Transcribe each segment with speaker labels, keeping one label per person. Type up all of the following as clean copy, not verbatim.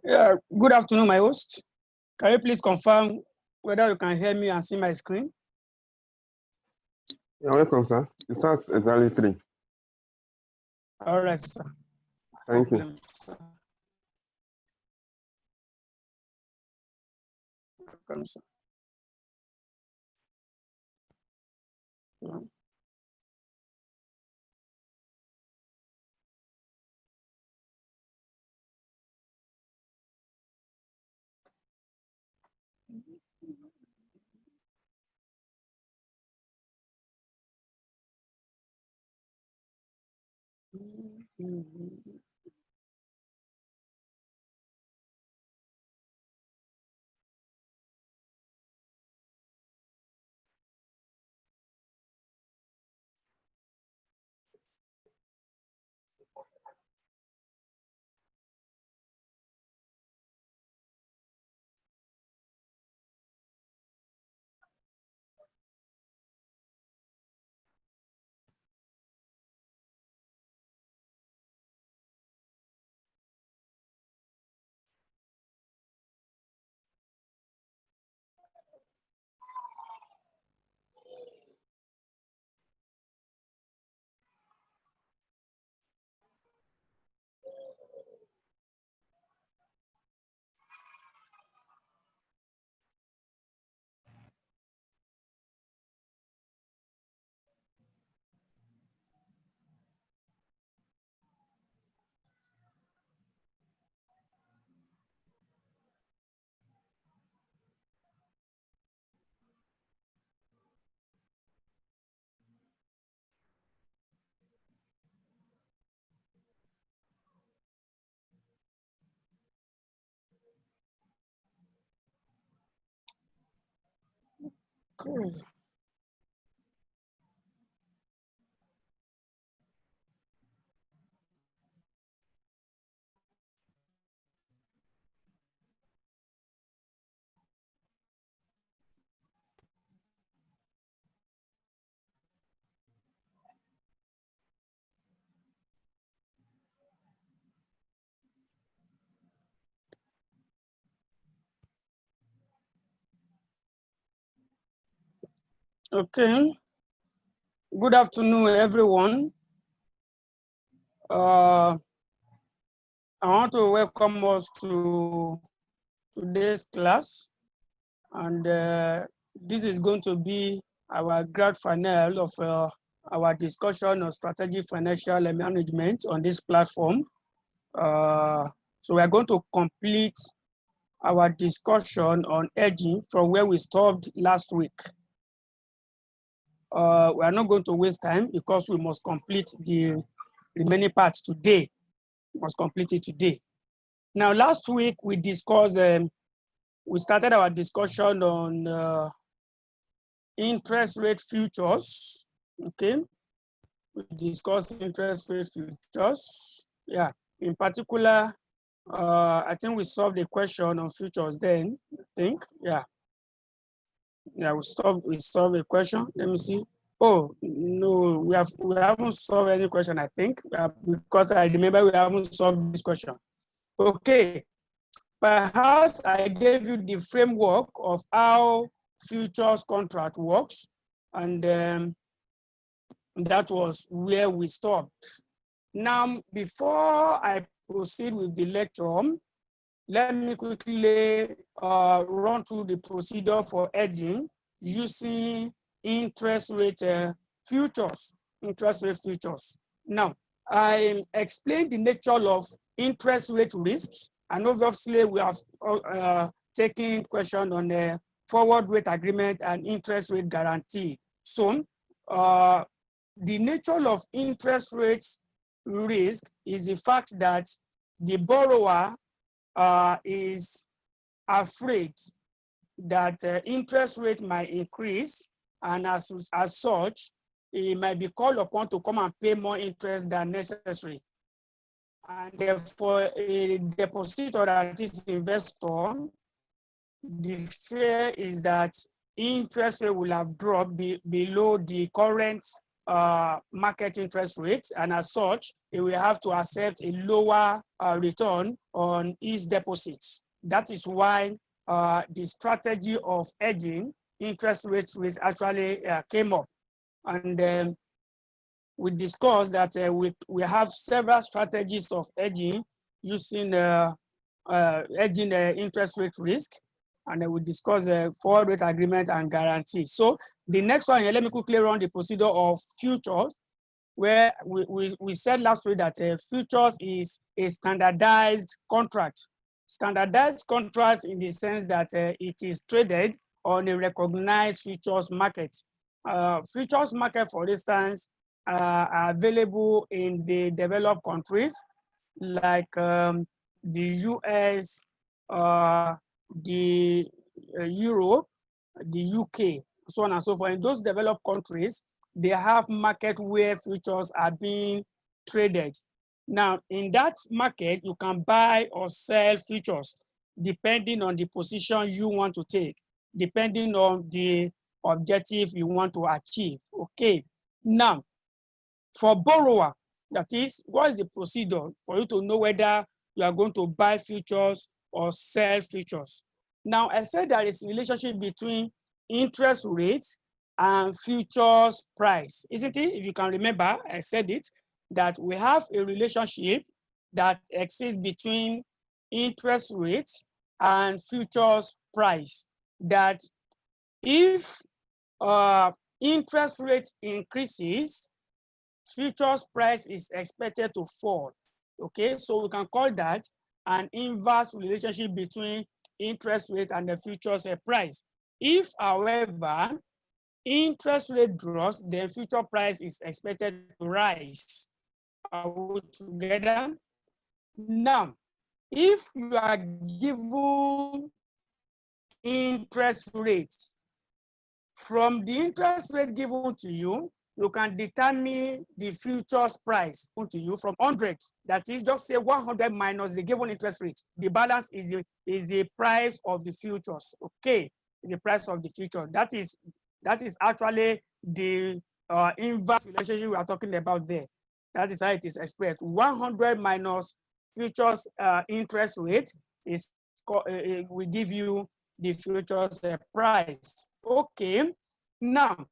Speaker 1: Yeah, good afternoon, my host. Can you please confirm whether you can hear me and see my screen?
Speaker 2: You're welcome, sir. It starts exactly 3.
Speaker 1: All right, sir.
Speaker 2: Thank you.
Speaker 1: Welcome, sir. Yeah. Cool. Okay. Good afternoon, everyone. I want to welcome us to today's class, and this is going to be our grand finale of our discussion on strategic financial management on this platform. So we are going to complete our discussion on hedging from where we stopped last week. We are not going to waste time because we must complete the remaining parts today. We must complete it today. Now, last week we discussed, we started our discussion on interest rate futures. Okay, we discussed interest rate futures. Yeah, in particular, I think we solved the question on futures then. I think, yeah, we solved the question. Let me see. Oh no, we haven't solved any question. I think because I remember we haven't solved this question. Okay, perhaps I gave you the framework of how futures contract works, and that was where we stopped. Now, before I proceed with the lecture, let me quickly run through the procedure for hedging using interest rate futures. Now, I explained the nature of interest rate risks, and obviously we have taken question on the forward rate agreement and interest rate guarantee. So, the nature of interest rate risk is the fact that the borrower is afraid that interest rate might increase, and as such, he might be called upon to come and pay more interest than necessary. And therefore, a depositor that is investor, the fear is that interest rate will have dropped below the current market interest rate, and as such, it will have to accept a lower return on its deposits. That is why the strategy of hedging interest rate risk actually came up. And we discussed that we have several strategies of hedging using hedging interest rate risk, and we discuss forward rate agreement and guarantee. So the next one here, let me quickly run the procedure of futures, where we said last week that futures is a standardized contract. Standardized contract in the sense that it is traded on a recognized futures market. Futures market, for instance, are available in the developed countries like the US, the Europe, the UK, so on and so forth. In those developed countries, they have market where futures are being traded. Now, in that market, you can buy or sell futures depending on the position you want to take, depending on the objective you want to achieve. Okay. Now, for borrower, that is, what is the procedure for you to know whether you are going to buy futures or sell futures? Now, I said there is a relationship between interest rates and futures price, isn't it? If you can remember, I said it, that we have a relationship that exists between interest rates and futures price, that if interest rate increases, futures price is expected to fall. Okay, so we can call that an inverse relationship between interest rate and the futures price. If, however, interest rate drops, then future price is expected to rise. Are we together? Now, if you are given interest rate, from the interest rate given to you, you can determine the futures price to you from 100. That is, just say 100 minus the given interest rate. The balance is the price of the futures. Okay, the price of the future. That is actually the inverse relationship we are talking about there. That is how it is expressed. 100 minus futures interest rate is will give you the futures price. Okay, now,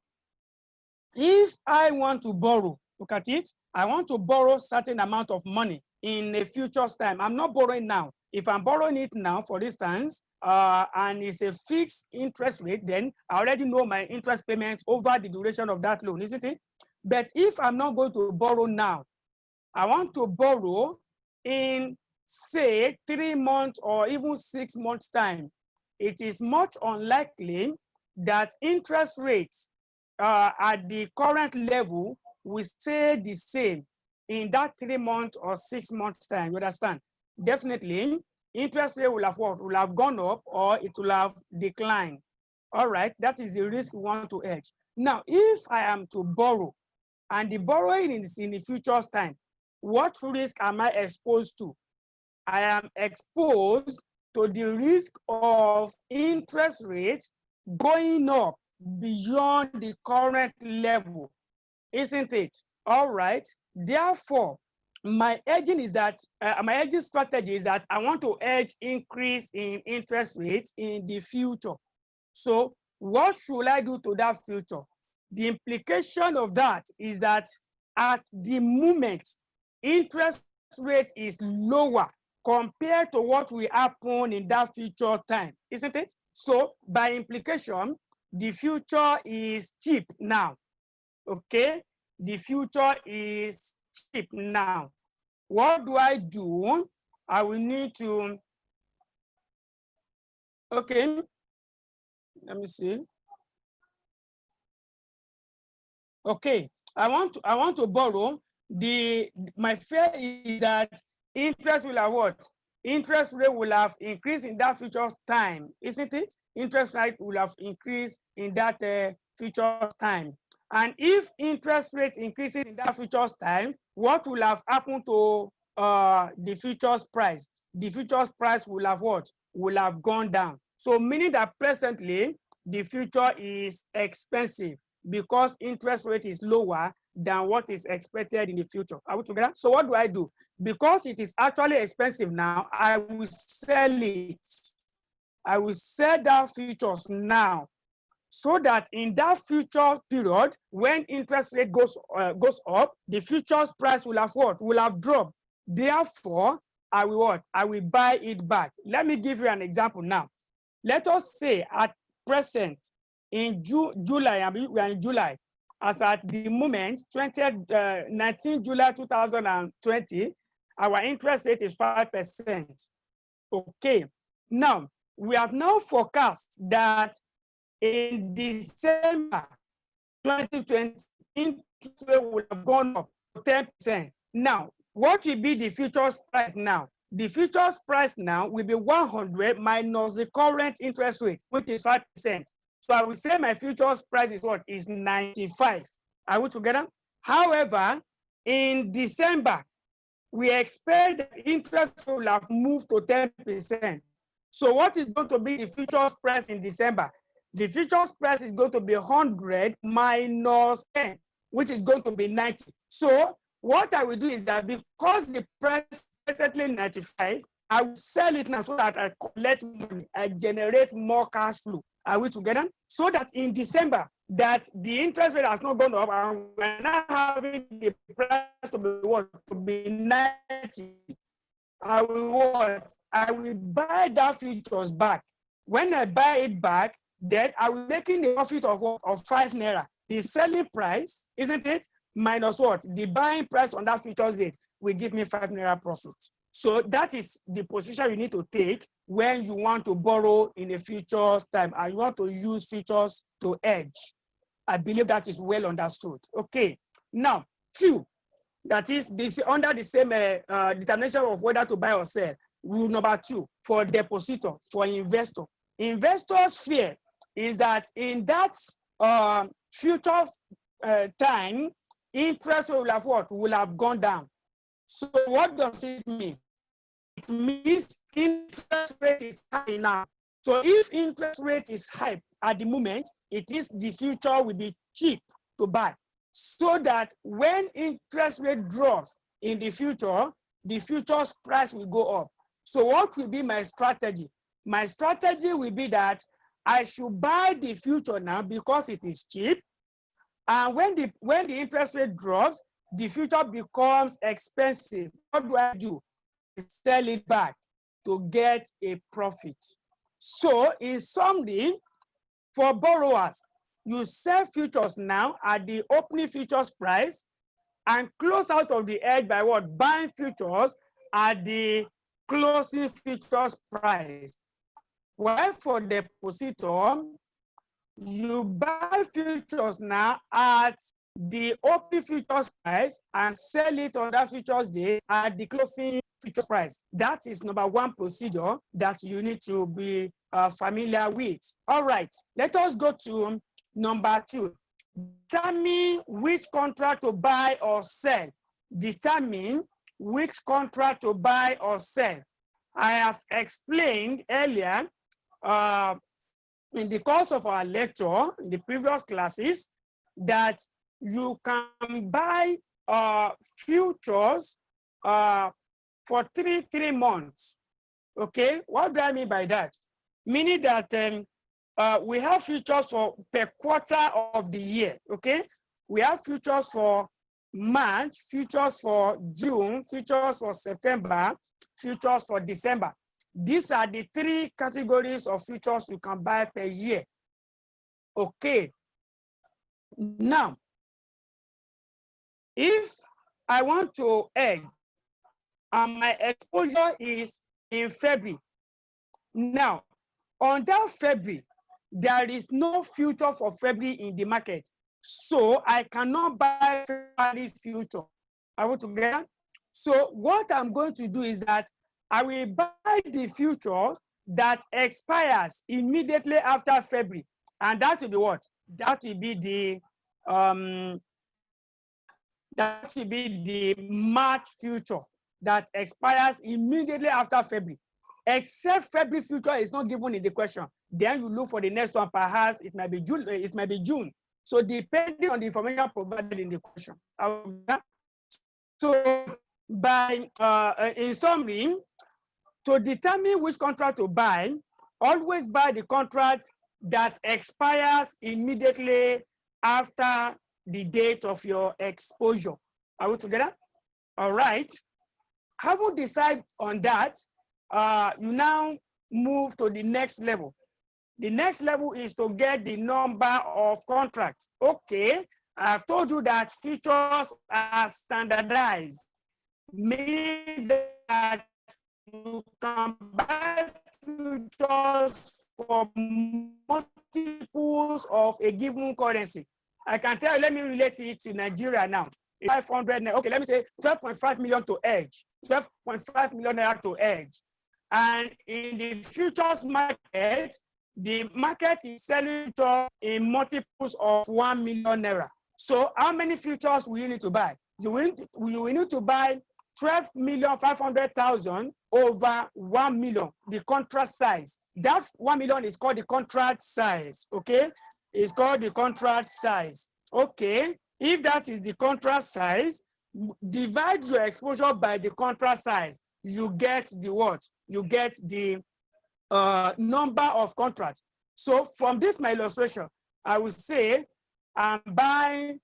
Speaker 1: if I want to borrow, look at it, I want to borrow certain amount of money in a future's time. I'm not borrowing now. If I'm borrowing it now, for instance, and it's a fixed interest rate, then I already know my interest payment over the duration of that loan, isn't it? But if I'm not going to borrow now, I want to borrow in, say, 3 months or even 6 months' time, it is much unlikely that interest rates at the current level will stay the same in that 3 months or 6 months time. You understand? Definitely, interest rate will have gone up, or it will have declined. All right, that is the risk we want to hedge. Now, if I am to borrow and the borrowing is in the future's time, what risk am I exposed to? I am exposed to the risk of interest rates going up beyond the current level, isn't it? All right. Therefore, my hedging is that my hedging strategy is that I want to hedge increase in interest rates in the future. So, what should I do to that future? The implication of that is that at the moment, interest rate is lower compared to what will happen in that future time, isn't it? So, by implication, the future is cheap now. Okay, the future is cheap now. What do? I will need to, okay, let me see. Okay, I want to borrow. My fear is that interest will have what? Interest rate will have increased in that future time, isn't it? Interest rate will have increased in that future time. And if interest rate increases in that future's time, what will have happened to the future's price? The future's price will have what? Will have gone down. So meaning that presently, the future is expensive because interest rate is lower than what is expected in the future. Are we together? So what do I do? Because it is actually expensive now, I will sell it. I will sell that futures now, so that in that future period, when interest rate goes up, the futures price will have what? Will have dropped. Therefore, I will what? I will buy it back. Let me give you an example now. Let us say at present, in July, we are in July, as at the moment, 19 July 2020, our interest rate is 5%. Okay. Now, we have now forecast that in December 2020, interest rate will have gone up to 10%. Now, what will be the futures price now? The futures price now will be 100 minus the current interest rate, which is 5%. So I will say my futures price is what? Is 95. Are we together? However, in December, we expect the interest will have moved to 10%. So what is going to be the futures price in December? The futures price is going to be 100 minus 10, which is going to be 90. So what I will do is that because the price is presently 95, I will sell it now so that I collect money, I generate more cash flow. Are we together? So that in December, that the interest rate has not gone up, and we're not having the price to be what? To be 90. I will buy that futures back. When I buy it back, then I will making a profit of what? Of 5 naira. The selling price, isn't it? Minus what? The buying price on that futures date will give me 5 naira profit. So that is the position you need to take when you want to borrow in a futures time and you want to use futures to hedge. I believe that is well understood. Okay. Now, 2, that is this under the same determination of whether to buy or sell. Rule number 2, for depositor, for investor. Investors' fear is that in that future time, interest will have what? Will have gone down. So what does it mean? It means interest rate is high now. So if interest rate is high at the moment, it is the future will be cheap to buy. So that when interest rate drops in the future's price will go up. So what will be my strategy? My strategy will be that I should buy the future now because it is cheap. And when the interest rate drops, the future becomes expensive. What do I do? I sell it back to get a profit. So in summary, for borrowers, you sell futures now at the opening futures price and close out of the edge by what? Buying futures at the closing futures price. While for depositor, you buy futures now at the open futures price and sell it on that futures day at the closing futures price. That is number 1 procedure that you need to be familiar with. All right, let us go to number 2. Determine which contract to buy or sell. Determine which contract to buy or sell. I have explained earlier in the course of our lecture, in the previous classes, that you can buy futures for three months. Okay, what do I mean by that? Meaning that we have futures for per quarter of the year. Okay, we have futures for March, futures for June, futures for September, futures for December. These are the 3 categories of futures you can buy per year. Okay. Now, if I want to hedge and my exposure is in February, now on that February, there is no future for February in the market. So I cannot buy February future. Are we together? So what I'm going to do is that I will buy the future that expires immediately after February. And that will be what? That will be the March future that expires immediately after February. Except February future is not given in the question. Then you look for the next one, perhaps it might be June. So depending on the information provided in the question. So by, in summary, to determine which contract to buy, always buy the contract that expires immediately after the date of your exposure. Are we together? All right. Having decided on that, you now move to the next level. The next level is to get the number of contracts. Okay, I've told you that futures are standardized, meaning that you can buy futures for multiples of a given currency. I can tell you, let me relate it to Nigeria now. 500, okay, let me say 12.5 million to hedge, 12.5 million naira to hedge. And in the futures market, the market is selling in multiples of 1 million naira. So how many futures will you need to buy? You will need to buy 12,500,000 over 1 million, the contract size. That 1 million is called the contract size, okay? It's called the contract size. Okay, if that is the contract size, divide your exposure by the contract size. You get the what? You get the number of contracts. So from this, my illustration, I will say I'm buying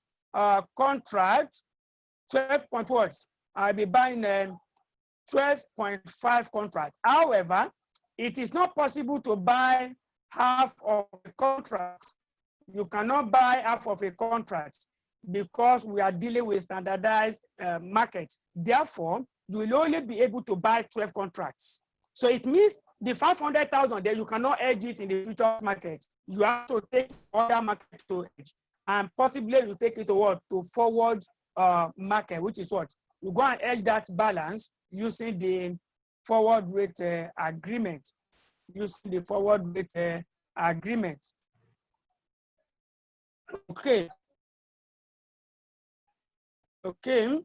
Speaker 1: contract 12 point what? I'll be buying 12.5 contract. However, it is not possible to buy half of a contract. You cannot buy half of a contract because we are dealing with standardized market. Therefore, you will only be able to buy 12 contracts. So it means the 500,000 that you cannot hedge it in the futures market. You have to take other market to hedge, and possibly you take it to what? To forward market, which is what? You go and hedge that balance using the forward rate agreement. Using the forward rate agreement. Okay. Okay.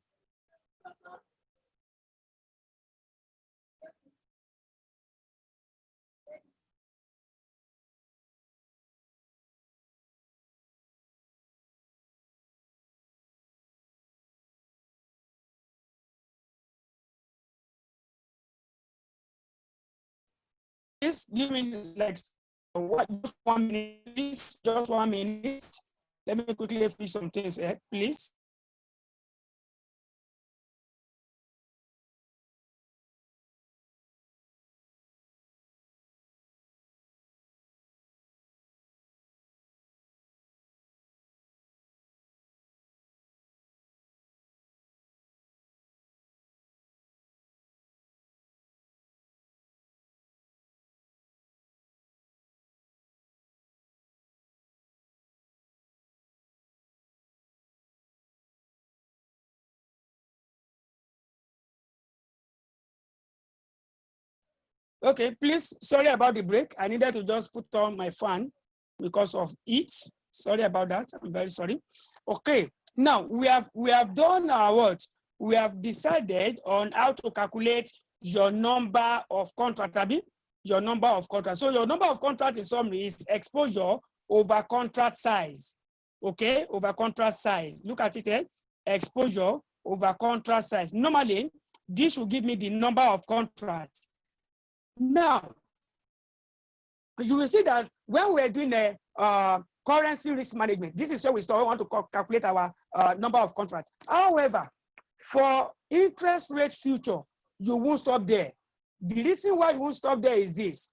Speaker 1: Please give me like what, just 1 minute, please, just 1 minute. Let me quickly finish some things here, please. Okay, please, sorry about the break. I needed to just put on my fan because of it. Sorry about that. I'm very sorry. Okay, now we have done our what? We have decided on how to calculate your number of contract, your number of contracts. So your number of contracts in summary is exposure over contract size. Okay, over contract size. Look at it here. Exposure over contract size. Normally, this will give me the number of contracts. Now, you will see that when we're doing a currency risk management, this is where we want to calculate our number of contracts. However, for interest rate future, you won't stop there. The reason why you won't stop there is this.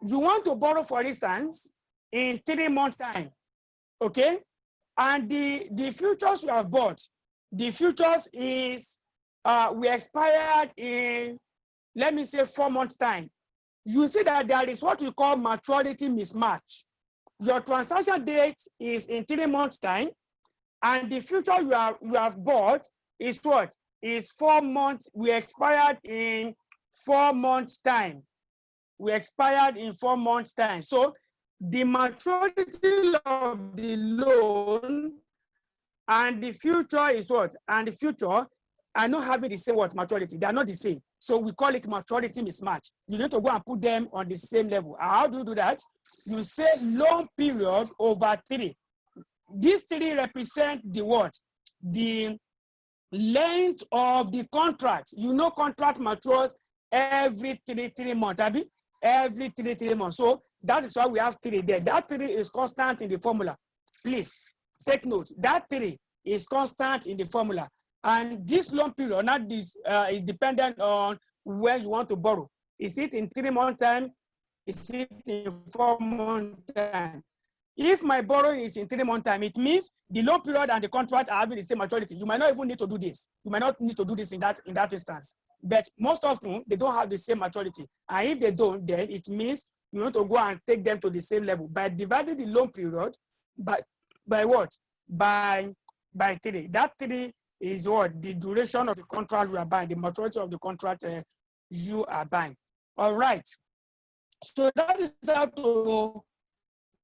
Speaker 1: You want to borrow, for instance, in 3 months' time, okay? And the futures you have bought, the futures is, we expired in, let me say 4 months' time. You see that there is what we call maturity mismatch. Your transaction date is in 3 months' time, and the future you have bought is what? Is 4 months. We expired in 4 months' time. We expired in 4 months' time. So the maturity of the loan and the future is what? And the future are not having the same what maturity. They are not the same. So we call it maturity mismatch. You need to go and put them on the same level. How do you do that? You say loan period over 3. These 3 represent the what? The length of the contract. You know, contract matures every 3 months, Abby? Every 3 months. So that is why we have 3 there. That 3 is constant in the formula. Please take note. That 3 is constant in the formula. And this loan period not this, is dependent on where you want to borrow. Is it in 3 month time? Is it in 4 month time? If my borrowing is in 3 month time, it means the loan period and the contract are having the same maturity. You might not even need to do this. You might not need to do this in that instance. But most often, they don't have the same maturity. And if they don't, then it means you want to go and take them to the same level by dividing the loan period by what? By 3. That 3 is what? The duration of the contract you are buying, the maturity of the contract you are buying. All right. So that is how to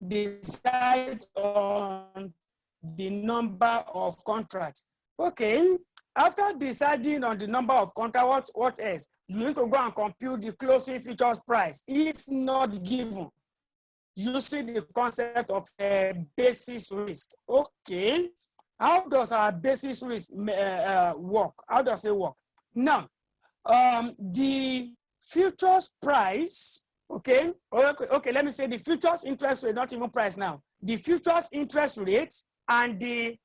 Speaker 1: decide on the number of contracts. Okay. After deciding on the number of contracts, what else? You need to go and compute the closing futures price. If not given, you see the concept of a basis risk. Okay. How does our basis risk work? How does it work? Now, the futures price, okay, let me say the futures interest rate, not even price now. The futures interest rate and the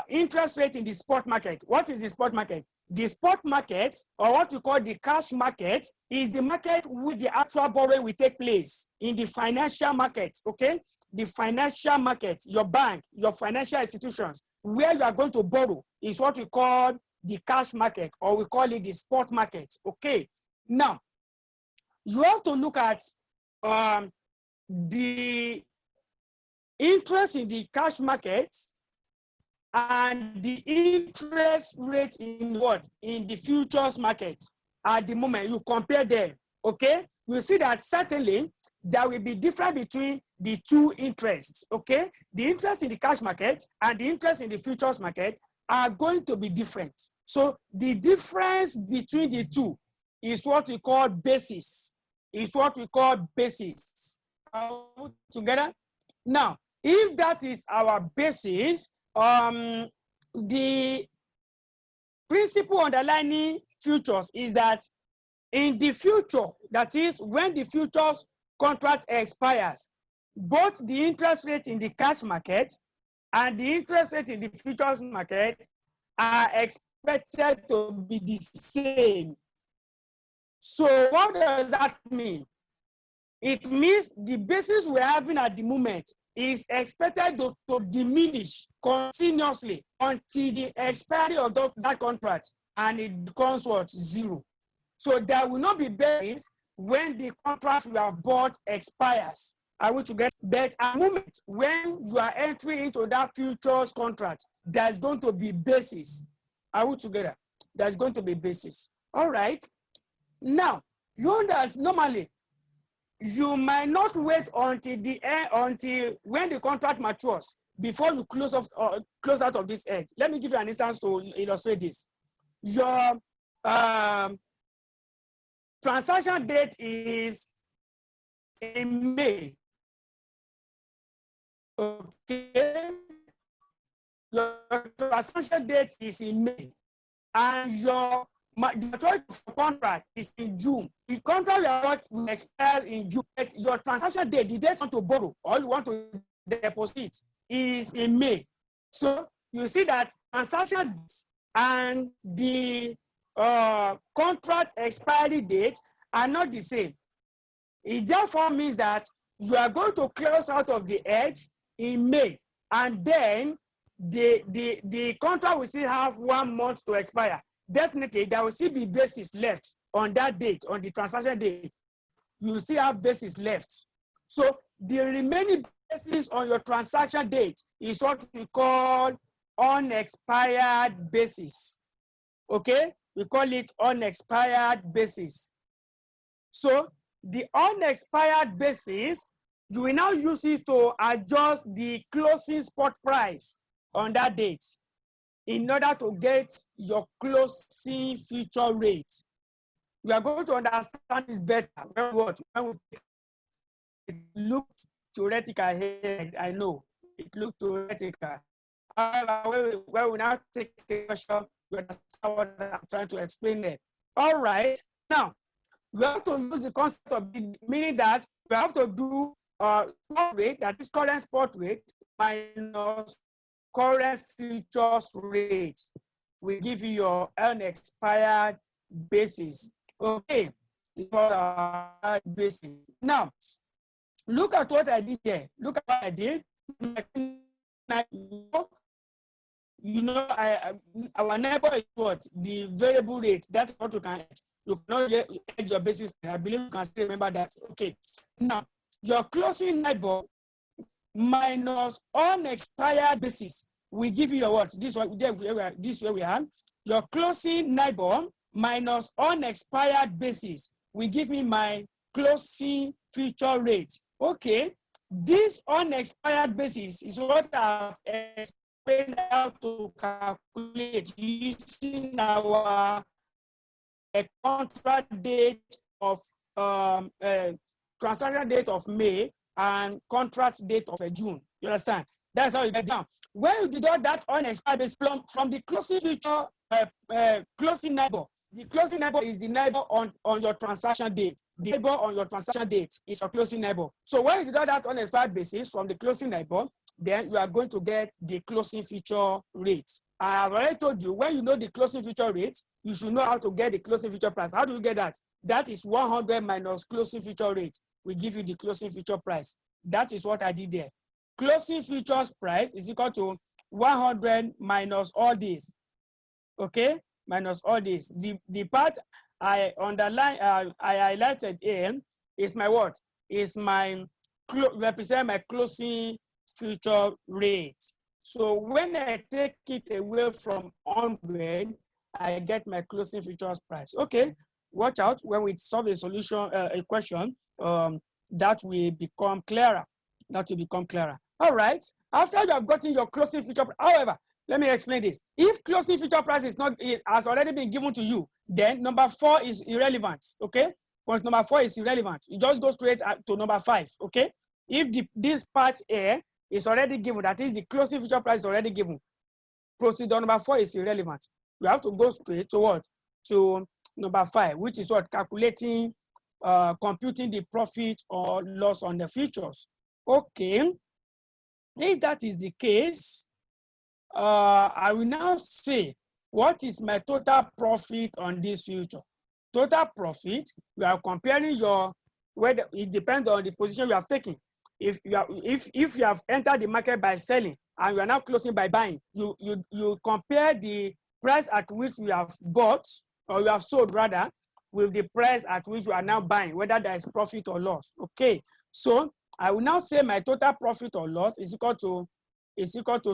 Speaker 1: interest rate in the spot market. What is the spot market? The spot market, or what we call the cash market, is the market where the actual borrowing will take place in the financial market, okay? The financial market, your bank, your financial institutions, where you are going to borrow is what we call the cash market, or we call it the spot market, okay? Now, you have to look at the interest in the cash market and the interest rate in what? In the futures market. At the moment, you compare them, okay? You see that certainly there will be difference between the 2 interests, okay? The interest in the cash market and the interest in the futures market are going to be different. So the difference between the 2 is what we call basis. Is what we call basis. Together? Now, if that is our basis, the principle underlying futures is that in the future, that is when the futures contract expires, both the interest rate in the cash market and the interest rate in the futures market are expected to be the same. So what does that mean? It means the basis we're having at the moment is expected to diminish continuously until the expiry of that contract, and it becomes what? 0. So there will not be basis when the contract we have bought expires. I want to get that at the moment when you are entering into that futures contract, there's going to be basis. Are we together? There's going to be basis. All right. Now, you know that normally you might not wait until the end, until when the contract matures before you close out of this edge. Let me give you an instance to illustrate this. Your transaction date is in May. Okay. Your transaction date is in May, and your maturity contract is in June. The contract will expire in June. Your transaction date, the date you want to borrow or you want to deposit, is in May. So you see that transaction and the contract expiry date are not the same. It therefore means that you are going to close out of the edge in May, and then the contract will still have 1 month to expire. Definitely, there will still be basis left on that date, on the transaction date. You will still have basis left. So the remaining basis on your transaction date is what we call unexpired basis. Okay? We call it unexpired basis. So the unexpired basis, you will now use it to adjust the closing spot price on that date. in order to get your closing future rate. We are going to understand this better when it looks theoretical here, I know. It looks theoretical. However, when we now take a question, you understand what I'm trying to explain there. All right. Now, we have to use the concept of meaning that we have to do spot rate, that is current spot rate, minus current futures rate. We give you your unexpired basis. Okay. Basis. Now, look at what I did here. Look at what I did. You know, our neighbor is what? The variable rate. That's what you cannot edge your basis. I believe you can still remember that. Okay. Now, your closing neighbor minus unexpired basis. We give you your what? This way we have. Your closing neighbor minus unexpired basis. We give me my closing future rate. Okay. This unexpired basis is what I've explained how to calculate using our contract date of transaction date of May and contract date of June. You understand? That's how you get down. When you deduct that unexpired basis from the closing future closing neighbor, the closing neighbor is the neighbor on your transaction date. The neighbor on your transaction date is your closing neighbor. So when you deduct that unexpired basis from the closing neighbor, then you are going to get the closing future rate. I have already told you, when you know the closing future rate, you should know how to get the closing future price. How do you get that? That is 100 minus closing future rate. We give you the closing future price. That is what I did there. Closing futures price is equal to 100 minus all this. Okay? Minus all this. The part I underline, I highlighted here is my what? Is my represent my closing future rate. So when I take it away from 100, I get my closing futures price. Okay, watch out when we solve a solution, a question, that will become clearer. That will become clearer. All right. After you have gotten your closing future, however, let me explain this. If closing future price is not, it has already been given to you, then number 4 is irrelevant. Okay. Point number 4 is irrelevant. You just go straight to number 5. Okay. If this part A is already given, that is the closing future price is already given, procedure number 4 is irrelevant. You have to go straight to what? To number 5, which is what? Calculating, computing the profit or loss on the futures. Okay. If that is the case, I will now say, what is my total profit on this future? Total profit, we are comparing your, whether it depends on the position you have taken. If you have entered the market by selling and you are now closing by buying, you compare the price at which you have bought, or you have sold rather, with the price at which you are now buying, whether there is profit or loss. Okay, so I will now say my total profit or loss is equal to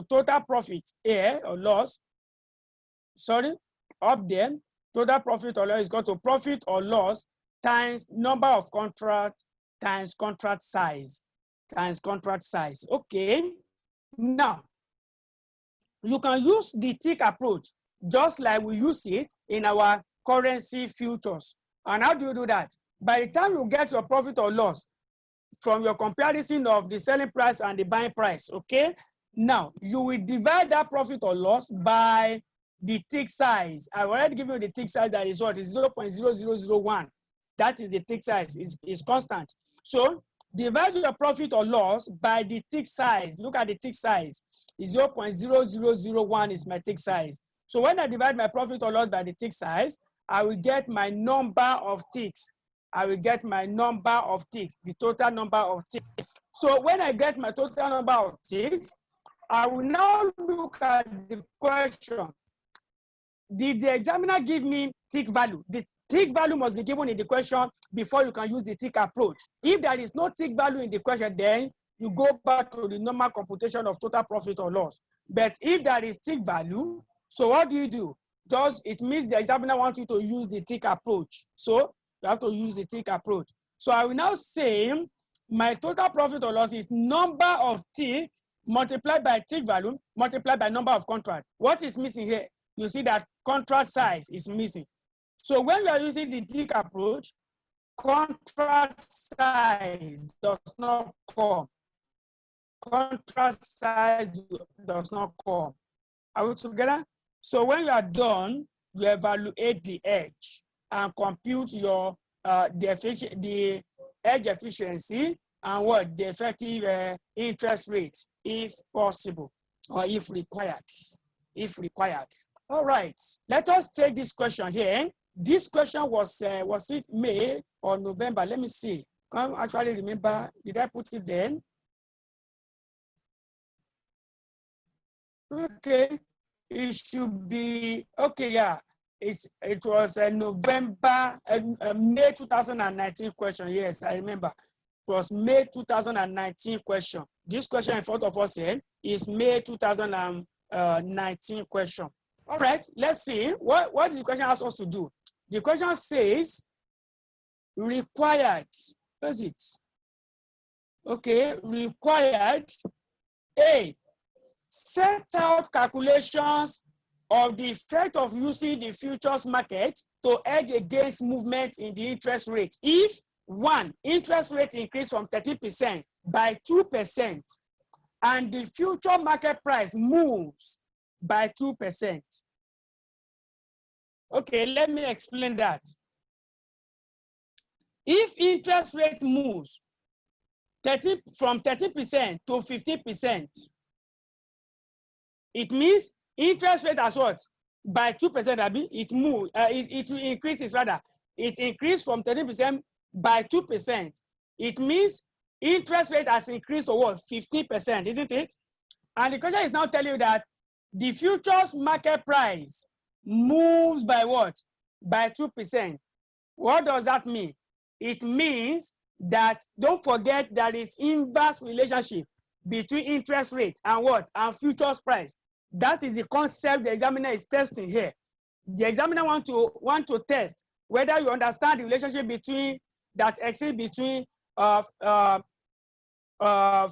Speaker 1: total profit A or loss. Sorry, up there, total profit or loss is equal to profit or loss times number of contract times contract size. Okay. Now, you can use the tick approach just like we use it in our currency futures. And how do you do that? By the time you get your profit or loss from your comparison of the selling price and the buying price, okay? Now, you will divide that profit or loss by the tick size. I've already given you the tick size, that is what? Is 0.0001. That is the tick size, is constant. So, divide your profit or loss by the tick size. Look at the tick size. 0.0001 is my tick size. So when I divide my profit or loss by the tick size, I will get my number of ticks. The total number of ticks. So when I get my total number of ticks, I will now look at the question. Did the examiner give me tick value? The tick value must be given in the question before you can use the tick approach. If there is no tick value in the question, then you go back to the normal computation of total profit or loss. But if there is tick value, so what do? It means the examiner wants you to use the tick approach. So you have to use the tick approach. So I will now say my total profit or loss is number of tick multiplied by tick value, multiplied by number of contracts. What is missing here? You see that contract size is missing. So when we are using the tick approach, contract size does not come. Contract size does not come. Are we together? So when you are done, you evaluate the edge and compute your the edge efficiency and what the effective interest rate, if possible, or if required. If required. All right. Let us take this question here. This question was it May or November? Let me see. Can't actually remember. Did I put it then? Okay. It should be okay. Yeah. It was November, May 2019 question. Yes, I remember. It was May 2019 question. This question in front of us here is May 2019 question. All right, let's see. What the question asks us to do? The question says required. What is it? Okay, required. A, set out calculations of the effect of using the futures market to hedge against movement in the interest rate. If one, interest rate increase from 30% by 2% and the future market price moves by 2%. Okay, let me explain that. If interest rate moves from 30% to 50%, it means interest rate as what? By 2%, Abi, it moves, it increases rather. It increased from 30% by 2%. It means interest rate has increased to what? 50%, isn't it? And the question is now telling you that the futures market price moves by what? By 2%. What does that mean? It means that, don't forget, there is inverse relationship between interest rate and what? And futures price. That is the concept the examiner is testing here. The examiner want to test whether you understand the relationship between that exists between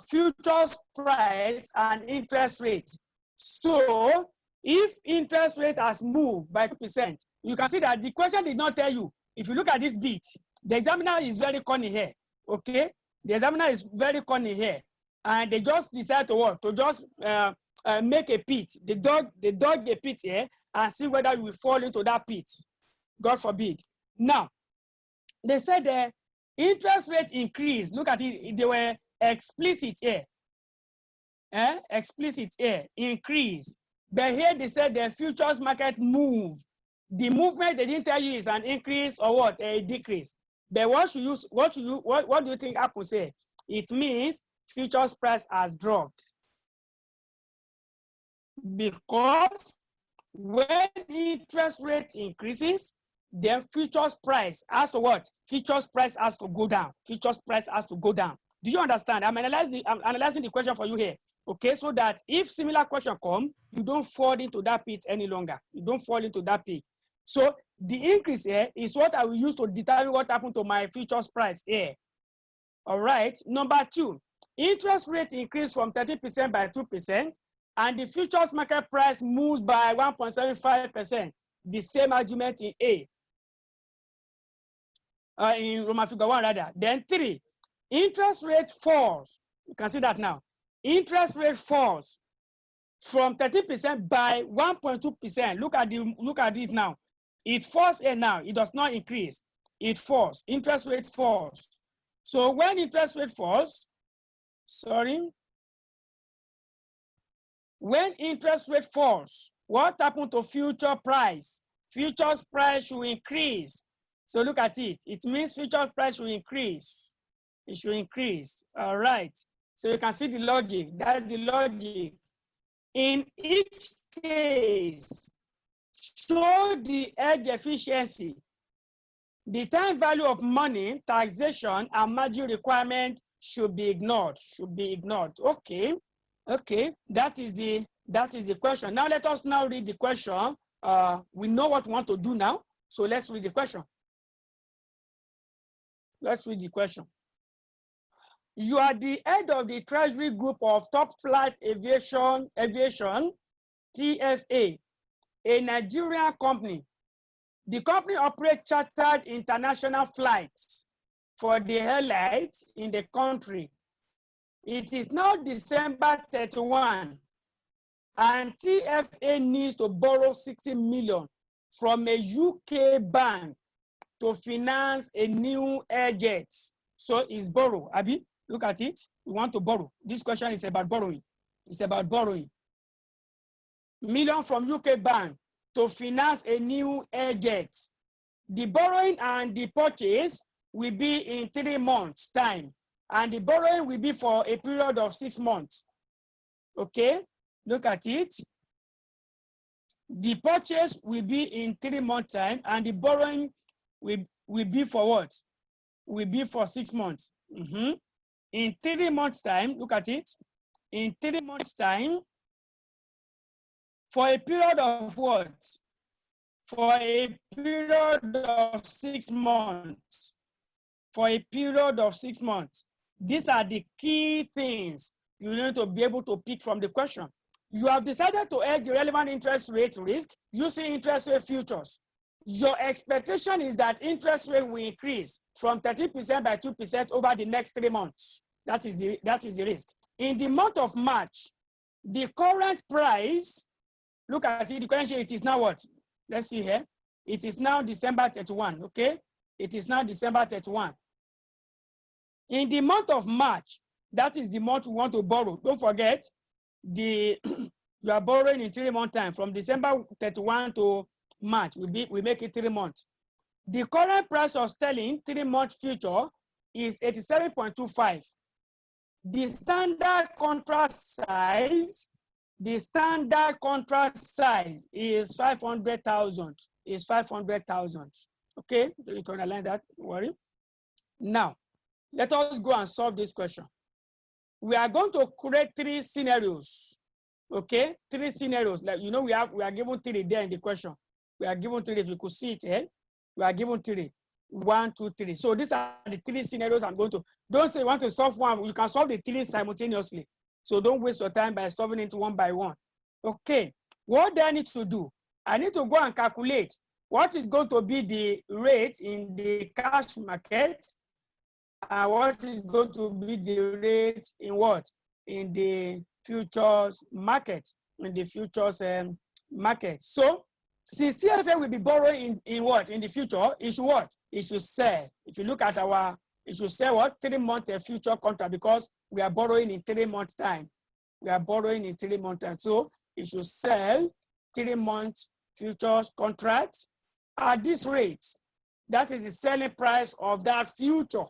Speaker 1: futures price and interest rate. So if interest rate has moved by 2%, you can see that the question did not tell you. If you look at this bit, the examiner is very cunning here. Okay, the examiner is very cunning here, and they just decide to what? To just make a pit. They dug a pit here and see whether you will fall into that pit. God forbid. Now, they said the interest rate increase. Look at it. They were explicit here. Explicit here. Increase. But here they said the futures market move. The movement they didn't tell you is an increase or what? A decrease. But what do you think Apple say? It means futures price has dropped. Because when interest rate increases, then futures price has to what? Futures price has to go down. Futures price has to go down. Do you understand? I'm analyzing the question for you here. Okay, so that if similar question come, you don't fall into that pit any longer. You don't fall into that pit. So the increase here is what I will use to determine what happened to my futures price here. All right. Number two, interest rate increased from 30% by 2%, and the futures market price moves by 1.75%. The same argument in A. In Roman figure 1 rather. Then 3, interest rate falls. You can see that now. Interest rate falls from 30% by 1.2%. Look at it now. It falls here now. It does not increase. It falls. Interest rate falls. So when interest rate falls, when interest rate falls, what happened to future price? Futures price will increase. So look at it. It means future price will increase. It should increase. All right. So you can see the logic. That's the logic. In each case, show the hedge efficiency. The time value of money, taxation, and margin requirement should be ignored. Okay. Okay. That is the question. Now let us now read the question. We know what we want to do now. So let's read the question. Let's read the question. You are the head of the Treasury Group of Top Flight Aviation, TFA, a Nigerian company. The company operates chartered international flights for the airlines in the country. It is now December 31, and TFA needs to borrow 60 million from a UK bank to finance a new air jet. So it's borrow. Abi, look at it. We want to borrow. This question is about borrowing. It's about borrowing. Million from UK bank to finance a new air jet. The borrowing and the purchase will be in 3 months' time. And the borrowing will be for a period of 6 months. Okay, look at it. The purchase will be in 3 months' time, and the borrowing will be for what? Will be for 6 months. In 3 months' time, look at it. In 3 months' time, for a period of what? For a period of 6 months. For a period of 6 months. These are the key things you need to be able to pick from the question. You have decided to hedge the relevant interest rate risk using interest rate futures. Your expectation is that interest rate will increase from 30% by 2% over the next 3 months. That is the risk. In the month of March, the current price, look at it, the current share, it is now what? Let's see here. It is now December 31, okay? It is now December 31. In the month of March, that is the month we want to borrow. Don't forget, you are borrowing in 3 months' time. From December 31 to March, we make it 3 months. The current price of sterling 3-month future is 87.25. The standard contract size is 500,000. Is 500,000. Okay, you need to underline that. Don't worry. Now, let us go and solve this question. We are going to create 3 scenarios. Okay, 3 scenarios. Like we are given 3 there in the question. We are given 3. If you could see it here, we are given 3. 1, 2, 3. So these are the 3 scenarios I'm going to. Don't say you want to solve one. You can solve the 3 simultaneously. So don't waste your time by solving it one by one. Okay, what do I need to do? I need to go and calculate what is going to be the rate in the cash market and what is going to be the rate in what? In the futures market. In the futures market. So since CFA will be borrowing in what? In the future, it should what? It should sell. If you look at it should sell what? 3-month future contract, because we are borrowing in 3 months' time. We are borrowing in 3 months' time. So it should sell 3-month futures contract at this rate. That is the selling price of that future.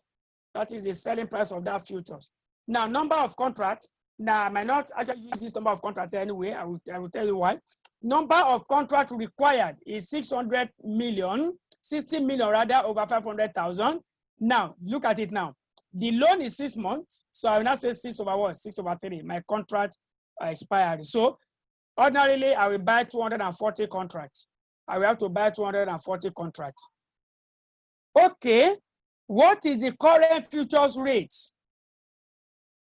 Speaker 1: That is the selling price of that futures. Now, number of contracts. Now, I might not actually use this number of contracts anyway. I will tell you why. Number of contracts required is 600 million, 60 million rather, over 500,000. Now, look at it now. The loan is 6 months. So I will not say 6 over what? 6 over 3. My contract expired. So ordinarily, I will buy 240 contracts. I will have to buy 240 contracts. Okay. What is the current futures rate?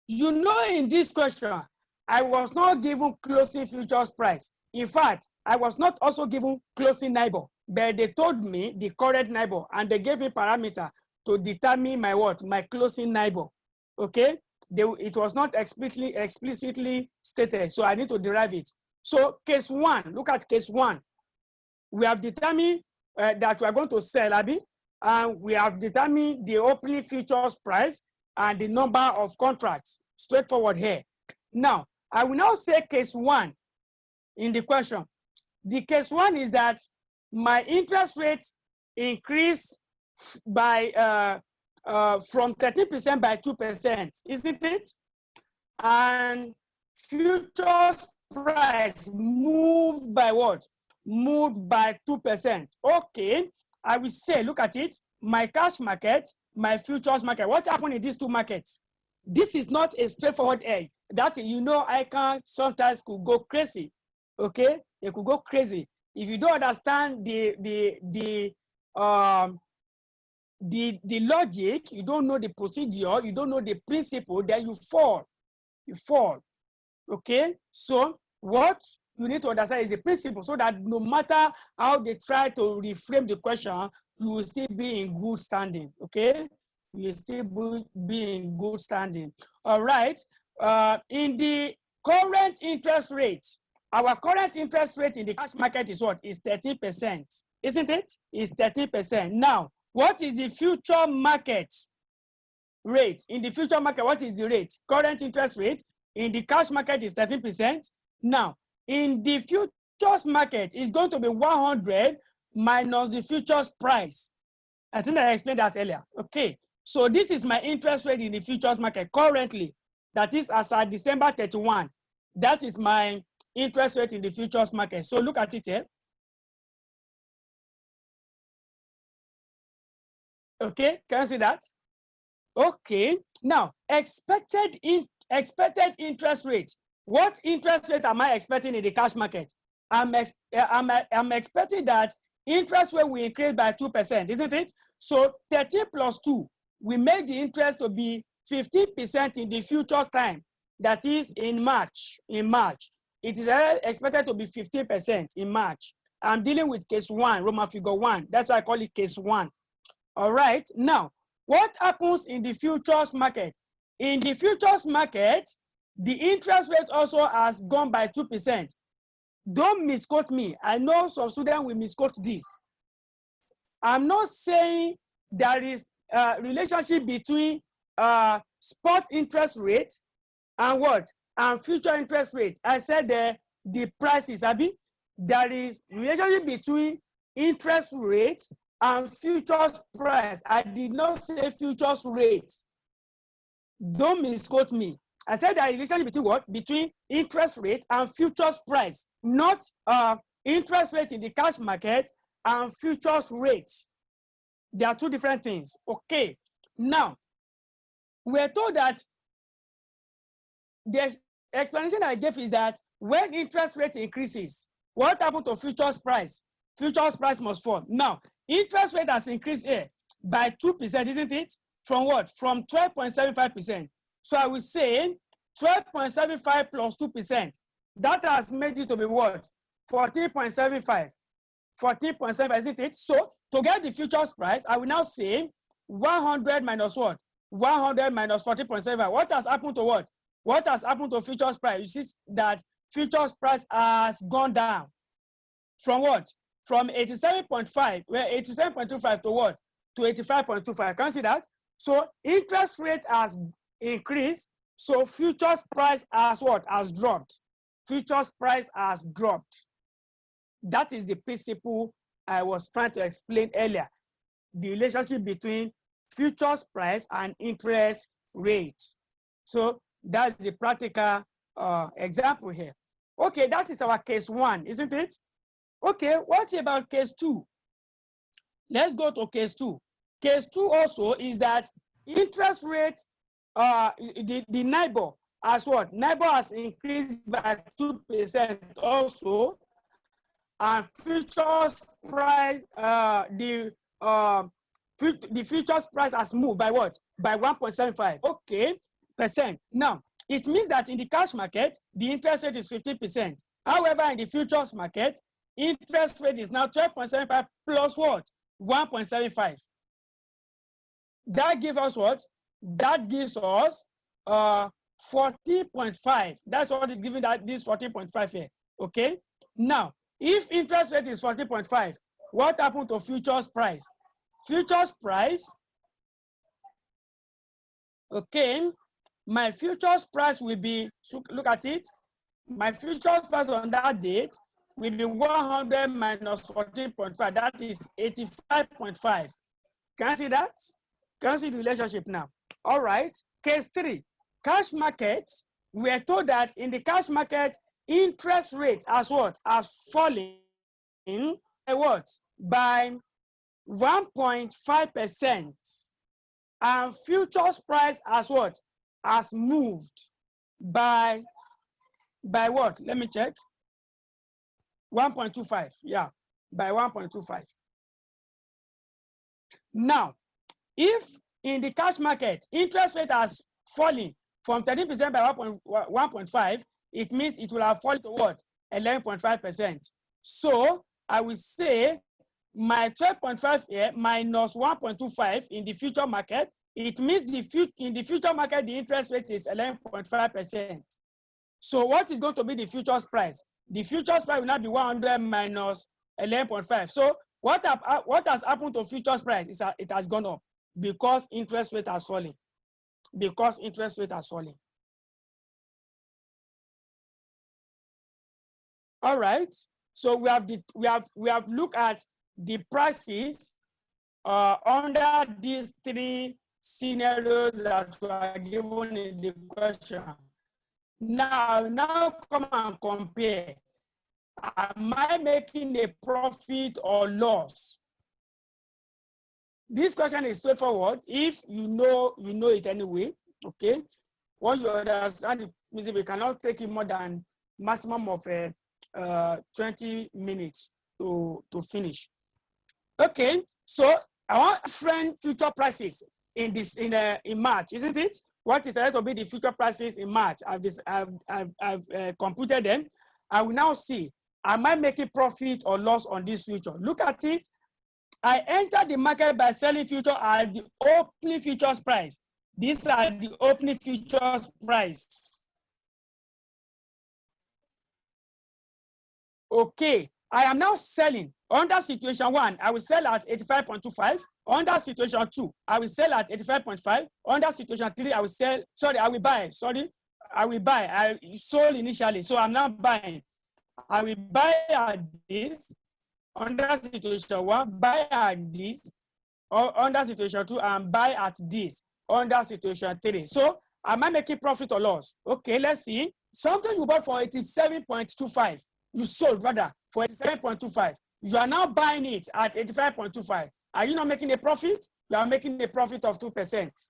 Speaker 1: You know, in this question, I was not given closing futures price. In fact, I was not also given closing NIBOR, but they told me the current NIBOR, and they gave me parameter to determine my what? My closing NIBOR. Okay? It was not explicitly stated, so I need to derive it. So case 1, look at case 1. We have determined that we are going to sell, Abi, and we have determined the opening futures price and the number of contracts. Straightforward here. Now, I will now say case 1 in the question. The case 1 is that my interest rate increased by from 30% by 2%, isn't it? And futures price moved by what? Moved by 2%. Okay, I will say, look at it, my cash market, my futures market. What happened in these 2 markets? This is not a straightforward edge. That, you know, I can sometimes could go crazy. Okay, it could go crazy. If you don't understand the the logic, you don't know the procedure, you don't know the principle, then you fall. You fall. Okay? So what you need to understand is the principle, so that no matter how they try to reframe the question, you will still be in good standing. Okay? You will still be in good standing. All right. In the current interest rate, our current interest rate in the cash market is what? Is 13%. Isn't it? It's 13%. Now, what is the future market rate? In the future market, what is the rate? Current interest rate in the cash market is 13%. Now, in the futures market, it's going to be 100 minus the futures price. I think I explained that earlier. Okay, so this is my interest rate in the futures market currently. That is as at December 31. That is my interest rate in the futures market. So look at it here. Okay, can you see that? Okay, now expected interest rate. What interest rate am I expecting in the cash market? I'm expecting that interest rate will increase by 2%, isn't it? So 13 plus 2, we make the interest to be 50% in the future time. That is in March. In March, it is expected to be 15% in March. I'm dealing with case 1, Roman figure 1. That's why I call it case 1. All right. Now, what happens in the futures market? In the futures market, the interest rate also has gone by 2%. Don't misquote me. I know some students will misquote this. I'm not saying there is a relationship between spot interest rate and what? And future interest rate. I said the prices, Abi. There is relationship between interest rate and futures price. I did not say futures rate. Don't misquote me. I said there is a relationship between what? Between interest rate and futures price, not interest rate in the cash market and futures rate. They are two different things. Okay. Now, we're told that the explanation I gave is that when interest rate increases, what happens to futures price? Futures price must fall. Now, interest rate has increased here by 2%, isn't it? From what? From 12.75%. So I will say 12.75 plus 2%. That has made it to be what? 14.75. 14.75, isn't it? So to get the futures price, I will now say 100 minus what? 100 minus 14.75. What has happened to what? What has happened to futures price? You see that futures price has gone down. From what? From 87.5, where 87.25 to what? To 85.25. Can you see that? So interest rate has increased. So futures price has what? Has dropped. Futures price has dropped. That is the principle I was trying to explain earlier. The relationship between futures price and interest rate. So that's the practical example here. Okay, that is our case 1, isn't it? Okay, what about case 2? Let's go to case 2. Case 2 also is that interest rate, the NIBOR has what? NIBOR has increased by 2% also, and futures price, the futures price has moved by what? By 1.75. Okay, percent. Now, it means that in the cash market, the interest rate is 15%. However, in the futures market, interest rate is now 12.75 plus what? 1.75. That gives us what? That gives us 14.5. That's what is giving that this 14.5 here. Okay. Now, if interest rate is 14.5, what happened to futures price? Futures price. Okay. My futures price will be, so look at it. My futures price on that date will be 100 minus 14.5. That is 85.5. Can you see that? Can you see the relationship now? All right. Case 3, cash market. We are told that in the cash market, interest rate as what? Has fallen by what? By 1.5%. And futures price as what? Has moved by what? Let me check. 1.25. Yeah, by 1.25. Now, If in the cash market, interest rate has fallen from 13% by 1.5, it means it will have fallen to what? 11.5%. So I will say my 12.5 here minus 1.25 in the future market, it means in the future market, the interest rate is 11.5%. So what is going to be the futures price? The futures price will now be 100 minus 11.5. So what has happened to futures price is that it has gone up because interest rate has fallen. Because interest rate has fallen. All right. So we have looked at the prices under these three scenarios that were given in the question. Now come and compare. Am I making a profit or loss? This question is straightforward. If you know it anyway, okay? Once you understand it, we cannot take it more than maximum of 20 minutes to finish. Okay, so I want friend future prices in March, isn't it? What is going to be the future prices in March? I've computed them. I will now see, am I making profit or loss on this future? Look at it. I entered the market by selling future at the opening futures price. These are the opening futures price. Okay, I am now selling. Under situation 1, I will sell at 85.25. Under situation 2, I will sell at 85.5. Under situation 3, I will buy. I sold initially, so I'm now buying. I will buy at this. Under situation 1, buy at this. Or under situation 2, and buy at this. Under situation 3. So, am I making profit or loss? Okay, let's see. Something you bought for 87.25. You sold rather for 87.25. You are now buying it at 85.25. Are you not making a profit? You are making a profit of 2%.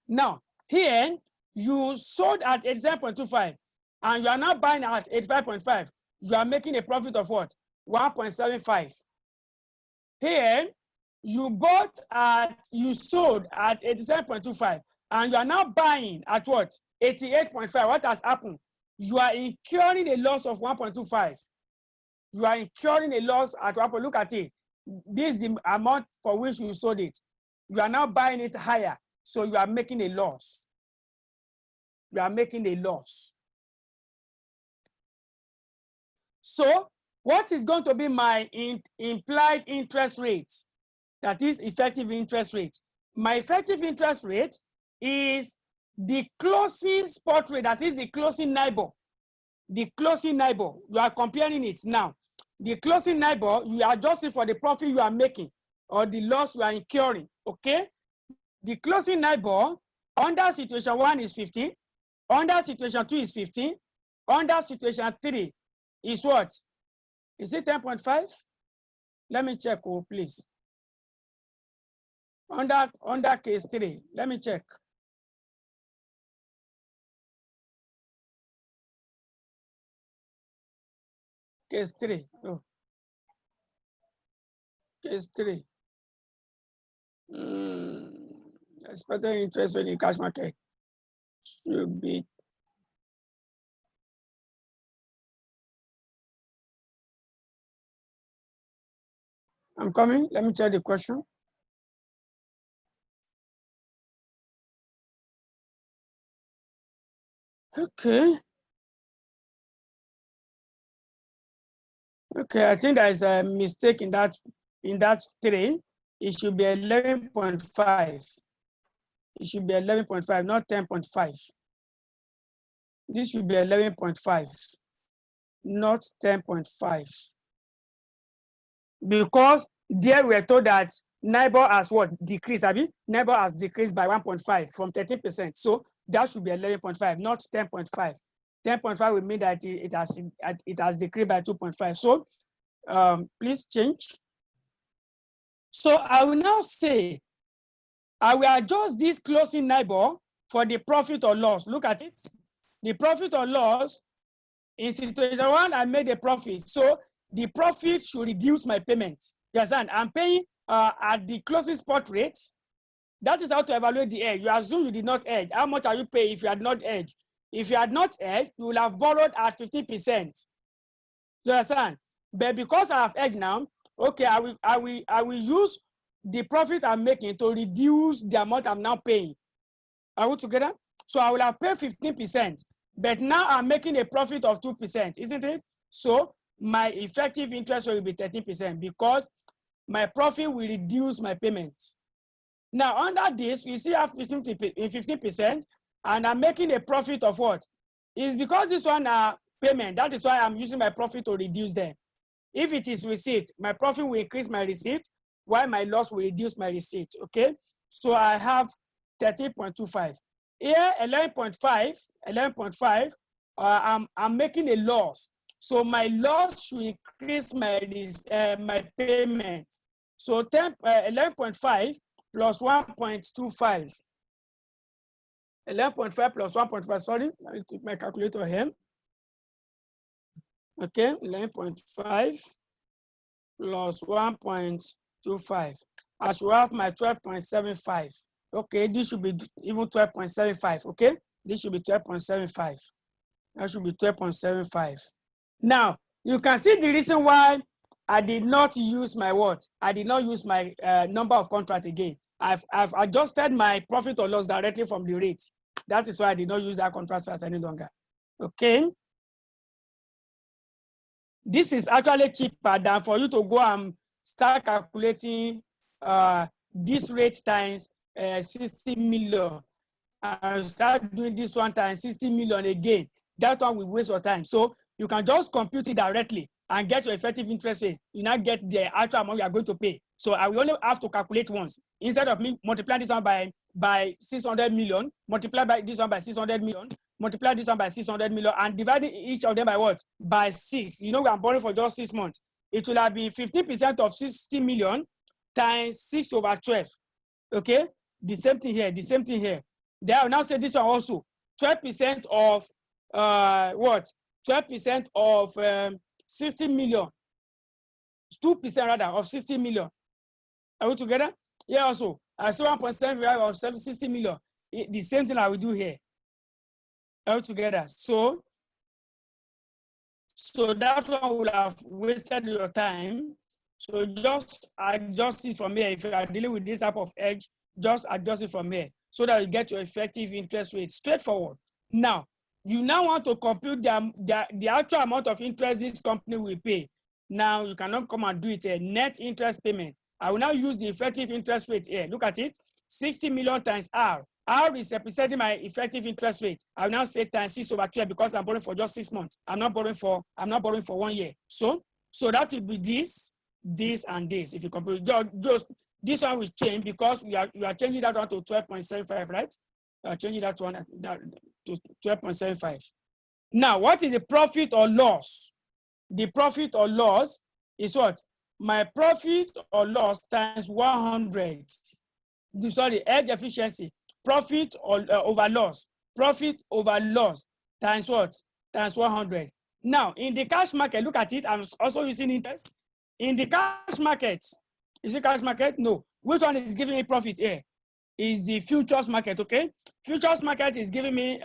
Speaker 1: Now, here, you sold at 87.25 and you are now buying at 85.5. You are making a profit of what? 1.75. Here, you sold at 87.25 and you are now buying at what? 88.5. What has happened? You are incurring a loss of 1.25. You are incurring a loss at 1. Look at it. This is the amount for which you sold it. You are now buying it higher. So you are making a loss. You are making a loss. So what is going to be my implied interest rate? That is effective interest rate. My effective interest rate is the closing spot rate, that is the closing NIBOR. The closing NIBOR, you are comparing it now. The closing NIBOR, you are adjusting for the profit you are making or the loss you are incurring, okay? The closing NIBOR under situation 1 is 15, under situation 2 is 15, under situation 3 is what? Is it 10.5? Let me check, oh, please. Under case 3, let me check. Case 3. Oh. Case 3. Expected interest rate in cash market should be I'm coming. Let me check the question. Okay. Okay, I think there is a mistake in that 3. It should be 11.5. It should be 11.5, not 10.5. This should be 11.5, not 10.5. Because there we are told that NIBOR has what? Decreased, Abby? NIBOR has decreased by 1.5 from 13%. So that should be 11.5, not 10.5. 10.5 will mean that it has decreased by 2.5. So please change. So I will now say, I will adjust this closing NIBOR for the profit or loss. Look at it. The profit or loss, in situation 1, I made a profit. So the profit should reduce my payment. You understand? I'm paying at the closing spot rate. That is how to evaluate the edge. You assume you did not hedge. How much are you paying if you had not hedged? If you had not hedged, you will have borrowed at 50%. You understand? But because I have hedged now, okay, I will use the profit I'm making to reduce the amount I'm now paying. Are we together? So I will have paid 15%, but now I'm making a profit of 2%, isn't it? So my effective interest will be 13% because my profit will reduce my payments. Now, under this, we still have 15%, and I'm making a profit of what? It's because this one are payment. That is why I'm using my profit to reduce them. If it is receipt, my profit will increase my receipt, while my loss will reduce my receipt, okay? So I have 13.25. Here, 11.5, I'm making a loss. So my loss should increase my payment. So 11.5 plus 1.25. 11.5 plus 1.5, sorry, let me take my calculator here. Okay, 11.5 plus 1.25. I should have my 12.75. Okay, this should be even 12.75, okay? This should be 12.75. That should be 12.75. Now, you can see the reason why I did not use my what? I did not use my number of contract again. I've adjusted my profit or loss directly from the rate. That is why I did not use that contract size any longer. Okay. This is actually cheaper than for you to go and start calculating this rate times 60 million. And start doing this one times 60 million again. That one will waste your time. So you can just compute it directly and get your effective interest rate. You now get the actual amount you are going to pay. So I will only have to calculate once. Instead of me multiplying this one by 600 million, multiply by this one by 600 million, multiply this one by 600 million, and dividing each of them by what? By 6. You know, I'm borrowing for just 6 months. It will have been 50% of 60 million times 6 over 12. Okay? The same thing here, the same thing here. Then I will now say this one also. 12% of what? 12% of 60 million. 2% rather of 60 million. Are we together? Yeah, also. I say 1.75 of 60 million. The same thing I will do here. Are we together? So that one will have wasted your time. So just adjust it from here. If you are dealing with this type of edge, just adjust it from here so that you get your effective interest rate straightforward. Now, you now want to compute the actual amount of interest this company will pay. Now, you cannot come and do it a net interest payment. I will now use the effective interest rate here. Look at it. 60 million times R. R is representing my effective interest rate. I will now say times 6 over 12 because I'm borrowing for just 6 months. I'm not borrowing for 1 year. So that will be this, and this. If you compare, just this one will change because you are changing that one to 12.75, right? You are changing that one to 12.75. Now, what is the profit or loss? The profit or loss is what? My profit or loss times 100. Sorry, edge efficiency. Profit over loss. Profit over loss times what? Times 100. Now, in the cash market, look at it. I'm also using interest. In the cash market, is it cash market? No. Which one is giving me profit here? Is the futures market, okay? Futures market is giving me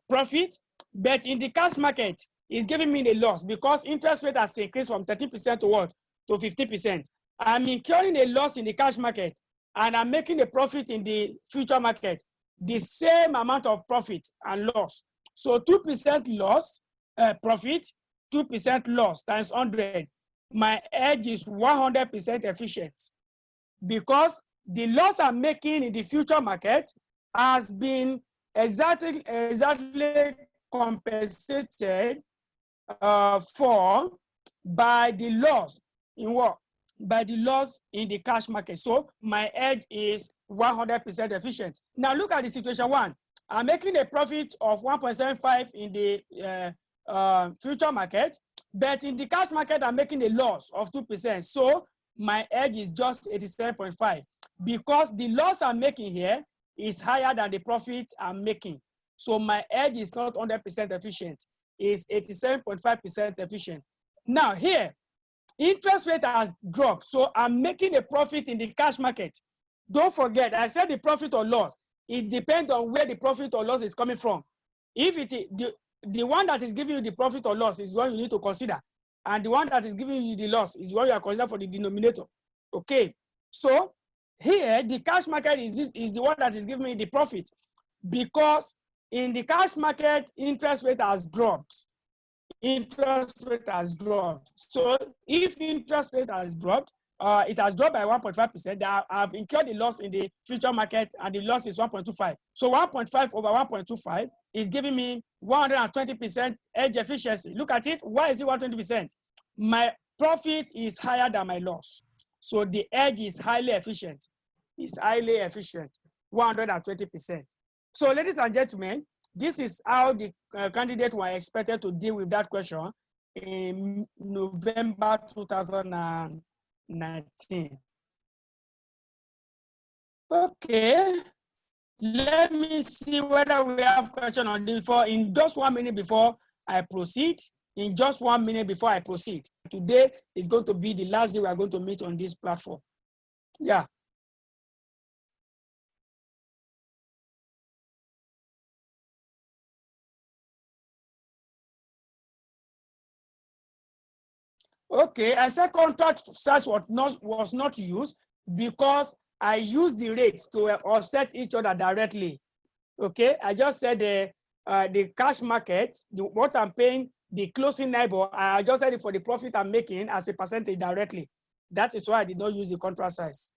Speaker 1: profit, but in the cash market, it's giving me a loss because interest rate has increased from 30% to what? To 50%. I'm incurring a loss in the cash market and I'm making a profit in the future market. The same amount of profit and loss. So 2% loss, profit, 2% loss times 100. My edge is 100% efficient because the loss I'm making in the future market has been exactly compensated for by the loss in what? By the loss in the cash market. So my edge is 100% efficient. Now look at the situation one. I'm making a profit of 1.75 in the future market, but in the cash market, I'm making a loss of 2%. So my edge is just 87.5 because the loss I'm making here is higher than the profit I'm making. So my edge is not 100% efficient. It's 87.5% efficient. Now here, interest rate has dropped, so I'm making a profit in the cash market. Don't forget, I said the profit or loss, it depends on where the profit or loss is coming from. If it is the one that is giving you the profit or loss is the one you need to consider, and the one that is giving you the loss is the one you are considering for the denominator. Okay, so here the cash market is the one that is giving me the profit, because in the cash market interest rate has dropped. Interest rate has dropped. So if interest rate has dropped, it has dropped by 1.5%. I've incurred the loss in the future market, and the loss is 1.25. So 1.5 over 1.25 is giving me 120% edge efficiency. Look at it. Why is it 120%? My profit is higher than my loss. So the edge is highly efficient. It's highly efficient, 120%. So ladies and gentlemen, this is how the candidate were expected to deal with that question in November 2019. Okay, let me see whether we have question on this before, in just 1 minute before I proceed. In just 1 minute before I proceed. Today is going to be the last day we are going to meet on this platform. Yeah. Okay, I said contract size was not used because I used the rates to offset each other directly. Okay, I just said the cash market, what I'm paying the closing neighbor, I adjusted it for the profit I'm making as a percentage directly. That is why I did not use the contract size.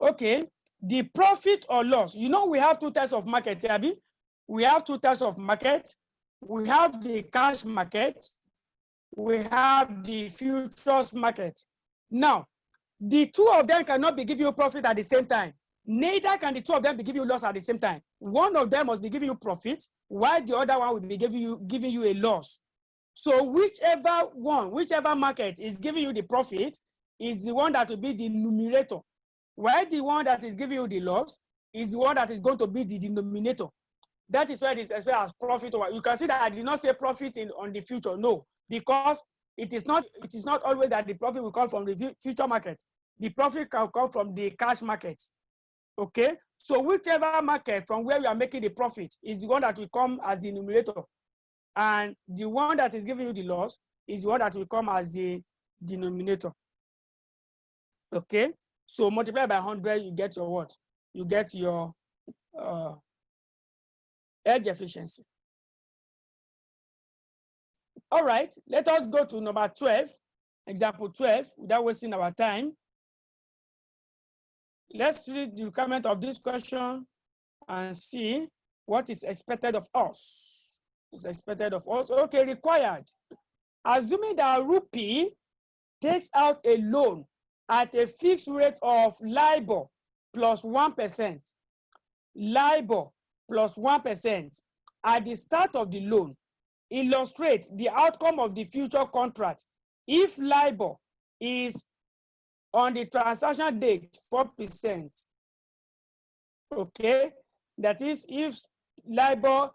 Speaker 1: Okay, the profit or loss, you know, we have two types of market, Abby. We have two types of market. We have the cash market. We have the futures market. Now, the two of them cannot be giving you profit at the same time. Neither can the two of them be giving you loss at the same time. One of them must be giving you profit, while the other one will be giving you a loss. So whichever market is giving you the profit is the one that will be the numerator, while the one that is giving you the loss is the one that is going to be the denominator. That is why it is expressed as profit. You can see that I did not say profit on the future, no, because it is not always that the profit will come from the future market. The profit can come from the cash market. Okay, so whichever market from where we are making the profit is the one that will come as the numerator, and the one that is giving you the loss is the one that will come as the denominator. Okay, so multiply by 100, you get your what? You get your edge efficiency. All right, let us go to number 12, example 12, without wasting our time. Let's read the requirement of this question and see what is expected of us. Is expected of us. Okay, required. Assuming that Rupee takes out a loan at a fixed rate of LIBOR plus 1%, LIBOR plus 1% at the start of the loan, illustrate the outcome of the future contract if LIBOR is on the transaction date 4%. Okay, that is if LIBOR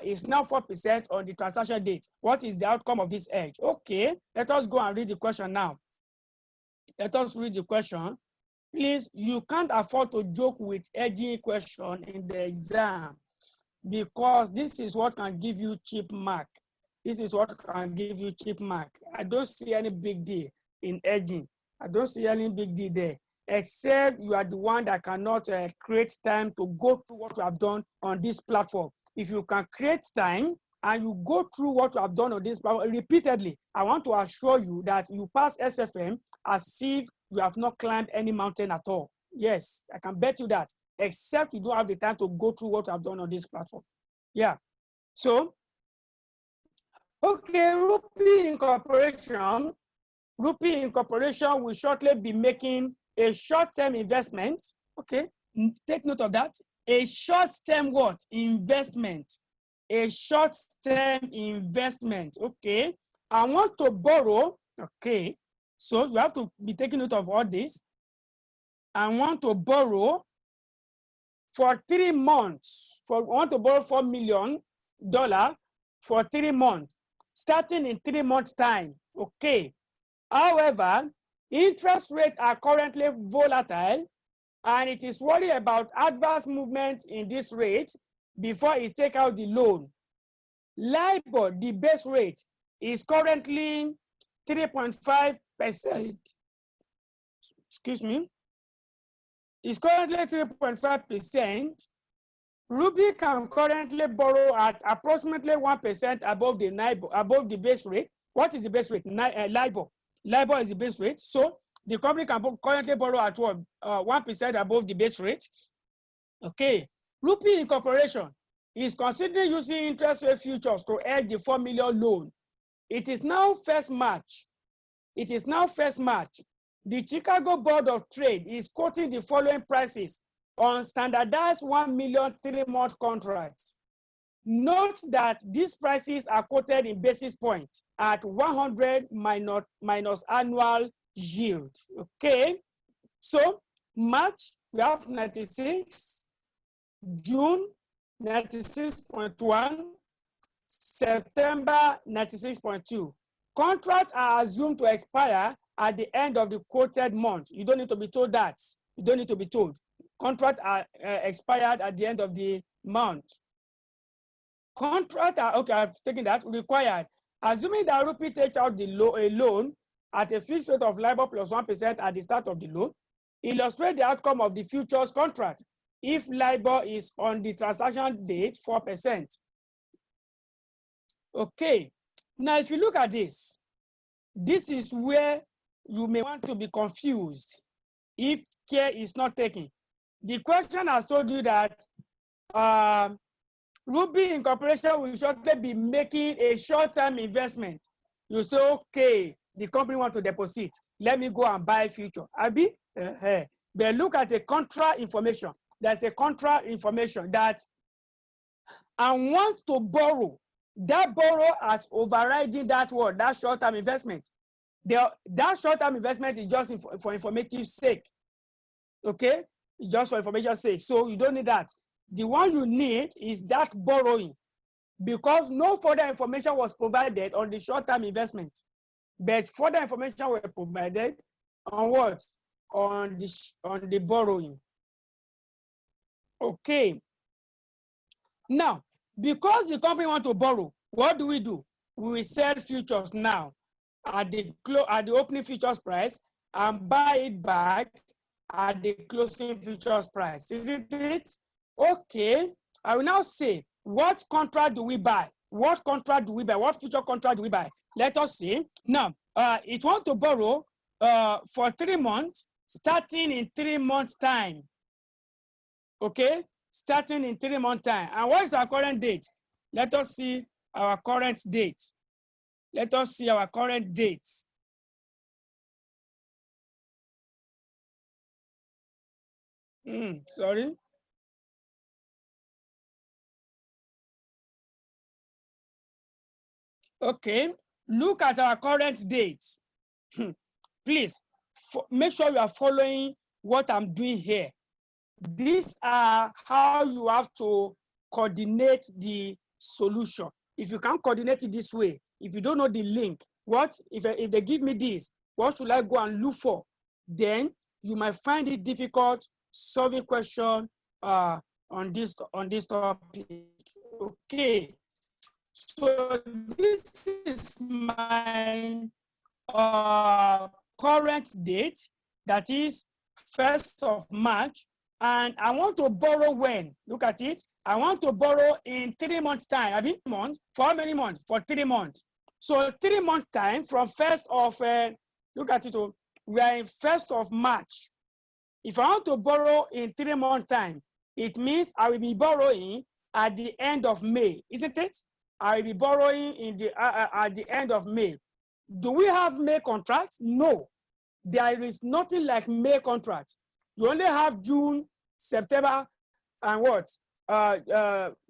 Speaker 1: is now 4% on the transaction date. What is the outcome of this edge? Okay, let us go and read the question now. Let us read the question. Please, you can't afford to joke with edging question in the exam, because this is what can give you cheap mark. This is what can give you cheap mark. I don't see any big deal in edging. I don't see any big deal there, except you are the one that cannot create time to go through what you have done on this platform. If you can create time and you go through what you have done on this platform repeatedly, I want to assure you that you pass SFM as if you have not climbed any mountain at all. Yes, I can bet you that, except you don't have the time to go through what I've done on this platform. Yeah. So, okay, Rupee Incorporation will shortly be making a short-term investment. Okay, take note of that. A short-term what? Investment. A short-term investment. Okay, I want to borrow. Okay, so you have to be taking note of all this. I want to borrow for 3 months. We want to borrow $4 million for 3 months, starting in 3 months' time. Okay. However, interest rates are currently volatile, and it is worried about adverse movement in this rate before it take out the loan. LIBOR, the base rate, is currently 3.5%. Excuse me. It's currently 3.5%. Ruby can currently borrow at approximately 1% above the base rate. What is the base rate? LIBOR. LIBOR is the base rate. So the company can currently borrow at 1% above the base rate. Okay. Ruby Incorporation is considering using interest rate futures to hedge the $4 million loan. It is now 1st March. It is now 1st March. The Chicago Board of Trade is quoting the following prices on standardized $1 million 3-month contracts. Note that these prices are quoted in basis points at 100 minus annual yield. Okay. So March, we have 96, June, 96.1, September, 96.2. Contracts are assumed to expire at the end of the quoted month. You don't need to be told that. You don't need to be told. Contracts are expired at the end of the month. Contract are, okay, I've taken that, required. Assuming that Ruby takes out a loan at a fixed rate of LIBOR plus 1% at the start of the loan, illustrate the outcome of the futures contract if LIBOR is on the transaction date 4%. Okay, now if you look at this, this is where you may want to be confused if care is not taken. The question has told you that Ruby Incorporation will shortly be making a short-term investment. You say, okay, the company wants to deposit. Let me go and buy future. Abi? But look at the contra information. There's a contra information that I want to borrow. That borrow as overriding that word, that short-term investment. That short-term investment is just for informative sake. Okay? It's just for information's sake. So you don't need that. The one you need is that borrowing, because no further information was provided on the short-term investment, but further information was provided on what? On the borrowing. Okay. Now, because the company wants to borrow, what do? We will sell futures now at the opening futures price and buy it back at the closing futures price. Isn't it? Okay, I will now say, what contract do we buy? What contract do we buy? What future contract do we buy? Let us see. Now, it wants to borrow for 3 months, starting in 3 months' time. Okay, starting in 3 months' time. And what is our current date? Let us see our current date. Let us see our current date. Sorry. Okay, look at our current date. Please, make sure you are following what I'm doing here. These are how you have to coordinate the solution. If you can't coordinate it this way, if you don't know the link, if they give me this, what should I go and look for? Then you might find it difficult solving question on this topic. Okay. So this is my current date, that is 1st of March, and I want to borrow when? Look at it. I want to borrow in 3 months' time. I mean, months. For how many months? For 3 months. So 3 months' time from 1st of, look at it, we are in 1st of March. If I want to borrow in 3 months' time, it means I will be borrowing at the end of May, isn't it? I will be borrowing at the end of May. Do we have May contract? No. There is nothing like May contract. You only have June, September, and what?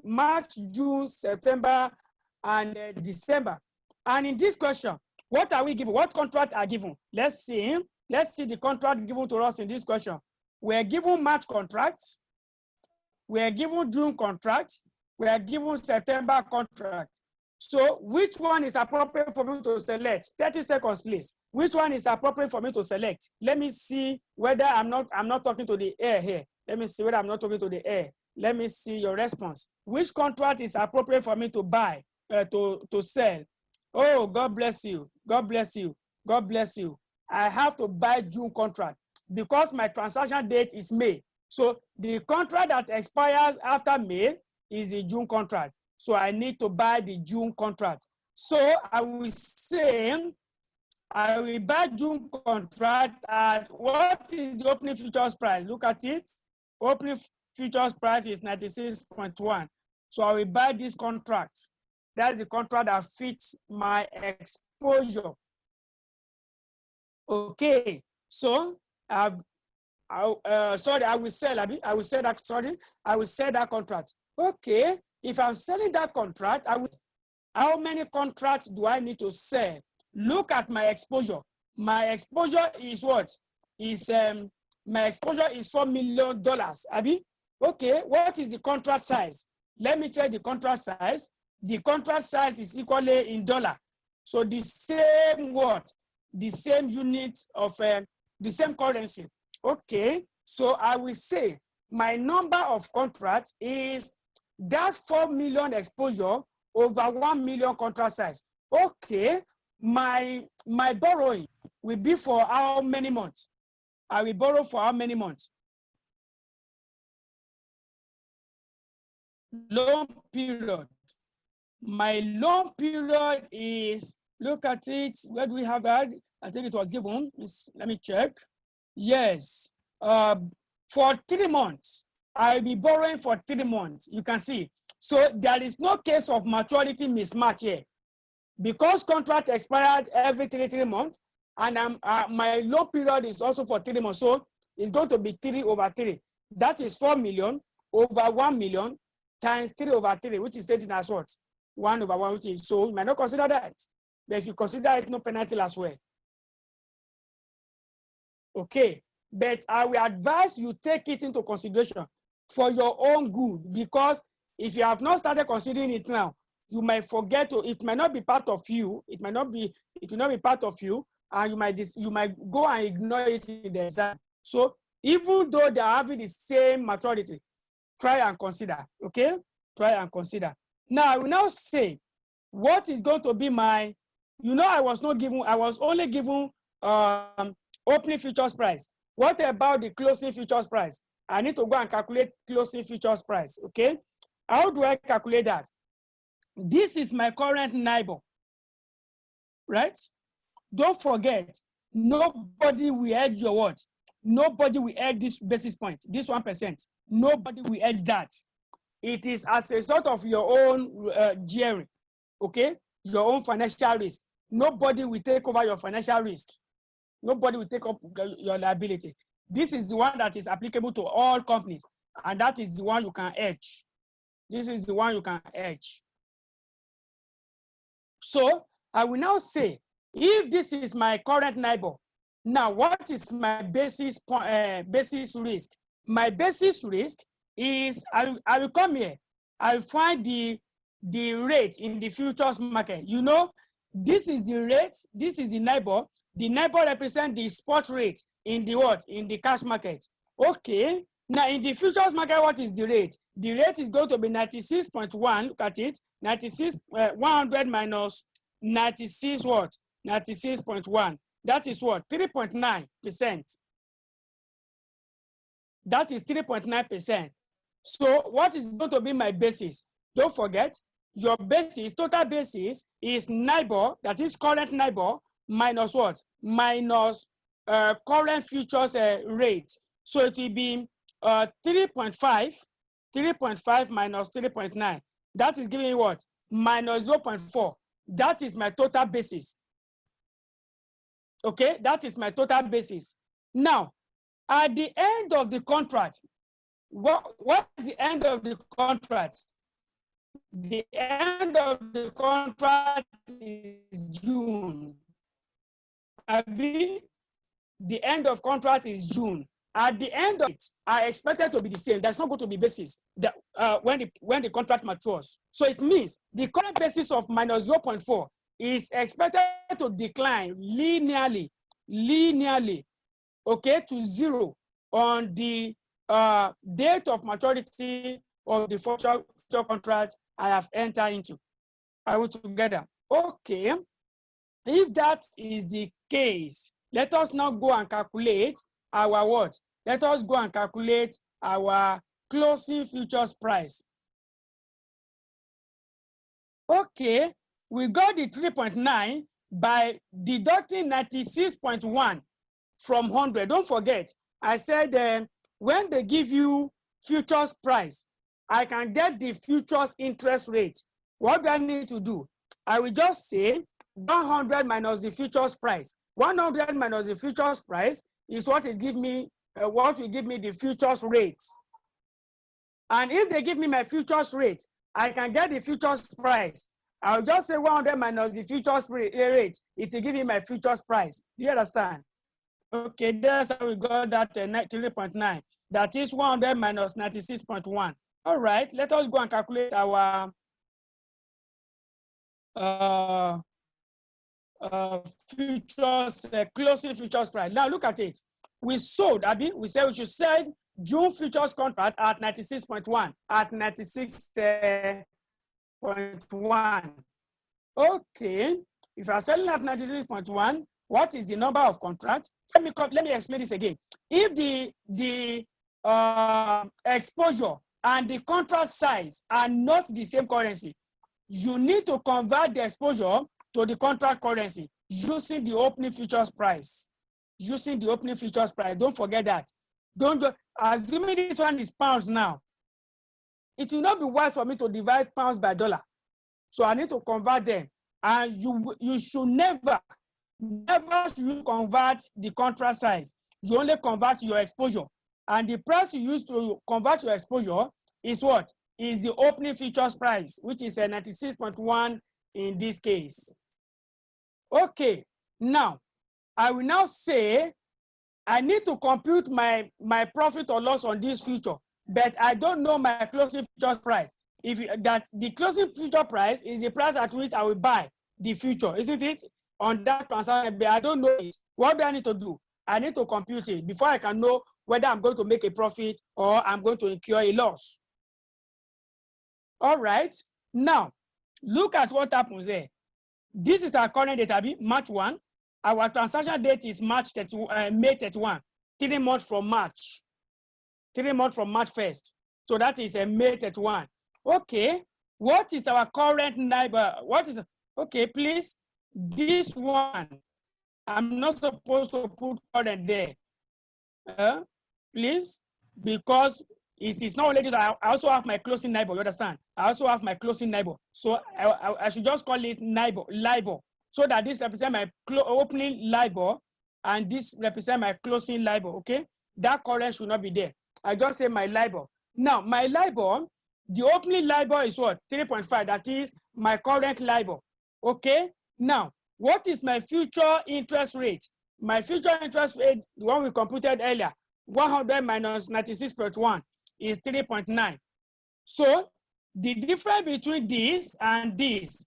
Speaker 1: March, June, September, and December. And in this question, what are we given? What contract are given? Let's see. Let's see the contract given to us in this question. We're given March contracts. We are given June contract. We are given September contract. So which one is appropriate for me to select? 30 seconds, please. Which one is appropriate for me to select? Let me see whether I'm not talking to the air here. Let me see whether I'm not talking to the air. Let me see your response. Which contract is appropriate for me to buy, to sell? Oh, God bless you. God bless you. God bless you. I have to buy June contract because my transaction date is May. So the contract that expires after May is the June contract. So I need to buy the June contract. So I will say, I will buy June contract at what is the opening futures price? Look at it. Opening futures price is 96.1. So I will buy this contract. That's the contract that fits my exposure. Okay. So I will sell that contract. Okay. If I'm selling that contract, how many contracts do I need to sell? Look at my exposure. My exposure is what? My exposure is $4 million. Abi? Okay, what is the contract size? Let me check the contract size. The contract size is equally in dollar. So the same what? The same unit of the same currency. Okay, so I will say my number of contracts is that 4 million exposure over 1 million contract size. Okay, my borrowing will be for how many months? I will borrow for how many months? Loan period. My loan period is, look at it, where do we have that? I think it was given. Let me check. Yes, for 3 months. I'll be borrowing for 3 months. You can see. So there is no case of maturity mismatch here. Because contract expired every 3 months, and my loan period is also for 3 months. So it's going to be 3 over 3. That is 4 million over 1 million times 3 over 3, which is stated as what? 1 over 1, which is, so you might not consider that. But if you consider it, no penalty as well. Okay, but I will advise you take it into consideration for your own good, because if you have not started considering it now, you might forget to, it might not be part of you, it will not be part of you, and you might go and ignore it in the exam. So even though they are having the same maturity, try and consider, okay? Try and consider. Now, I will now say, what is going to be my, I was only given opening futures price. What about the closing futures price? I need to go and calculate closing futures price, okay? How do I calculate that? This is my current NIBOR, right? Don't forget, nobody will hedge your what? Nobody will hedge this basis point, this 1%. Nobody will hedge that. It is as a sort of your own gearing, okay? Your own financial risk. Nobody will take over your financial risk. Nobody will take up your liability. This is the one that is applicable to all companies, and that is the one you can hedge. This is the one you can hedge. So I will now say, if this is my current NIBOR, now what is my basis risk? My basis risk is, I will come here, I will find the rate in the futures market. This is the rate, this is the NIBOR. The NIBOR represents the spot rate in the what? In the cash market. Okay, now in the futures market, what is the rate? The rate is going to be 96.1, look at it, 100 minus 96 what? 96.1. That is what? 3.9%. That is 3.9%. So what is going to be my basis? Don't forget, your basis, total basis is NIBOR, that is current NIBOR, minus what? Minus current futures rate. So it will be 3.5 minus 3.9. That is giving you what? Minus 0.4. That is my total basis. Okay, that is my total basis. Now, at the end of the contract, what is the end of the contract? The end of the contract is June. The end of contract is June. At the end of it, I expected to be the same. There's not going to be basis that, when the contract matures. So it means the current basis of minus 0.4 is expected to decline linearly, okay, to 0 on the date of maturity of the future contract I have entered into. Are we together? Okay. If that is the case, let us now go and calculate our what? Let us go and calculate our closing futures price. Okay, we got the 3.9 by deducting 96.1 from 100. Don't forget, I said when they give you futures price, I can get the futures interest rate. What do I need to do? I will just say 100 minus the futures price. 100 minus the futures price is what is give me what will give me the futures rate. And if they give me my futures rate, I can get the futures price. I'll just say 100 minus the futures rate. It will give me my futures price. Do you understand? Okay, that's how we got that 3.9. That is 100 minus 96.1. All right, let us go and calculate our futures, closing futures price. Now look at it. We sold, Abby, we said we should sell June futures contract at 96.1, at 96.1. Okay, if I'm selling at 96.1, what is the number of contracts? Let me explain this again. If the exposure and the contract size are not the same currency, you need to convert the exposure to the contract currency using the opening futures price. Using the opening futures price. Don't forget that. Assuming this one is pounds now, it will not be wise for me to divide pounds by dollar. So I need to convert them. And you should never should you convert the contract size. You only convert your exposure. And the price you use to convert your exposure is what? Is the opening futures price, which is 96.1 in this case. Okay, now, I will now say I need to compute my profit or loss on this future, but I don't know my closing futures price. The closing future price is the price at which I will buy the future, isn't it? On that transaction, but I don't know it. What do I need to do? I need to compute it before I can know whether I'm going to make a profit or I'm going to incur a loss. All right, now look at what happens there. This is our current data, March 1. Our transaction date is May 31, 3 months from March. 3 months from March 1st. So that is May 31. Okay, what is our current neighbor? Okay, please, this one, I'm not supposed to put current there. Please, because it is not only this, I also have my closing neighbor, you understand? I also have my closing neighbor. So I should just call it LIBOR, so that this represents my opening LIBOR and this represents my closing LIBOR, okay? That current should not be there. I just say my LIBOR. Now, my LIBOR, the opening LIBOR is what? 3.5, that is my current LIBOR, okay? Now, what is my future interest rate? My future interest rate, the one we computed earlier, 100 minus 96.1 is 3.9. So the difference between this and this,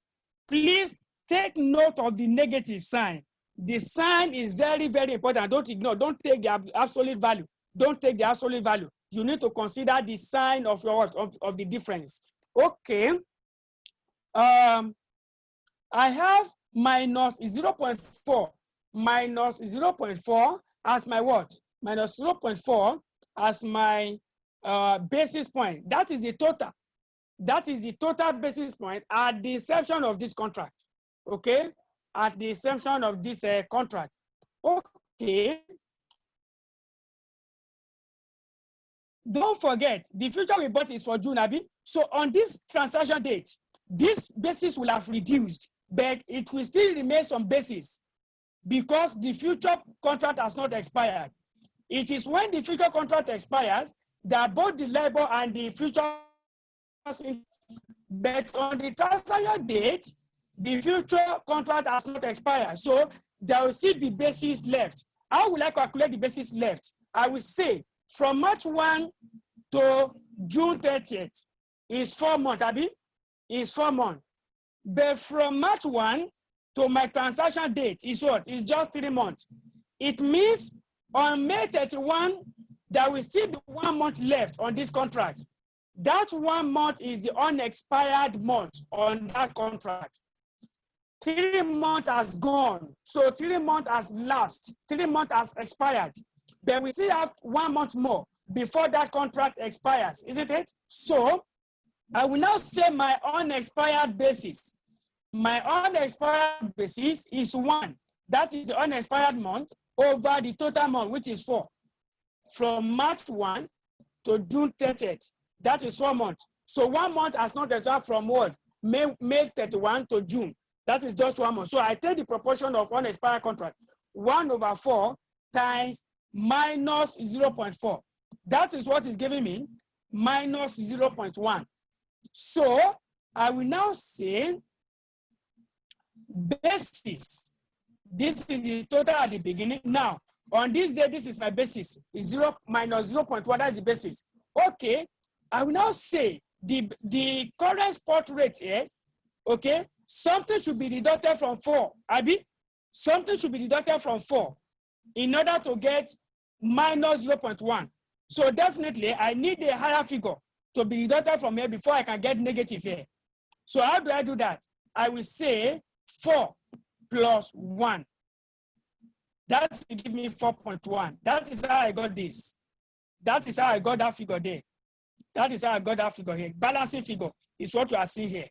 Speaker 1: please take note of the negative sign. The sign is very, very important. Don't ignore, don't take the absolute value. Don't take the absolute value. You need to consider the sign of your of the difference. Okay. I have minus 0.4 minus 0.4 as my what? Minus 0.4 as my basis point. That is the total. That is the total basis point at the inception of this contract. Okay, at the inception of this contract. Okay. Don't forget, the future we bought is for June, Abi. So on this transaction date, this basis will have reduced, but it will still remain some basis because the future contract has not expired. It is when the future contract expires that both the LIBOR and the future, but on the transaction date, the future contract has not expired. So there will still be basis left. How will I calculate the basis left? I will say from March 1 to June 30th is 4 months, Abi, is 4 months. But from March 1 to my transaction date is what? It's just 3 months. It means on May 31, there will still be 1 month left on this contract. That 1 month is the unexpired month on that contract. 3 months has gone. So 3 months has lapsed. 3 months has expired. But we still have 1 month more before that contract expires, isn't it? So I will now say my unexpired basis. My unexpired basis is 1. That is the unexpired month over the total month, which is 4. From March 1 to June 30th, that is 4 months. So 1 month has not expired from what? May 31 to June. That is just 1 month. So I take the proportion of unexpired contract, 1/4 times minus 0.4. That is what is giving me minus 0.1. So I will now say basis. This is the total at the beginning. Now, on this day, this is my basis. Is 0 minus 0.1, that's the basis. Okay, I will now say the current spot rate here, okay, something should be deducted from 4, Abi. Something should be deducted from 4 in order to get minus 0.1. So definitely, I need a higher figure to be deducted from here before I can get negative here. So how do I do that? I will say 4 plus 1. That will give me 4.1. That is how I got this. That is how I got that figure there. That is how I got that figure here. Balancing figure is what you are seeing here.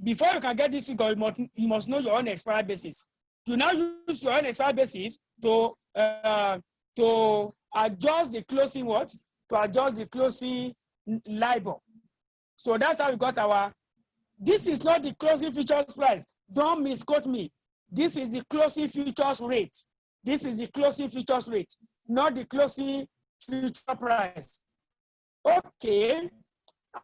Speaker 1: Before you can get this figure, you must know your own expired basis. You now use your own expired basis to adjust the closing what? To adjust the closing LIBOR. So that's how we got our, this is not the closing futures price. Don't misquote me. This is the closing futures rate. This is the closing futures rate, not the closing future price. Okay,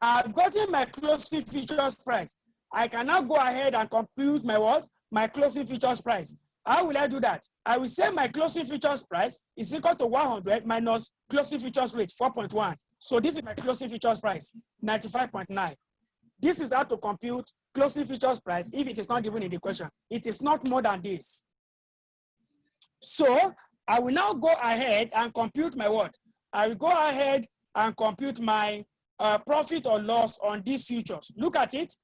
Speaker 1: I've gotten my closing futures price. I can now go ahead and compute my what? My closing futures price. How will I do that? I will say my closing futures price is equal to 100 minus closing futures rate, 4.1. So this is my closing futures price, 95.9. This is how to compute closing futures price if it is not given in the question. It is not more than this. So I will now go ahead and compute my what? I will go ahead and compute my profit or loss on these futures. Look at it.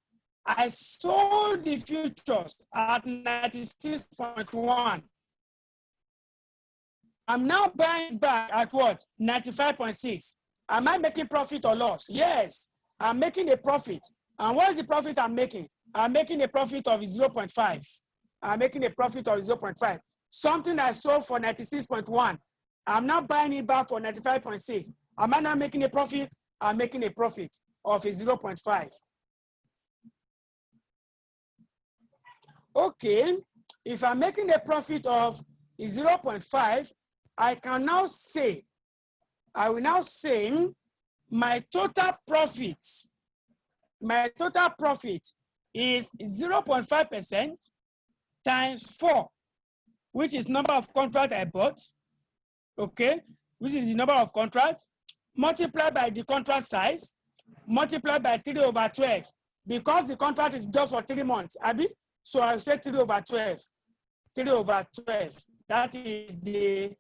Speaker 1: I sold the futures at 96.1. I'm now buying back at what? 95.6. Am I making profit or loss? Yes, I'm making a profit. And what is the profit I'm making? I'm making a profit of 0.5. I'm making a profit of 0.5. Something I sold for 96.1. I'm now buying it back for 95.6. Am I now making a profit? I'm making a profit of a 0.5. Okay, if I'm making a profit of 0.5, I can now say, I will now say my total profit is 0.5% times 4, which is number of contracts I bought, okay, which is the number of contracts, multiplied by the contract size, multiplied by 3/12, because the contract is just for 3 months, Abi. So I'll say 3/12. 3/12. That is the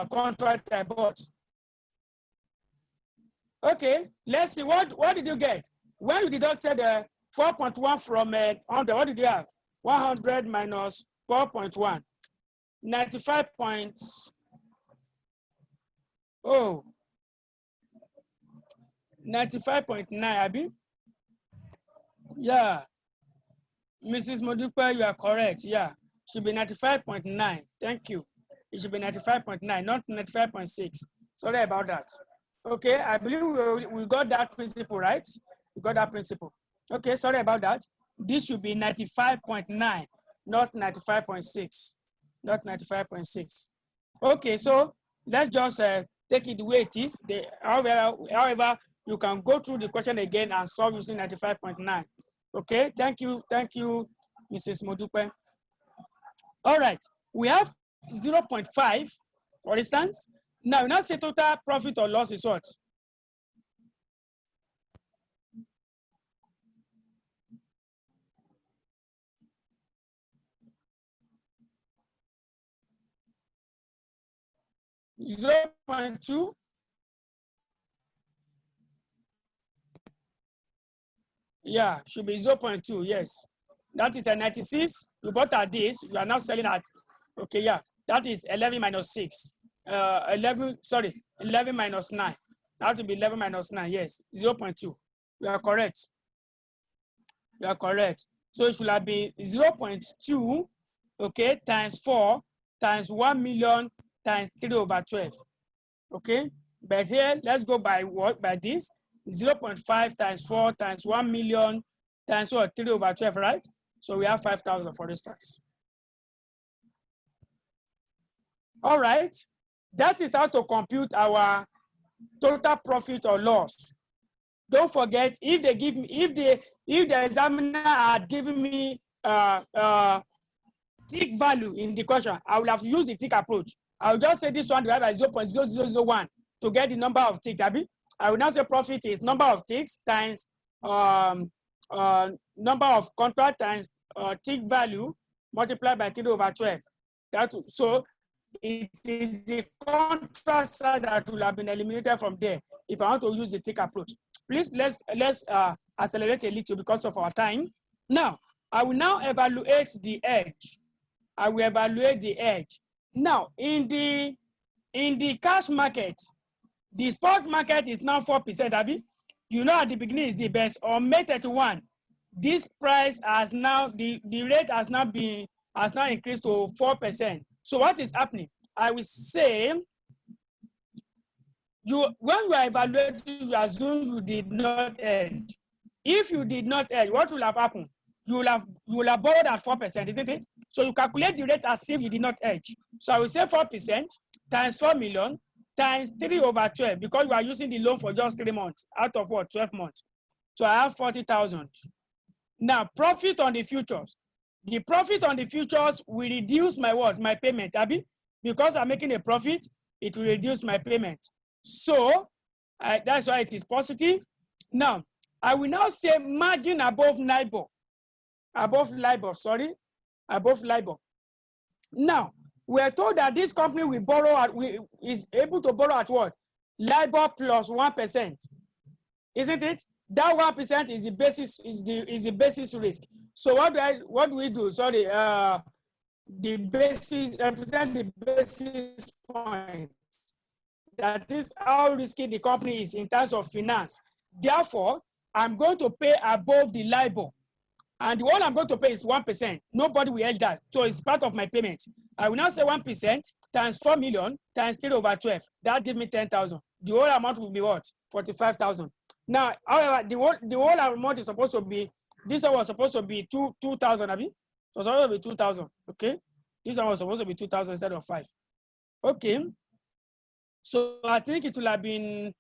Speaker 1: contract I bought. Okay, let's see. What did you get? When you deducted 4.1 from 100, what did you have? 100 minus 4.1. 95 points. Oh, 95.9, Abi. Yeah. Mrs. Modupe, you are correct. Yeah, should be 95.9. Thank you. It should be 95.9, not 95.6. Sorry about that. Okay, I believe we got that principle, right? We got that principle. Okay, sorry about that. This should be 95.9, not 95.6. Not 95.6. Okay, so let's just take it the way it is. However, you can go through the question again and solve using 95.9. Okay, thank you, Mrs. Modupe. All right, we have 0.5, for instance. Now, you now say total profit or loss is what? $0.2. Yeah, should be 0.2. Yes. That is a 96. You bought at this. You are now selling at, okay, yeah. That is 11 minus 6. 11 minus 9. That will be 11 minus 9. Yes, 0.2. You are correct. You are correct. So it should have been 0.2, okay, times 4 times 1 million times 3/12. Okay, but here let's go by what? By this 0.5 times 4 times 1 million times what? 3/12, right? So we have 5,000 for instance. All right, that is how to compute our total profit or loss. Don't forget, if they give me, if the examiner had given me tick value in the question, I will have used the tick approach. I will just say this one divided by 0.0001 to get the number of ticks. I will now say profit is number of ticks times number of contract times tick value multiplied by 3/12. So it is the contract side that will have been eliminated from there if I want to use the tick approach. Please, let's accelerate a little because of our time. Now, I will now evaluate the edge. I will evaluate the edge. Now, in the cash market, the spot market is now 4%, Abi. You know at the beginning is the best. On May 31, this price has now, the rate has now increased to 4%. So what is happening? I will say, when you are evaluating, you assume you did not hedge. If you did not hedge, what will have happened? You will have borrowed at 4%, isn't it? So you calculate the rate as if you did not hedge. So I will say 4% times 4 million times 3/12 because you are using the loan for just 3 months out of what? 12 months. So I have 40,000. Now profit on the futures. The profit on the futures will reduce my what? My payment, Abi. Because I'm making a profit, it will reduce my payment. So that's why it is positive. Now, I will now say margin above LIBOR. Above LIBOR. Now, we are told that this company will borrow is able to borrow at what? LIBOR plus 1%. Isn't it? That 1% is the basis, is the basis risk. So what do we do? Sorry, the basis represent the basis point. That is how risky the company is in terms of finance. Therefore, I'm going to pay above the LIBOR. And what I'm going to pay is 1%. Nobody will hedge that. So it's part of my payment. I will now say 1% times 4 million times 3/12. That gives me 10,000. The whole amount will be what? 45,000. Now, however, the whole amount is supposed to be, this one was supposed to be 2,000, Abi? It was supposed to be 2,000, okay? This one was supposed to be 2,000 instead of 5. Okay. So I think it will have been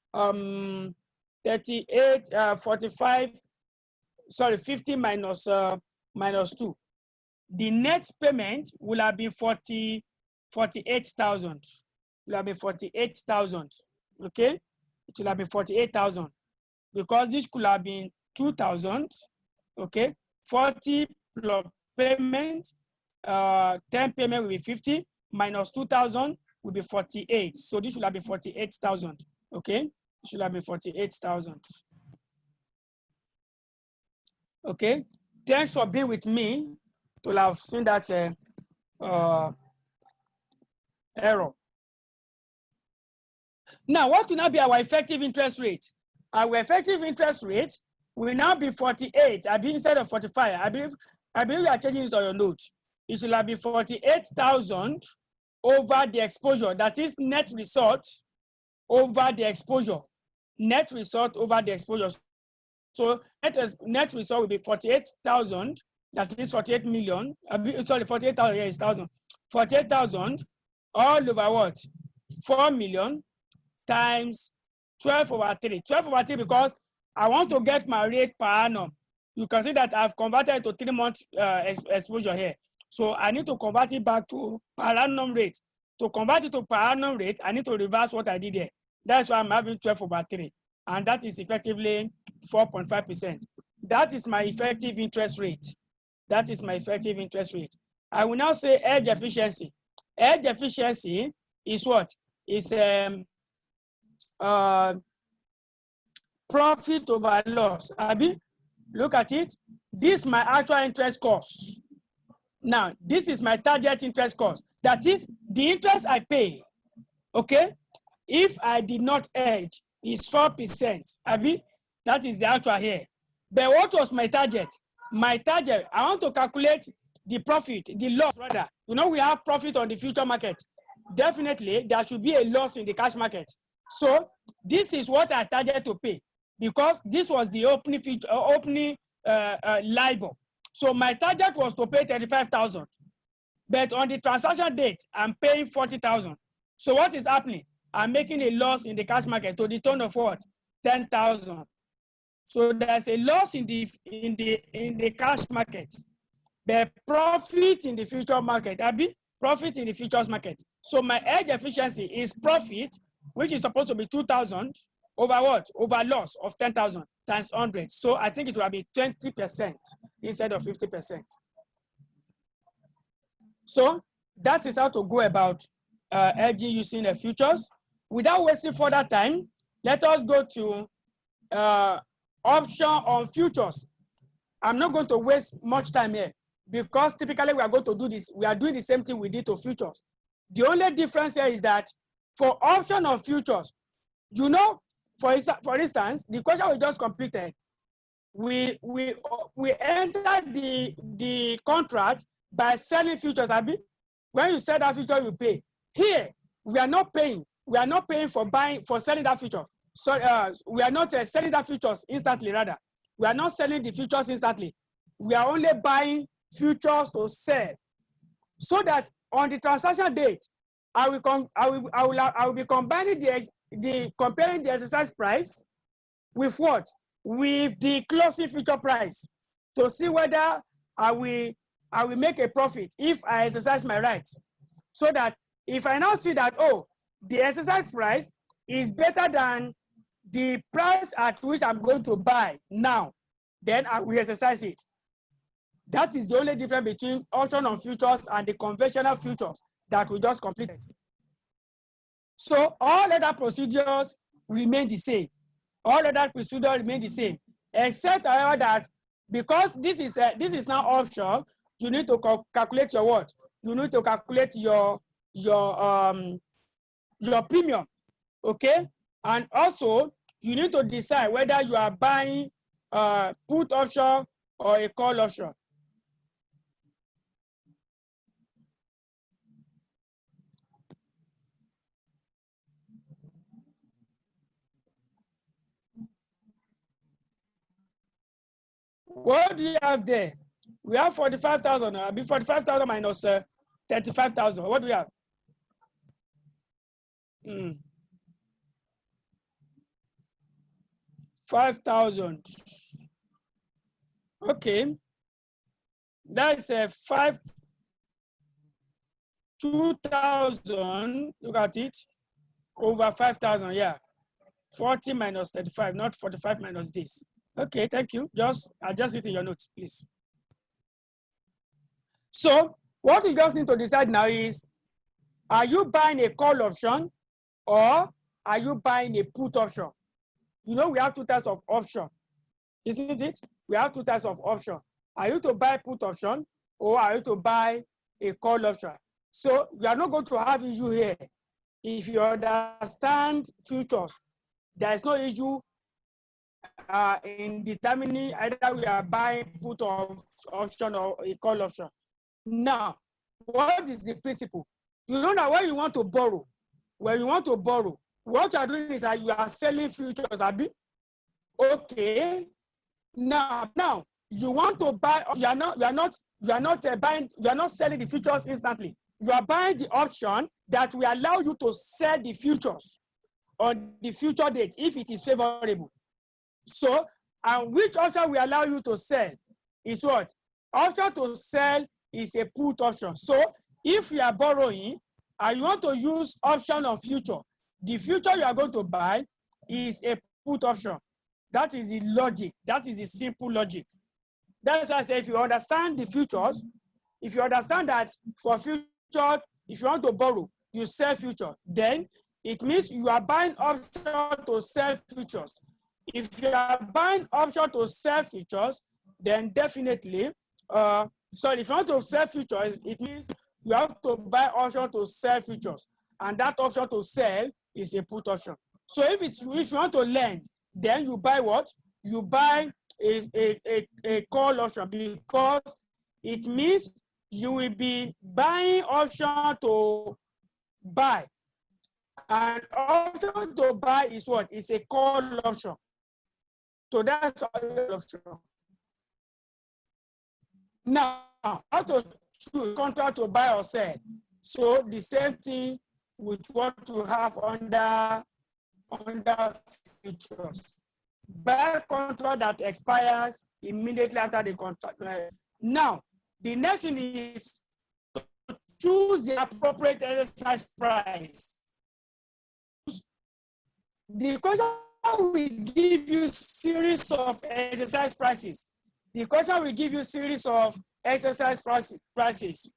Speaker 1: 38, 45, sorry, 50 minus 2. The net payment will have been 48,000. It will have been 48,000. Okay? It will have been 48,000 because this could have been 2,000. Okay? 40 plus payment, 10 payment will be 50 minus 2,000 will be 48. So this should have been 48,000. Okay? It should have been 48,000. Okay? Thanks for being with me to have seen that error. Now, what will now be our effective interest rate? Our effective interest rate will now be 48. I believe instead of 45. I believe you are changing it on your note. It will have been 48,000 over the exposure. That is net result over the exposure. Net result over the exposure. So net result will be 48,000. That is 48 million. Sorry, 48,000. Yeah, it's 1,000. 48,000 all over what? 4 million times 12/3. 12/3 because I want to get my rate per annum. You can see that I've converted to 3 months exposure here. So I need to convert it back to per annum rate. To convert it to per annum rate, I need to reverse what I did here. That's why I'm having 12/3. And that is effectively 4.5%. That is my effective interest rate. That is my effective interest rate. I will now say hedge efficiency. Hedge efficiency is what? Is profit over loss. Abi, look at it. This is my actual interest cost. Now, this is my target interest cost. That is the interest I pay. Okay? If I did not hedge, is 4%. Abi, that is the actual here. But what was my target? My target, I want to calculate the profit, the loss rather. You know, we have profit on the future market. Definitely, there should be a loss in the cash market. So this is what I target to pay because this was the opening LIBOR. So my target was to pay 35,000. But on the transaction date, I'm paying 40,000. So what is happening? I'm making a loss in the cash market to the tune of what? 10,000. So there's a loss in the cash market. The profit in the future market, Abi, profit in the futures market. So my hedge efficiency is profit, which is supposed to be 2,000 over what? Over loss of 10,000 times 100. So I think it will be 20% instead of 50%. So that is how to go about hedging using the futures. Without wasting further time, let us go to option on futures. I'm not going to waste much time here because typically we are going to do this. We are doing the same thing we did to futures. The only difference here is that for option on futures, you know, for instance, the question we just completed, we entered the contract by selling futures, Abi. When you sell that future, you pay. Here, we are not paying. We are not paying for selling that future. So we are not selling that futures instantly, rather. We are not selling the futures instantly. We are only buying futures to sell. So that on the transaction date, I will be combining comparing the exercise price with what? With the closing future price to see whether I will make a profit if I exercise my rights. So that if I now see that, oh, the exercise price is better than the price at which I'm going to buy now, then I will exercise it. That is the only difference between option on futures and the conventional futures that we just completed. So all other procedures remain the same. All other procedures remain the same, except however that because this is now option, you need to calculate your what? You need to calculate your premium, okay? And also you need to decide whether you are buying put option or a call option. What do you have there? We have 45,000. I'll be 45,000 minus 35,000. What do we have? 5,000. Okay. That's 2,000. Look at it. Over 5,000. Yeah. 40 minus 35, not 45 minus this. Okay, thank you. Just adjust it in your notes, please. So what you just need to decide now is, are you buying a call option or are you buying a put option? You know, we have two types of option, isn't it? We have two types of option. Are you to buy put option or are you to buy a call option? So we are not going to have issue here. If you understand futures, there is no issue in determining either we are buying put option or a call option. Now, what is the principle? You know that when you want to borrow, what you are doing is that you are selling futures, Abi. Okay. Now you want to buy. You are not selling the futures instantly. You are buying the option that will allow you to sell the futures on the future date if it is favorable. So, and which option will allow you to sell is what? Option to sell is a put option. So, if you are borrowing, and you want to use option on future, the future you are going to buy is a put option. That is the logic. That is the simple logic. That's why I say if you understand the futures, if you understand that for future, if you want to borrow, you sell future, then it means you are buying option to sell futures. If you are buying option to sell futures, then definitely, sorry, if you want to sell futures, it means you have to buy option to sell futures, and that option to sell is a put option. So if you want to lend, then you buy what? You buy a call option, because it means you will be buying option to buy. And option to buy is what? It's a call option. So that's an option. Now, how to choose contract to buy or sell? So the same thing with what you have under futures. Buy contract that expires immediately after the contract. Now, the next thing is to choose the appropriate exercise price. The question will give you series of exercise prices. The question will give you series of exercise prices.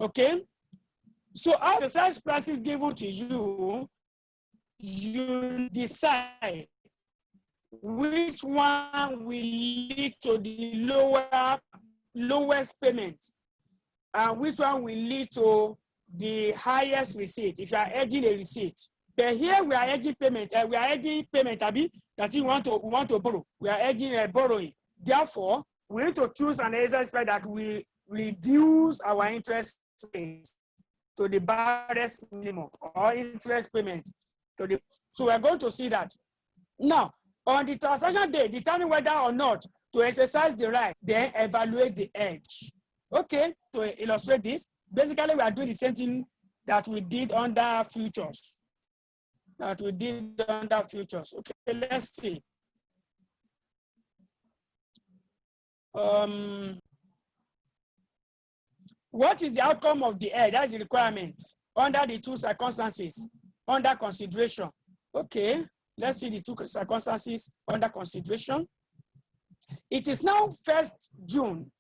Speaker 1: Okay? So exercise prices given to you, you decide which one will lead to the lowest payment, and which one will lead to the highest receipt if you are hedging a receipt. But here we are hedging payment, Abi, that you want to borrow. We are hedging borrowing. Therefore, we need to choose an exercise price that will reduce our interest rate to the barest minimum, or interest payment to the. So we are going to see that. Now, on the transaction day, determine whether or not to exercise the right, then evaluate the edge. Okay, to illustrate this, basically we are doing the same thing that we did under futures. Okay, let's see. What is the outcome of the edge? That is the requirement under the two circumstances under consideration. Okay, let's see the two circumstances under consideration. It is now 1st June.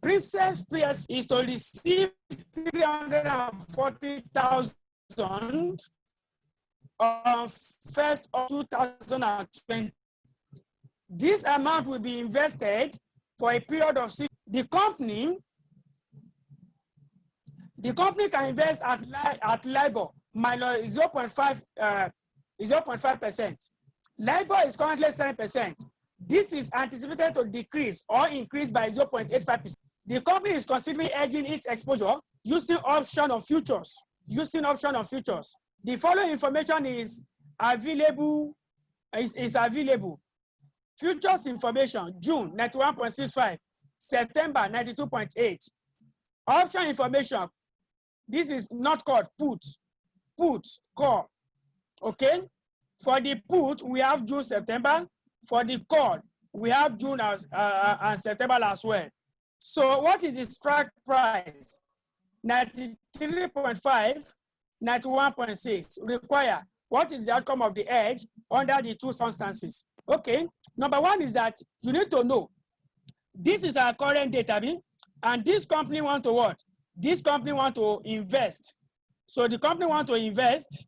Speaker 1: Princess PS is to receive 340,000 on 1st of 2020. This amount will be invested for a period of 6. The company can invest at LIBOR minus 0.5%. LIBOR is currently 7%. This is anticipated to decrease or increase by 0.85%. The company is considering hedging its exposure using option on futures. The following information is available. Futures information: June 91.65, September 92.8. Option information. This is not called put, call. Okay. For the put, we have June, September. For the call, we have June and September as well. So what is the strike price? 93.5, 91.6. Require. What is the outcome of the edge under the two circumstances? Okay. Number one is that you need to know this is our current data, and this company want to what? This company want to invest. So the company want to invest.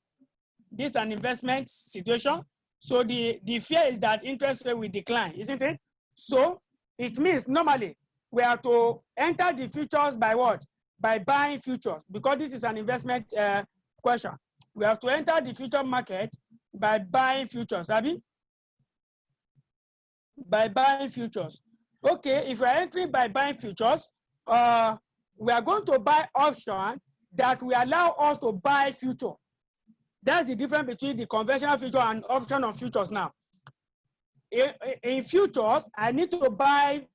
Speaker 1: This is an investment situation. So the fear is that interest rate will decline, isn't it? So it means normally we have to enter the futures by what? By buying futures, because this is an investment question. We have to enter the future market by buying futures, Abi? By buying futures. Okay, if we are entering by buying futures, we are going to buy option that will allow us to buy future. That's the difference between the conventional future and option on futures now. In futures, I need to buy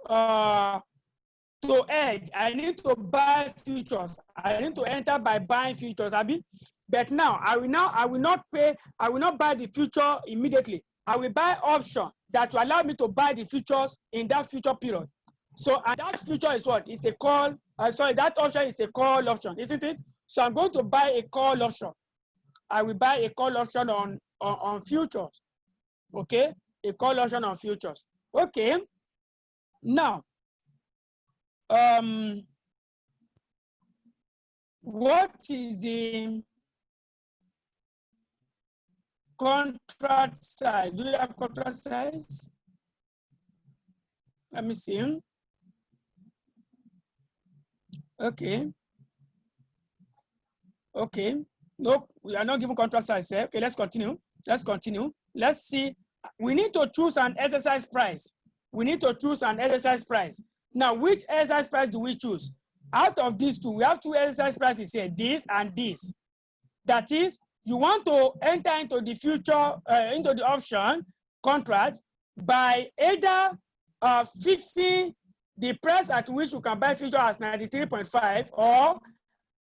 Speaker 1: to hedge. I need to buy futures. I need to enter by buying futures, Abi. But now I will not buy the future immediately. I will buy option that will allow me to buy the futures in that future period. So and that future is what? It's a call Sorry, that option is a call option, isn't it? So I'm going to buy a call option. I will buy a call option on futures. Okay, a call option on futures. Okay. Now, what is the contract size? Do you have contract size? Let me see. Okay. Okay. Nope, we are not given contract size. Okay, let's continue. Let's continue. Let's see. We need to choose an exercise price. We need to choose an exercise price. Now, which exercise price do we choose? Out of these two, we have two exercise prices here, this and this. That is, you want to enter into the future, into the option contract by either fixing the price at which you can buy future as 93.5 or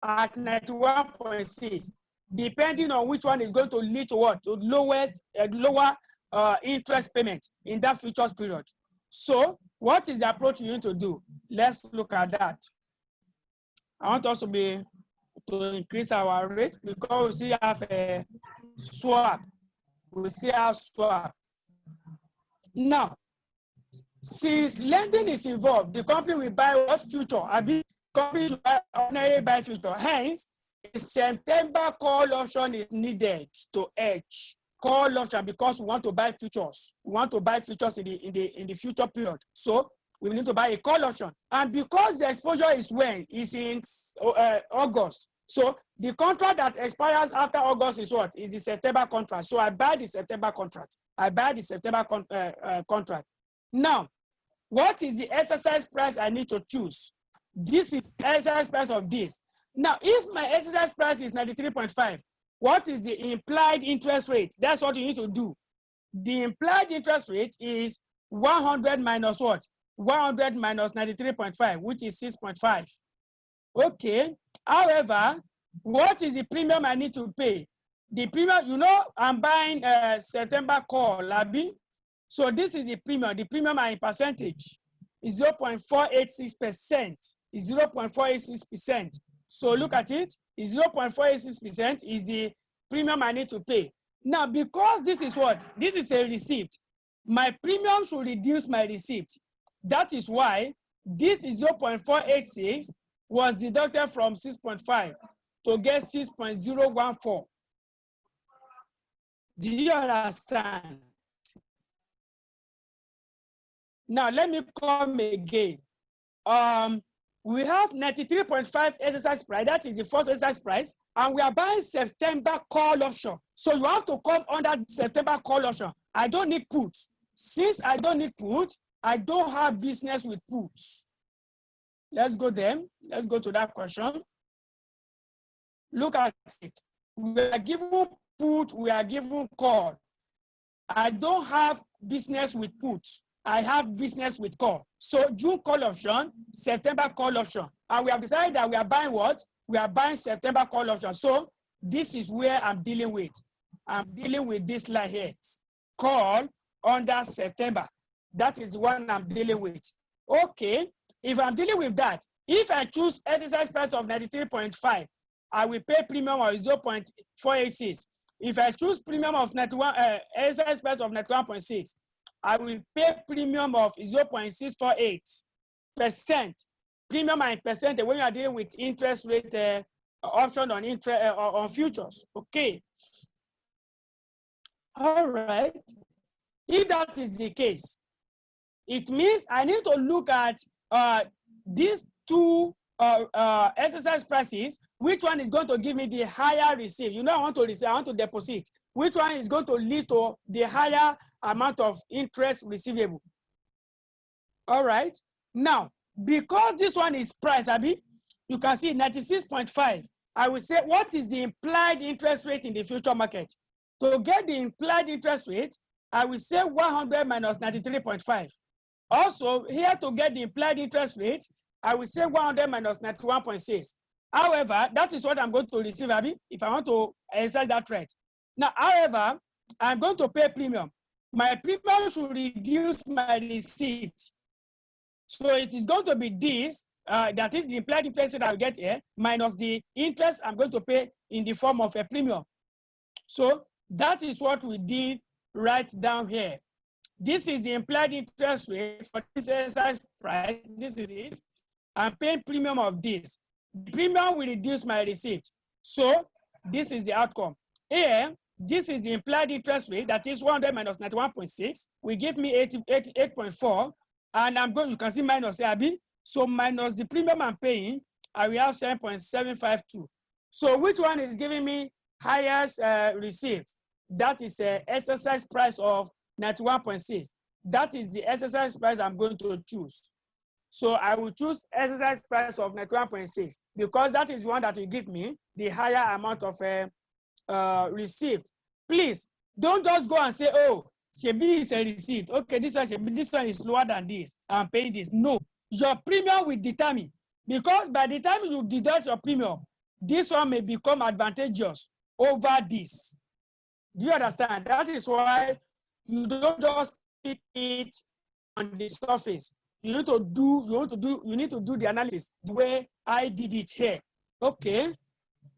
Speaker 1: at 91.6, depending on which one is going to lead to what? To lower interest payment in that futures period. So what is the approach you need to do? Let's look at that. I want us to increase our rate because we still have a swap. We still have swap. Now, since lending is involved, the company will buy what future? The company will ordinarily buy future. Hence, a September call option is needed to hedge. Call option because we want to buy futures. We want to buy futures in the future period. So we need to buy a call option. And because the exposure is when? Is in August. So the contract that expires after August is what? Is the September contract. So I buy the September contract. I buy the September contract. Now, what is the exercise price I need to choose? This is exercise price of this. Now, if my exercise price is 93.5, what is the implied interest rate? That's what you need to do. The implied interest rate is 100 minus what? 100 minus 93.5, which is 6.5. Okay. However, what is the premium I need to pay? The premium, you know, I'm buying a September call, Labi. So this is the premium. The premium in percentage is 0.486%. Is 0.486%. So look at it. Is 0.486% is the premium I need to pay. Now, because this is what? This is a receipt. My premium should reduce my receipt. That is why this is 0.486 was deducted from 6.5 to get 6.014. Do you understand? Now, let me come again. We have 93.5 exercise price. That is the first exercise price. And we are buying September call option. So you have to come under September call option. I don't need puts. Since I don't need puts, I don't have business with puts. Let's go there. Let's go to that question. Look at it. We are given put, we are given call. I don't have business with puts. I have business with call. So June call option, September call option. And we have decided that we are buying what? We are buying September call option. So this is where I'm dealing with. I'm dealing with this line here. Call under September. That is the one I'm dealing with. Okay, if I'm dealing with that, if I choose exercise price of 93.5, I will pay premium of 0.486. If I choose premium of 91, exercise price of 91.6, I will pay premium of 0.648%. Premium and percent when you are dealing with interest rate option on interest on futures. Okay. All right. If that is the case, it means I need to look at these two exercise prices. Which one is going to give me the higher receipt? You know, I want to receive, I want to deposit. Which one is going to lead to the higher amount of interest receivable? All right. Now, because this one is price, Abi, you can see 96.5. I will say, what is the implied interest rate in the future market? To get the implied interest rate, I will say 100 minus 93.5. Also, here to get the implied interest rate, I will say 100 minus 91.6. However, that is what I'm going to receive, Abi, if I want to exercise that rate. Now, however, I'm going to pay premium. My premium should reduce my receipt. So it is going to be this that is the implied interest rate I will get here, minus the interest I'm going to pay in the form of a premium. So that is what we did right down here. This is the implied interest rate for this exercise price. This is it. I'm paying premium of this. The premium will reduce my receipt. So this is the outcome. Here, this is the implied interest rate, that is 100 minus 91.6, will give me 8.4, and I'm going, you can see minus AB. So minus the premium I'm paying, I will have 7.752. So which one is giving me highest receipt? That is the exercise price of 91.6. That is the exercise price I'm going to choose. So I will choose exercise price of 91.6 because that is the one that will give me the higher amount of receipt. Please don't just go and say, oh, Shebi is a receipt. Okay, this one is lower than this. I'm paying this. No, your premium will determine, because by the time you deduct your premium, this one may become advantageous over this. Do you understand? That is why you don't just pick it on the surface. You need to do the analysis the way I did it here. Okay.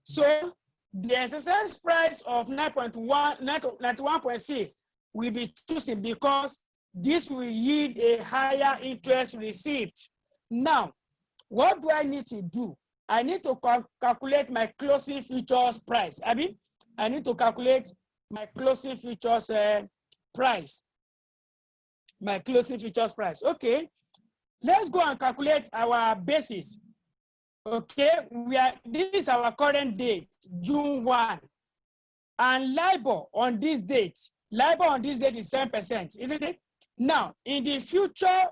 Speaker 1: So the exercise price of 91.6 will be chosen because this will yield a higher interest receipt. Now, what do I need to do? I need to calculate my closing futures price. I need to calculate my closing futures price. My closing futures price. Okay. Let's go and calculate our basis. Okay, this is our current date, June 1. And LIBOR on this date is 7%, isn't it? Now, in the future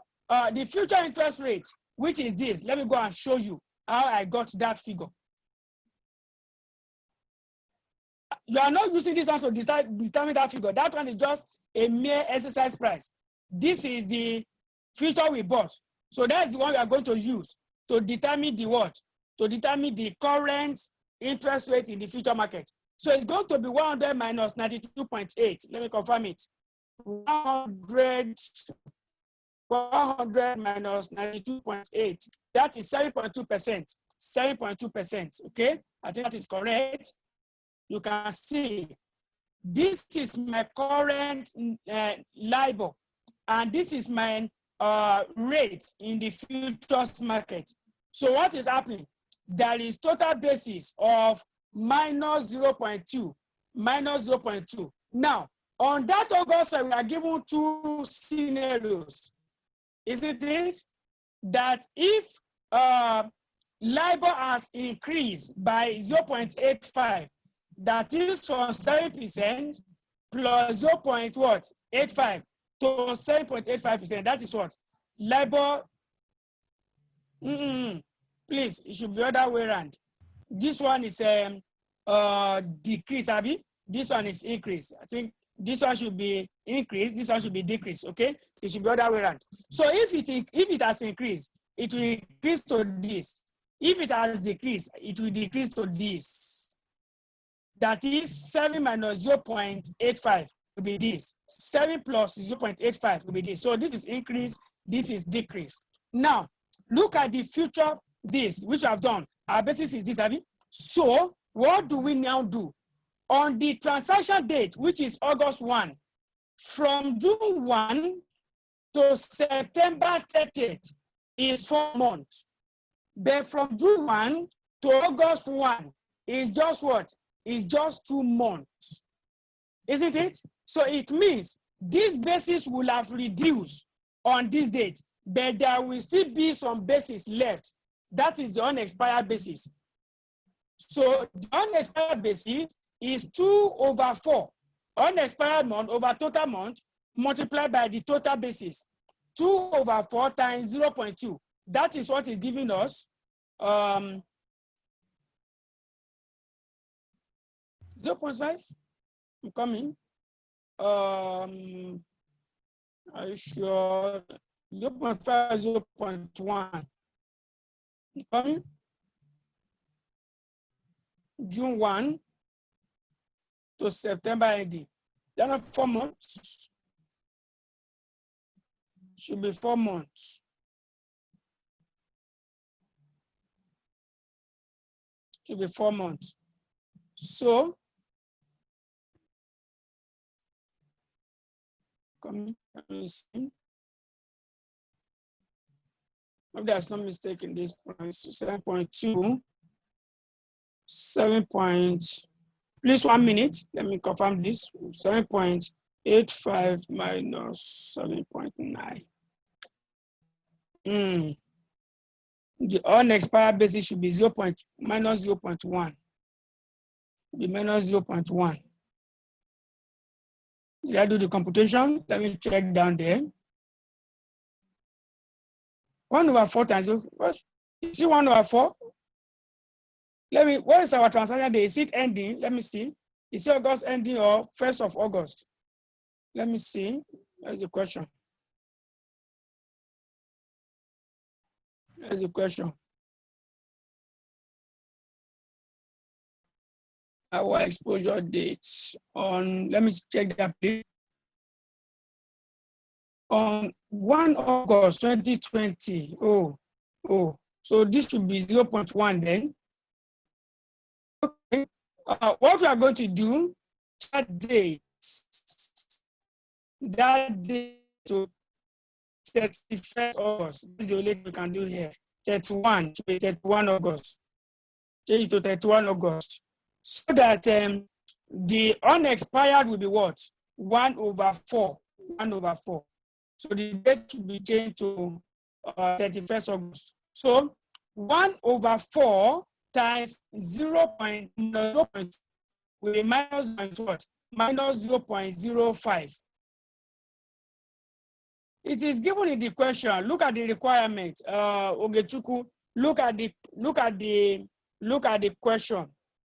Speaker 1: interest rate, which is this, let me go and show you how I got that figure. You are not using this one to determine that figure. That one is just a mere exercise price. This is the future we bought. So that's the one we are going to use to determine the what? To determine the current interest rate in the future market. So it's going to be 100 minus 92.8. Let me confirm it. 100 minus 92.8. That is 7.2%. 7.2%. Okay, I think that is correct. You can see this is my current LIBOR, and this is my rate in the futures market. So what is happening? There is total basis of minus 0.2, minus 0.2. Now, on that August, we are given two scenarios. Isn't it that if LIBOR has increased by 0.85, that is from 7% plus 0.85 to 7.85%, that is what? LIBOR, please, it should be the other way around. This one is decrease, Abby. This one is increase. I think this one should be increased, this one should be decreased, okay? It should be the other way around. So if it has increased, it will increase to this. If it has decreased, it will decrease to this. That is 7 minus 0.85 will be this. 7 plus 0.85 will be this. So this is increase, this is decrease. Now, look at the future, this, which we have done. Our basis is this, Abby. So what do we now do? On the transaction date, which is August 1, from June 1 to September 30th is 4 months. But from June 1 to August 1 is just what? Is just 2 months. Isn't it? So it means this basis will have reduced on this date, but there will still be some basis left. That is the unexpired basis. So the unexpired basis is 2/4. Unexpired month over total month multiplied by the total basis. 2/4 times 0.2. That is what is giving us 0.5. I'm coming. Are you sure? 0.5, 0.1. I'm coming. June 1 to September AD. There are 4 months. Should be 4 months. should be 4 months. So, let me see. If there's no mistake in this price, 7.2, 7 point, please 1 minute, let me confirm this, 7.85 minus 7.9. The unexpired basis should be minus 0.1, be minus 0.1. Did I do the computation? Let me check down there. 1 over 4 times, you see 1 over 4? What is our transaction day? Is it ending? Let me see. Is it August ending or 1st of August? Let me see. That's the question. That's the question. Our exposure dates on, let me check that please. On 1 August 2020. So this should be 0.1 then. Okay. What we are going to do, that date to 31st August. This is the only thing we can do here. 31 to 31 August. Change it to 31 August. So that the unexpired will be what? 1 over 4. 1 over 4. So the date should be changed to 31st August. So 1 over 4 times 0.0 will be minus what? Minus 0.05. It is given in the question. Look at the requirement. Ogechuku, look at the question.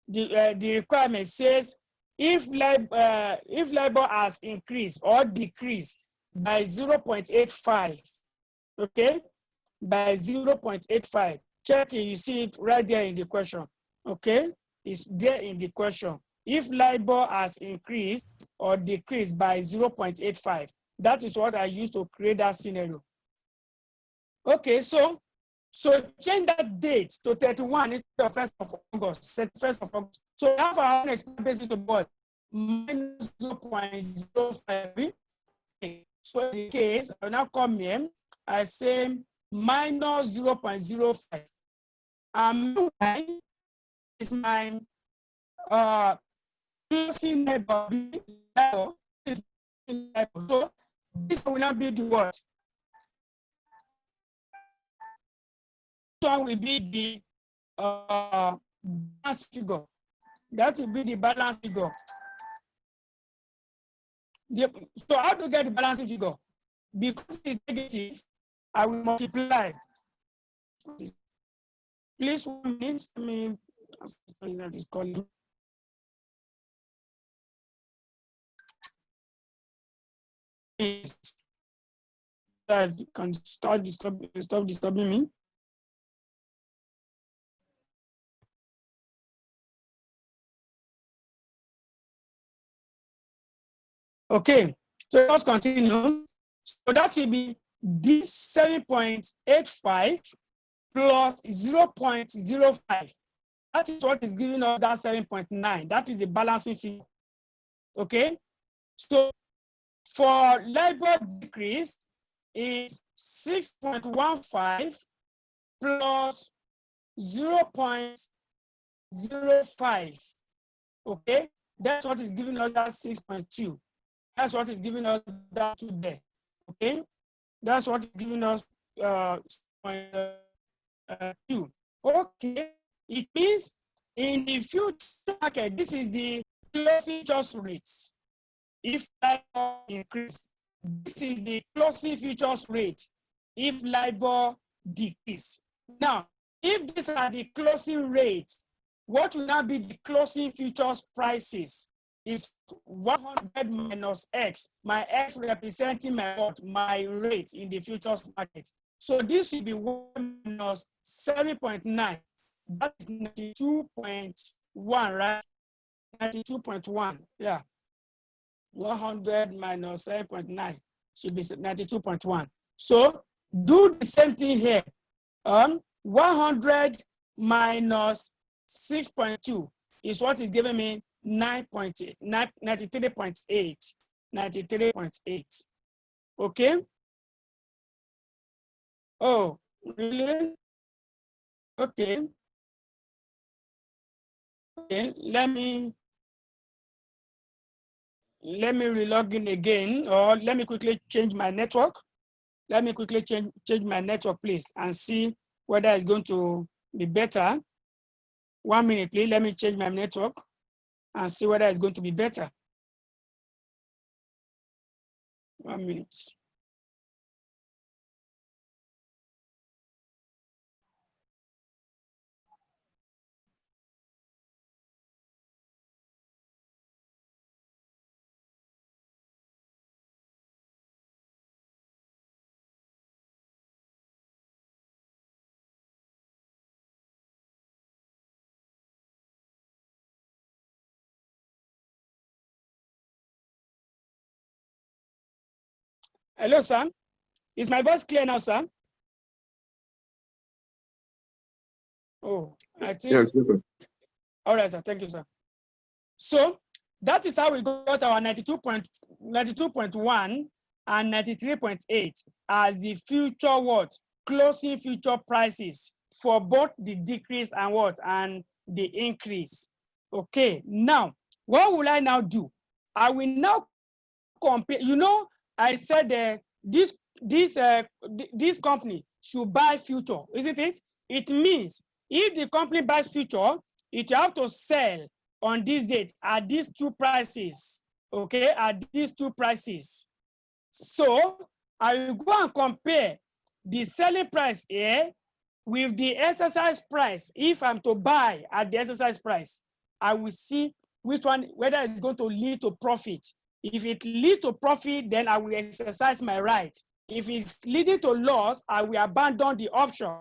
Speaker 1: The requirement says if labor has increased or decreased by 0.85, okay, by 0.85. Check it, you see it right there in the question, okay? It's there in the question. If labor has increased or decreased by 0.85, that is what I used to create that scenario. Okay, so change that date to 31 instead of 1st of August, 31st of August. So we have our unexpired basis to what? Minus 0.05. Okay. So in the case, I will now come here, I say minus 0.05. Is my closing neighbor. So this will not be the what? This one will be the balance figure. That will be the balance figure. So how to get the balance figure? Because it's negative, I will multiply. Please 1 minute. I mean, that is calling. That can stop disturbing me. Okay, so let's continue. So that will be this 7.85 plus 0.05. That is what is giving us that 7.9. That is the balancing figure. Okay, so for labor decrease is 6.15 plus 0.05. Okay, that's what is giving us that 6.2. That's what is giving us that 2 there. Okay, that's what is giving us 2. Okay, it means in the future market, this is the closing futures rate. If LIBOR increase, this is the closing futures rate. If LIBOR decrease. Now, if these are the closing rate, what will now be the closing futures prices? Is 100 minus X, my X representing my rate in the futures market. So this will be 1 minus 7.9. That is 92.1, right? 92.1, yeah. 100 minus 7.9 should be 92.1. So do the same thing here. 100 minus 6.2 is what is giving me 93.8. 93.8. Okay. Oh, really? Okay. Okay, let me relog in again, or let me quickly change my network. Let me quickly change my network, please, and see whether it's going to be better. 1 minute, please. Let me change my network and see whether it's going to be better. 1 minute. Hello, sir. Is my voice clear now, sir? Oh, I think.
Speaker 2: Yes, sir.
Speaker 1: All right, sir. Thank you, sir. So that is how we got our 92.1 and 93.8 as the future what? Closing future prices for both the decrease and what? And the increase. Okay, now, what will I now do? I will now compare. You know, I said this company should buy future, isn't it? It means if the company buys future, it have to sell on this date at these two prices, okay, at these two prices. So I will go and compare the selling price here with the exercise price. If I'm to buy at the exercise price, I will see which one, whether it's going to lead to profit. If it leads to profit, then I will exercise my right. If it's leading to loss, I will abandon the option.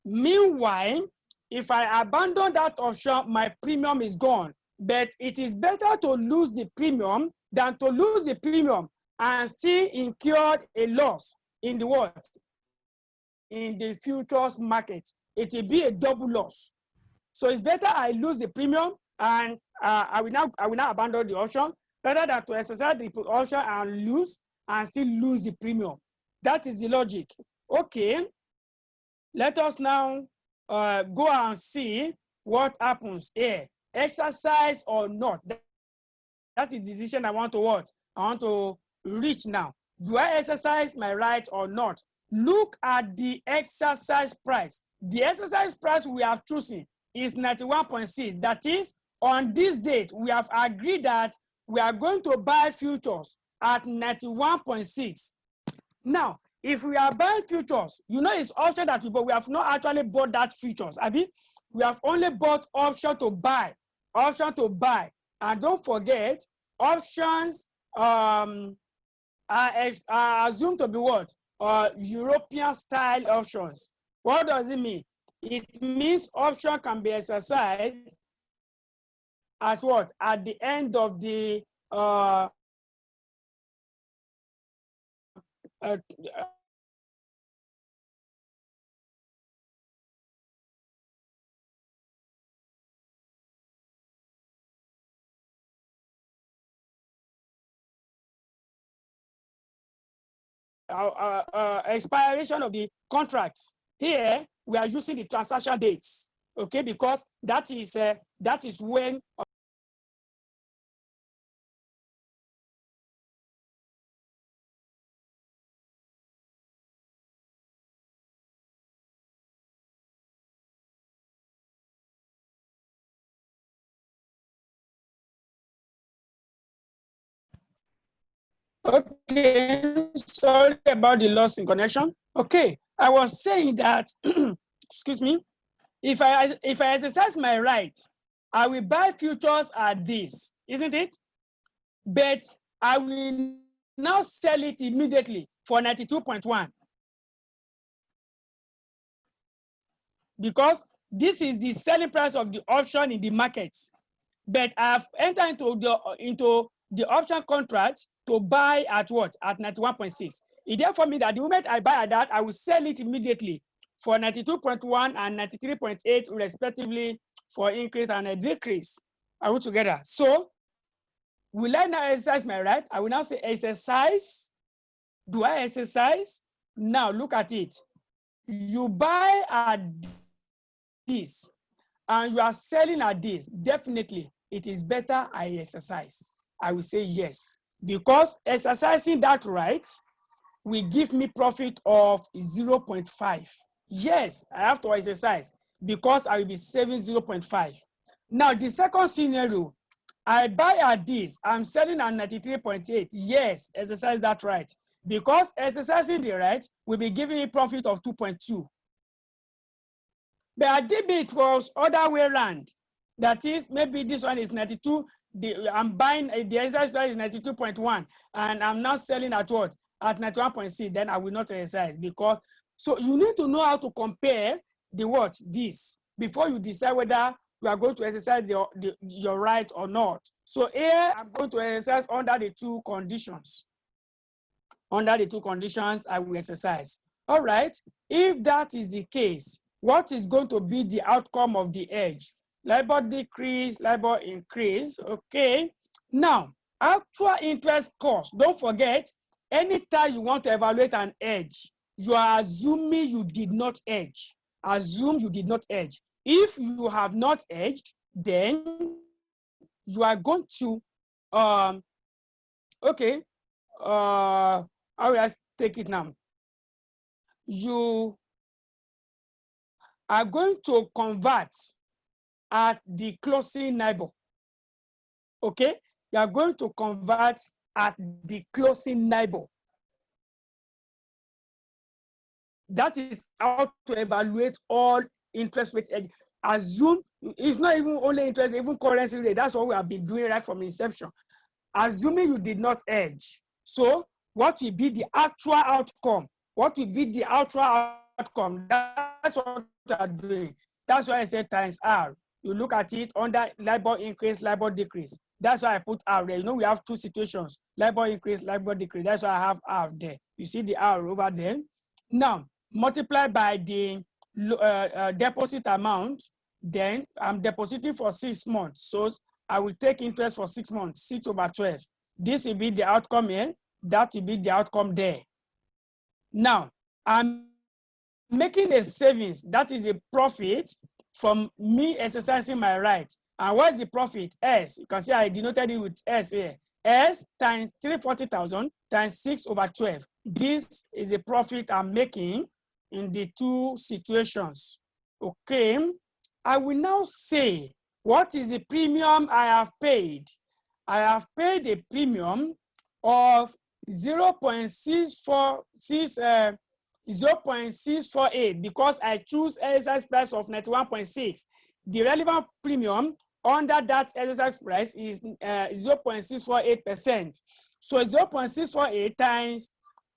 Speaker 1: Meanwhile, if I abandon that option, my premium is gone. But it is better to lose the premium than to lose the premium and still incur a loss in the what? In the futures market. It will be a double loss. So it's better I lose the premium and I will now abandon the option rather than to exercise the option and lose and still lose the premium. That is the logic. Okay. Let us now go and see what happens here. Exercise or not. That is the decision I want to what? I want to reach now. Do I exercise my right or not? Look at the exercise price. The exercise price we have chosen is 91.6. That is, on this date, we have agreed that we are going to buy futures at 91.6. Now, if we are buying futures, you know it's option that we have not actually bought that futures. I mean, we have only bought option to buy, And don't forget, options are assumed to be what? European style options. What does it mean? It means option can be exercised at what? At the end of the expiration of the contracts. Here, we are using the transaction dates, okay, because that is when okay, sorry about the loss in connection. Okay, I was saying that, excuse me, if I exercise my right, I will buy futures at this, isn't it? But I will now sell it immediately for 92.1. Because this is the selling price of the option in the market. But I've entered into the option contract to buy at what? At 91.6. It therefore means that the moment I buy at that, I will sell it immediately for 92.1 and 93.8 respectively for increase and a decrease. Are we together? So, will I now exercise my right? I will now say exercise. Do I exercise? Now, look at it. You buy at this and you are selling at this. Definitely, it is better I exercise. I will say yes. Because exercising that right will give me profit of 0.5. Yes, I have to exercise because I will be saving 0.5. Now, the second scenario, I buy at this, I'm selling at 93.8. Yes, exercise that right. Because exercising the right will be giving me profit of 2.2. But at DB, it was other way around. That is, maybe this one is 92. I'm buying, the exercise price is 92.1, and I'm now selling at what? At 91.6, then I will not exercise because, so you need to know how to compare the what? This, before you decide whether you are going to exercise your right or not. So here, I'm going to exercise under the two conditions. Under the two conditions, I will exercise. All right, if that is the case, what is going to be the outcome of the edge? LIBOR decrease, LIBOR increase, okay. Now, actual interest cost, don't forget, anytime you want to evaluate an edge, you are assuming you did not edge. Assume you did not edge. If you have not edged, then you are going to, okay, how will I take it now? You are going to convert at the closing NIBOR. Okay, you are going to convert at the closing NIBOR. That is how to evaluate all interest rate edge. Assume it's not even only interest, even currency rate. That's what we have been doing right from inception. Assuming you did not edge. So what will be the actual outcome? What will be the actual outcome? That's what we are doing. That's why I said times R. You look at it under LIBOR increase, LIBOR decrease. That's why I put R there. You know, we have two situations, LIBOR increase, LIBOR decrease. That's why I have R there. You see the R over there. Now, multiply by the deposit amount, then I'm depositing for 6 months. So I will take interest for 6 months, 6 over 12. This will be the outcome here. That will be the outcome there. Now, I'm making a savings. That is a profit from me exercising my right. And what is the profit? S. You can see I denoted it with S here. S times 340,000 times 6 over 12. This is the profit I'm making in the two situations. Okay. I will now say, what is the premium I have paid? I have paid a premium of 0.648 because I choose exercise price of 91.6. The relevant premium under that exercise price is 0.648%. So 0.648 times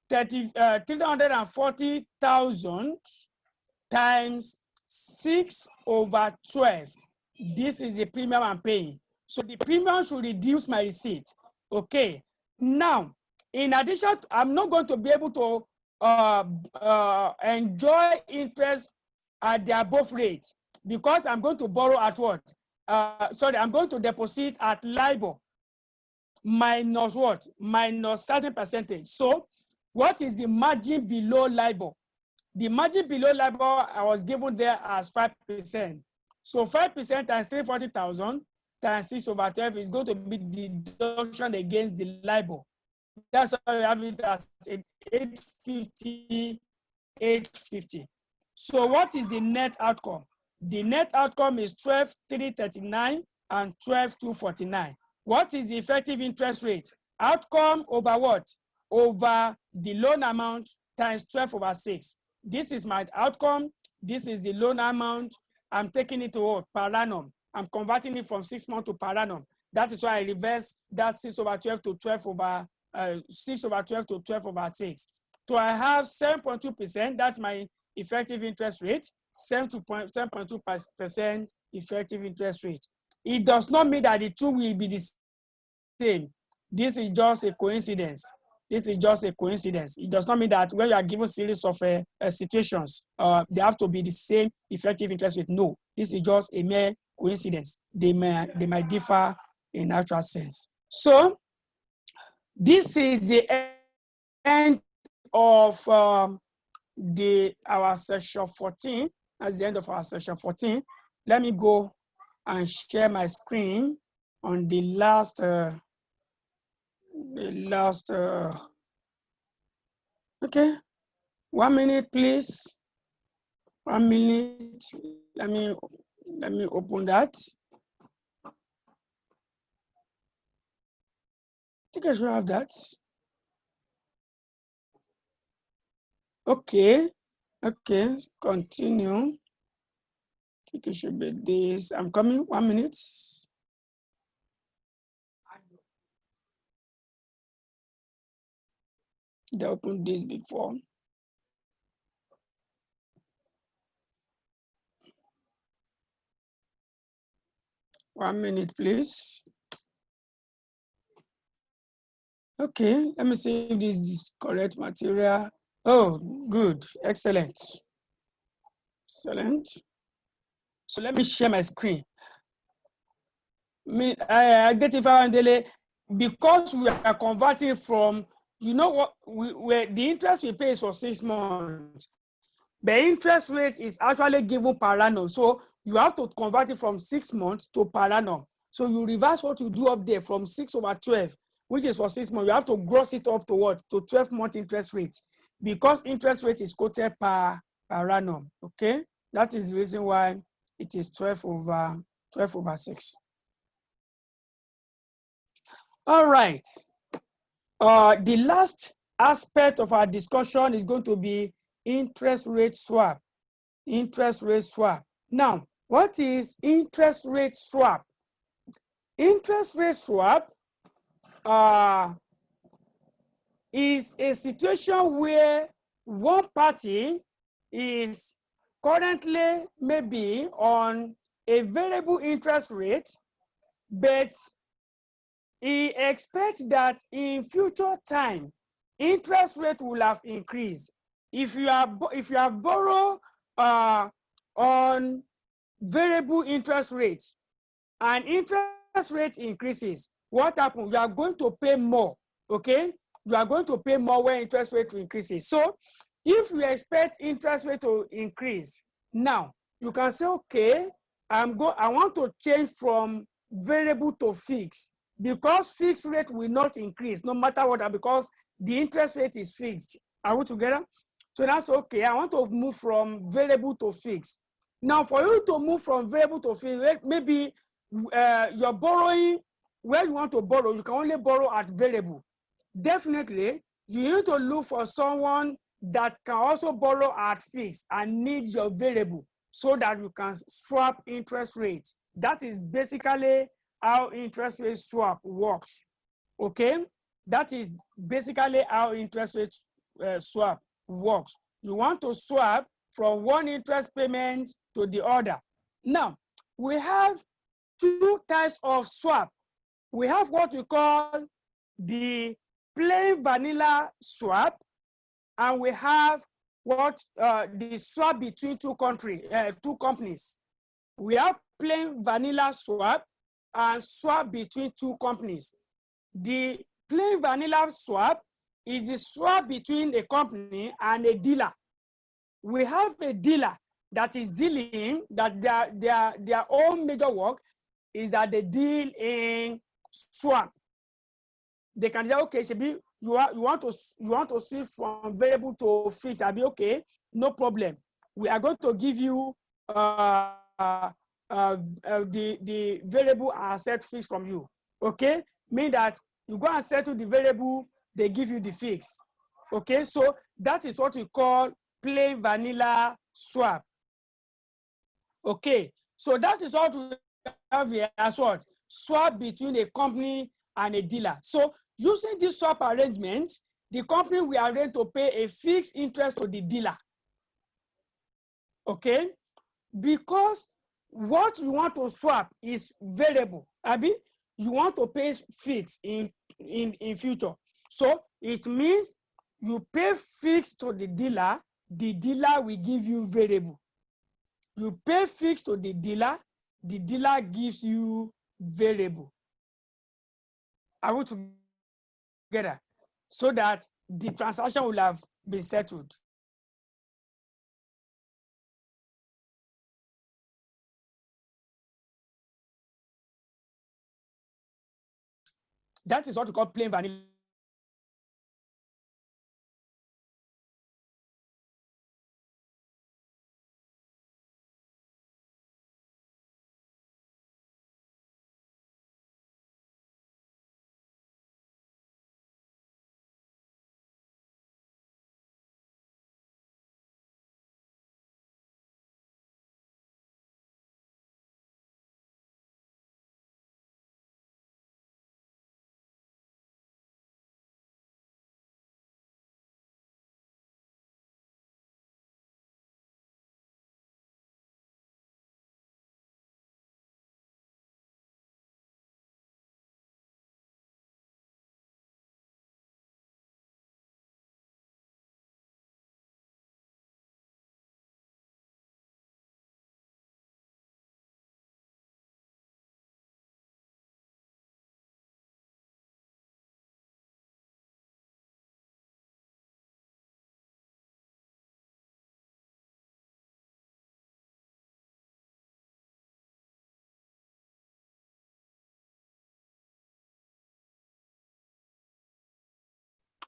Speaker 1: 340,000 times 6 over 12. This is the premium I'm paying. So the premium should reduce my receipt. Okay. Now, in addition, I'm not going to be able to enjoy interest at the above rate because I'm going to borrow at what? I'm going to deposit at LIBOR minus what? Minus certain percentage. So what is the margin below LIBOR? The margin below LIBOR I was given there as 5%. So 5% times 340,000 times 6 over 12 is going to be the deduction against the LIBOR. That's why we have it as 850. So what is the net outcome? The net outcome is 12,339 and 12,249. What is the effective interest rate? Outcome over what? Over the loan amount times 12 over 6. This is my outcome. This is the loan amount. I'm taking it to what? Per annum. I'm converting it from 6 months to per annum. That is why I reverse that 6 over 12 to 12 over 6 over 12 to 12 over 6. So I have 7.2%. That's my effective interest rate. 7.2% effective interest rate. It does not mean that the two will be the same. This is just a coincidence. This is just a coincidence. It does not mean that when you are given a series of situations, they have to be the same effective interest rate. No, this is just a mere coincidence. They might differ in actual sense. So this is the end of our session 14. That's the end of our session 14. Let me go and share my screen on the last okay, 1 minute, please. 1 minute. Let me open that. I think I should have that. Okay, continue. I think it should be this. I'm coming, 1 minute. They opened this before. One minute, please. Okay, let me see if this is correct material. Oh, good, excellent. Excellent. So let me share my screen. Identify because we are converting from, you know what, where the interest we pay is for 6 months. The interest rate is actually given per annum. So you have to convert it from 6 months to per annum. So you reverse what you do up there from 6/12, which is for 6 months. You have to gross it up to what? To 12-month interest rate, because interest rate is quoted per annum. Okay, that is the reason why it is 12/6. All right. The last aspect of our discussion is going to be interest rate swap. Interest rate swap. Now, what is interest rate swap? Interest rate swap is a situation where one party is currently maybe on a variable interest rate, but he expects that in future time, interest rate will have increased. If you have borrowed on variable interest rates and interest rate increases, what happens? You are going to pay more, okay? You are going to pay more when interest rate increases. So if you expect interest rate to increase, now you can say, okay, I want to change from variable to fixed, because fixed rate will not increase no matter what, because the interest rate is fixed. Are we together? So that's okay. I want to move from variable to fixed. Now, for you to move from variable to fixed, maybe you're borrowing, where you want to borrow, you can only borrow at variable. Definitely, you need to look for someone that can also borrow at fixed and need your variable so that you can swap interest rate. That is basically how interest rate swap works, okay? That is basically how interest rate swap works. You want to swap from one interest payment to the other. Now, we have 2 types of swap. We have what we call the plain vanilla swap, and we have what the swap between two companies. We have plain vanilla swap and swap between 2 companies. The plain vanilla swap is the swap between a company and a dealer. We have a dealer that is dealing, that their own major work is that they deal in swap. They can say, okay, Shebi, you want to switch from variable to fixed. I'll be okay, no problem. We are going to give you the variable and set fixed from you. Okay, mean that you go and settle the variable, they give you the fixed. Okay, so that is what we call plain vanilla swap. Okay, so that is what we have here as what? Swap between a company and a dealer. So using this swap arrangement, the company will arrange to pay a fixed interest to the dealer. Okay, because what you want to swap is variable. Abi, you want to pay fixed in future. So it means you pay fixed to the dealer will give you variable. You pay fixed to the dealer the dealer gives you variable. Are we together? So that the transaction will have been settled. That is what we call plain vanilla.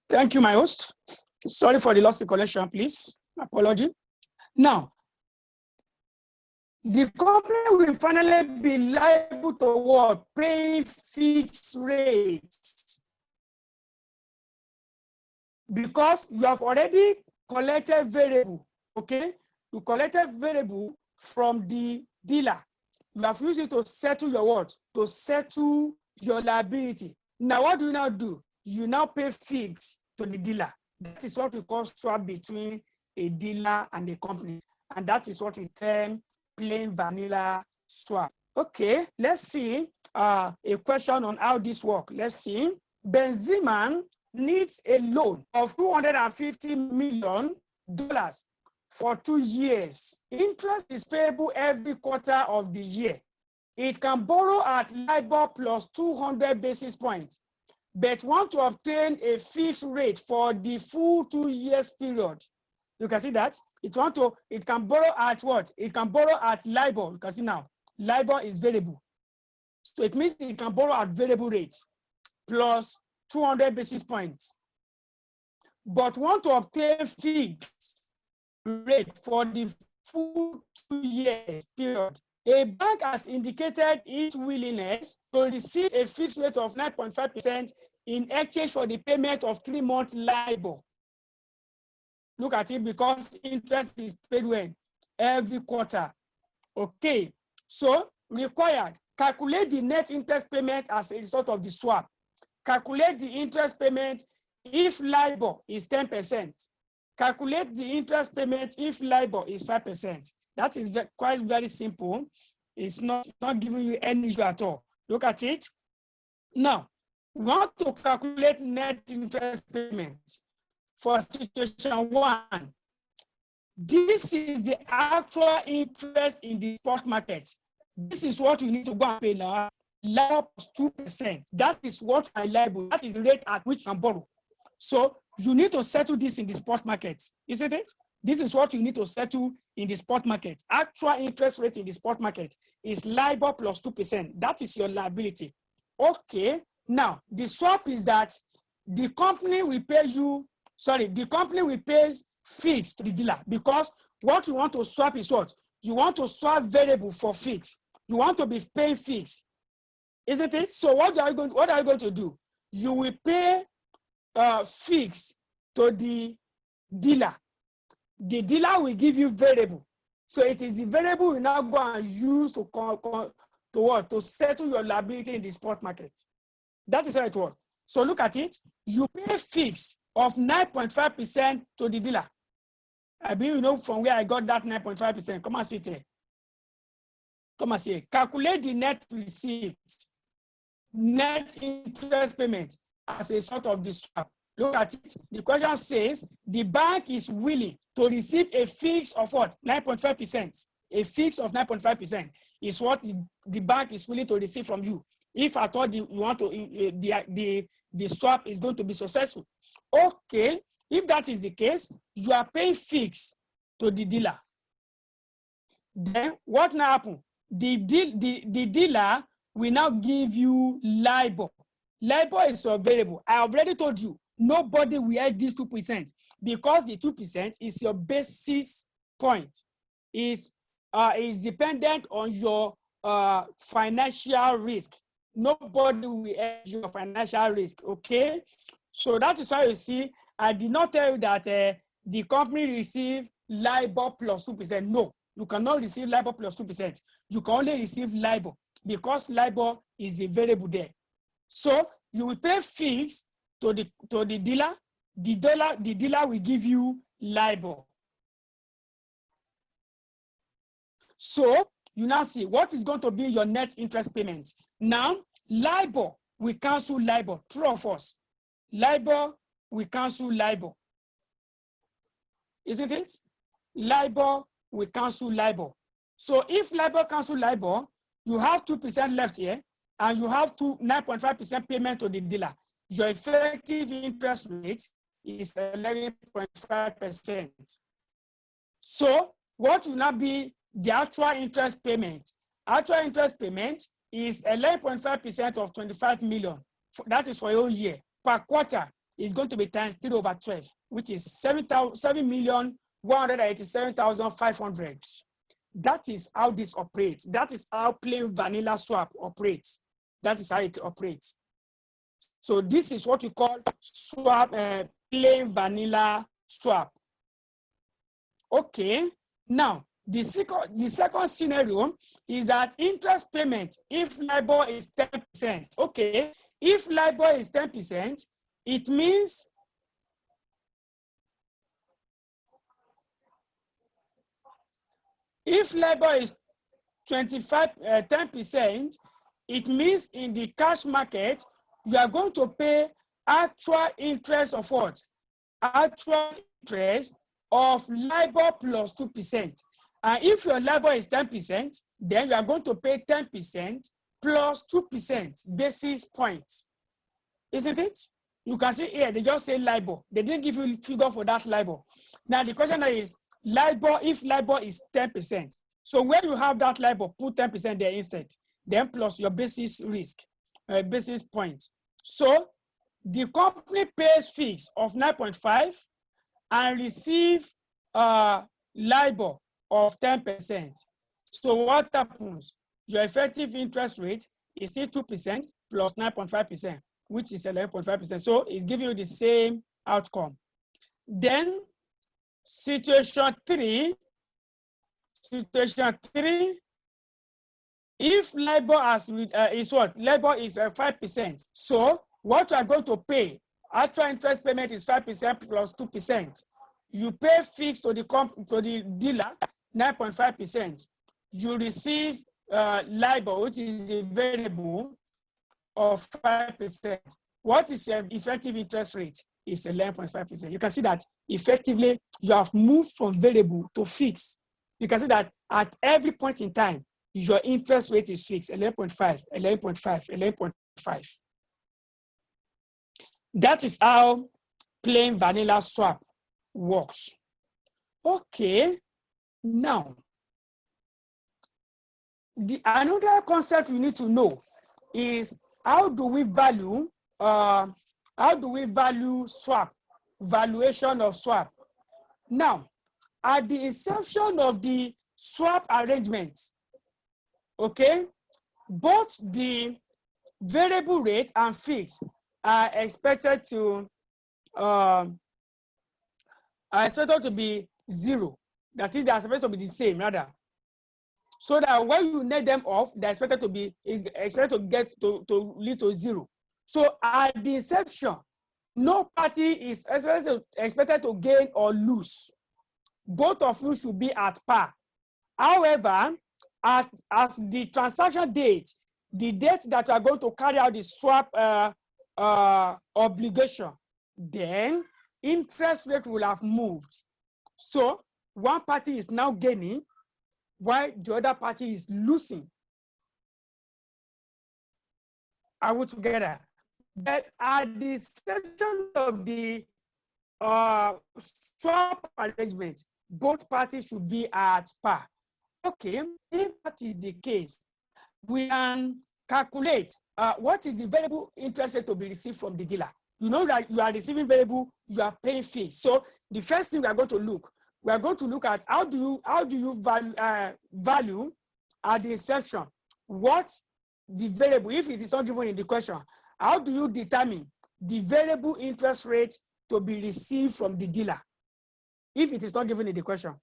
Speaker 1: Thank you, my host. Sorry for the loss of connection, please. Apology. Now, the company will finally be liable to what? Pay fixed rates. Because you have already collected variable, okay? You collected variable from the dealer. You have used it to settle your what? To settle your liability. Now, what do you now do? You now pay fixed to the dealer. That is what we call swap between a dealer and a company. And that is what we term plain vanilla swap. Okay, let's see a question on how this works. Let's see. Benziman needs a loan of $250 million for 2 years. Interest is payable every quarter of the year. It can borrow at LIBOR plus 200 basis points, but want to obtain a fixed rate for the full 2 years period. You can see that it can borrow at what? It can borrow at LIBOR. You can see now, LIBOR is variable. So it means it can borrow at variable rate plus 200 basis points. But want to obtain fixed rate for the full 2 years period. A bank has indicated its willingness to receive a fixed rate of 9.5% in exchange for the payment of 3-month LIBOR. Look at it, because interest is paid when? Every quarter. Okay, so required, calculate the net interest payment as a result of the swap. Calculate the interest payment if LIBOR is 10%. Calculate the interest payment if LIBOR is 5%. That is quite very simple. It's not giving you any issue at all. Look at it. Now, we want to calculate net interest payment for situation 1. This is the actual interest in the spot market. This is what you need to go and pay now. LIBOR plus 2%. That is what I LIBOR. That is the rate at which you can borrow. So you need to settle this in the spot market, isn't it? This is what you need to settle in the spot market. Actual interest rate in the spot market is LIBOR plus 2%. That is your liability. Okay. Now, the swap is that the company will pay you, the company will pay fixed to the dealer, because what you want to swap is what? You want to swap variable for fixed. You want to be paying fixed, isn't it? So what are you going to do? You will pay fixed to the dealer. The dealer will give you variable. So it is the variable you now go and use to what? To settle your liability in the spot market. That is how it works. So look at it. You pay fixed of 9.5% to the dealer. I believe you know from where I got that 9.5%. Come and sit here. Come and see. Calculate the net receipt, net interest payment as a sort of the swap. Look at it. The question says the bank is willing to receive a fix of what? 9.5%. a fix of 9.5% is what the bank is willing to receive from you. If at all you want to, the swap is going to be successful. Okay, if that is the case, you are paying fix to the dealer. Then what now happen? The dealer will now give you LIBOR. LIBOR is a variable. I already told you, nobody will hedge this 2% because the 2% is your basis point. Is dependent on your financial risk. Nobody will hedge your financial risk, okay? So that is why you see, I did not tell you that the company receive LIBOR plus 2%. No, you cannot receive LIBOR plus 2%. You can only receive LIBOR because LIBOR is a variable there. So you will pay fixed to the dealer. The dealer will give you LIBOR. So you now see what is going to be your net interest payment. Now, LIBOR, we cancel LIBOR, true or false? LIBOR, we cancel LIBOR. Isn't it? LIBOR, we cancel LIBOR. So if LIBOR cancel LIBOR, you have 2% left here, and you have 9.5% payment to the dealer. Your effective interest rate is 11.5%. So what will now be the actual interest payment? Actual interest payment is 11.5% of 25 million. That is for a whole year. Per quarter is going to be times 3 over 12, which is 7,187,500. That is how this operates. That is how plain vanilla swap operates. That is how it operates. So this is what we call swap, plain vanilla swap. Okay. Now, the second scenario is that interest payment, if LIBOR is 10%. Okay. If LIBOR is 10%, it means if LIBOR is 10%, it means in the cash market, you are going to pay actual interest of what? Actual interest of LIBOR plus 2%. And if your LIBOR is 10%, then you are going to pay 10% plus 2% basis points. Isn't it? You can see here, they just say LIBOR. They didn't give you a figure for that LIBOR. Now the question is, LIBOR, if LIBOR is 10%. So where you have that LIBOR, put 10% there instead. Then plus your basis risk, basis point. So the company pays fees of 9.5 and receive LIBOR of 10%. So what happens? Your effective interest rate is still 2% plus 9.5%, which is 11.5%. So it's giving you the same outcome. Then situation three, if LIBOR is what? LIBOR is 5%. So what you are going to pay, actual interest payment is 5% plus 2%. You pay fixed to the dealer, 9.5%. You receive LIBOR, which is a variable of 5%. What is your effective interest rate? It's 11.5%. You can see that effectively you have moved from variable to fixed. You can see that at every point in time, your interest rate is fixed, 11.5, 11.5, 11.5. That is how plain vanilla swap works. Okay, now, another concept we need to know is how do we value swap, valuation of swap. Now, at the inception of the swap arrangement, okay, both the variable rate and fixed are expected to be zero. That is, they are supposed to be the same, rather. So that when you net them off, they're expected to lead to zero. So at the inception, no party is expected to gain or lose. Both of you should be at par. However, as the transaction date, the date that you are going to carry out the swap obligation, then interest rate will have moved. So one party is now gaining while the other party is losing. Are we together? But at the section of the swap arrangement, both parties should be at par. Okay, if that is the case, we can calculate what is the variable interest rate to be received from the dealer. You know that you are receiving variable, you are paying fees. So the first thing we are going to look at how do you value at the inception what the variable, if it is not given in the question, how do you determine the variable interest rate to be received from the dealer? If it is not given in the question,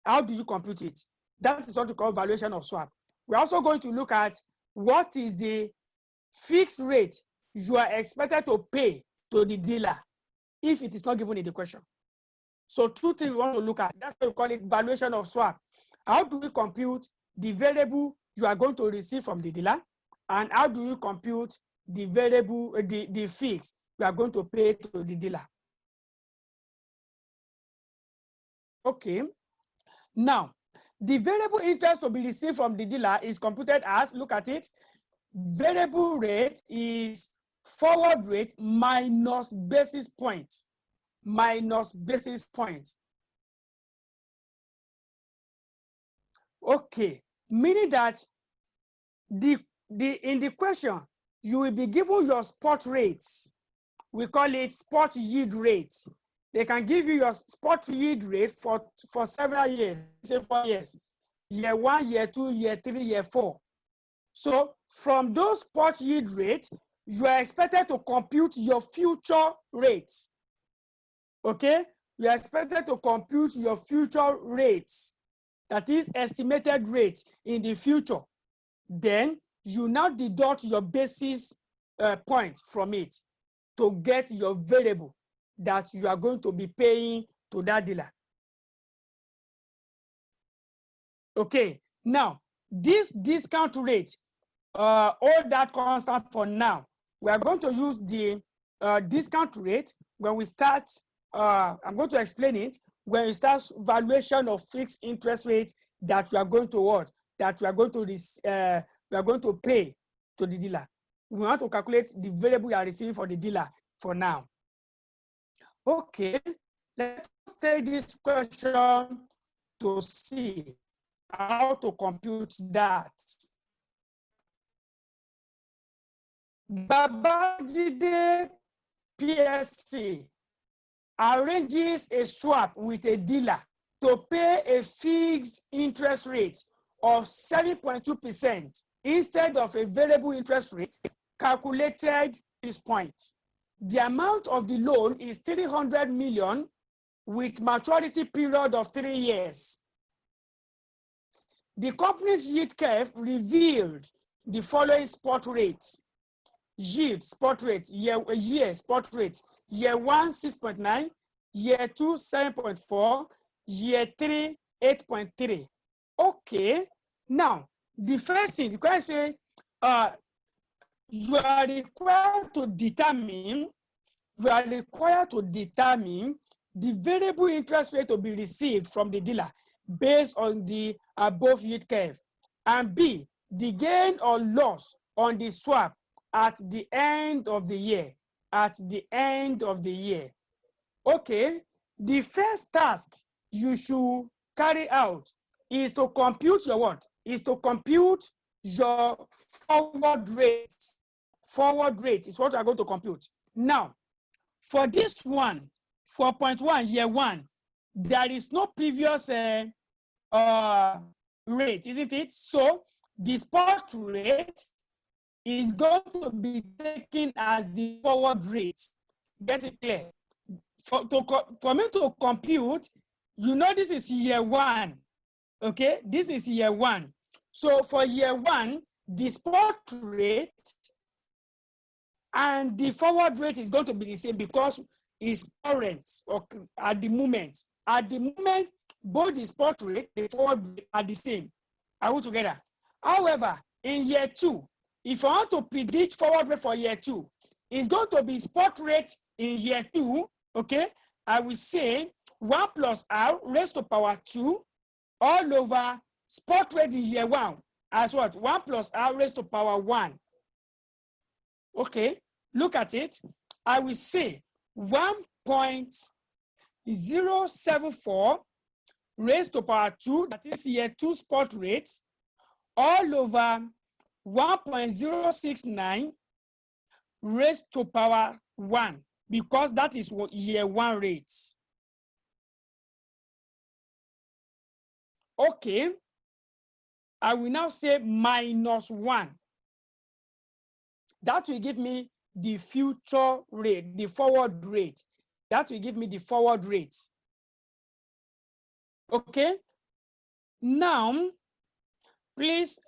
Speaker 1: how do you compute it? That is what we call valuation of swap. We're also going to look at what is the fixed rate you are expected to pay to the dealer if it is not given in the question. So two things we want to look at. That's why we call it valuation of swap. How do we compute the variable you are going to receive from the dealer? And how do you compute the variable, the fix you are going to pay to the dealer? Okay. Now, the variable interest to be received from the dealer is computed as, look at it, variable rate is forward rate minus basis point. Minus basis point. Okay, meaning that in the question, you will be given your spot rates. We call it spot yield rate. They can give you your spot yield rate for several years, say 4 years, year 1, year 2, year 3, year 4. So from those spot yield rates, you are expected to compute your future rates. Okay, you are expected to compute your future rates, that is estimated rate in the future. Then you now deduct your basis point from it to get your variable that you are going to be paying to that dealer. Okay, now this discount rate, all that constant for now. We are going to use the discount rate when we start. I'm going to explain it when we start valuation of fixed interest rate that we are going to what, that we are going to pay to the dealer. We want to calculate the variable you are receiving for the dealer for now. Okay, let's take this question to see how to compute that. Babajide PSC arranges a swap with a dealer to pay a fixed interest rate of 7.2% instead of a variable interest rate calculated at this point. The amount of the loan is 300 million with maturity period of 3 years. The company's yield curve revealed the following spot rates. Yield spot rate, year spot rate, year 1 6.9, year 2 7.4, year 3 8.3. Okay, now the first thing, the question, you are required to determine the variable interest rate to be received from the dealer based on the above yield curve, and B, the gain or loss on the swap at the end of the year. Okay, the first task you should carry out is to compute your what? Is to compute your forward rate. Forward rate is what we are going to compute. Now, for this one, 4.1 year 1, there is no previous rate, isn't it? So the spot rate is going to be taken as the forward rate. Get it clear? For me to compute, you know this is year 1. Okay, this is year 1. So for year 1, the spot rate and the forward rate is going to be the same because it's current or at the moment. At the moment, both the spot rate and the forward rate are the same. Are we together? However, in year 2, if I want to predict forward rate for year 2, it's going to be spot rate in year 2, okay? I will say 1 plus R raised to power 2 all over spot rate in year 1 as what? 1 plus R raised to power 1. Okay, look at it. I will say 1.074 raised to power 2, that is year 2 spot rate, all over 1.069 raised to power 1, because that is what year 1 rate. Okay, I will now say minus 1. That will give me the future rate, the forward rate. That will give me the forward rate. Okay, now, please,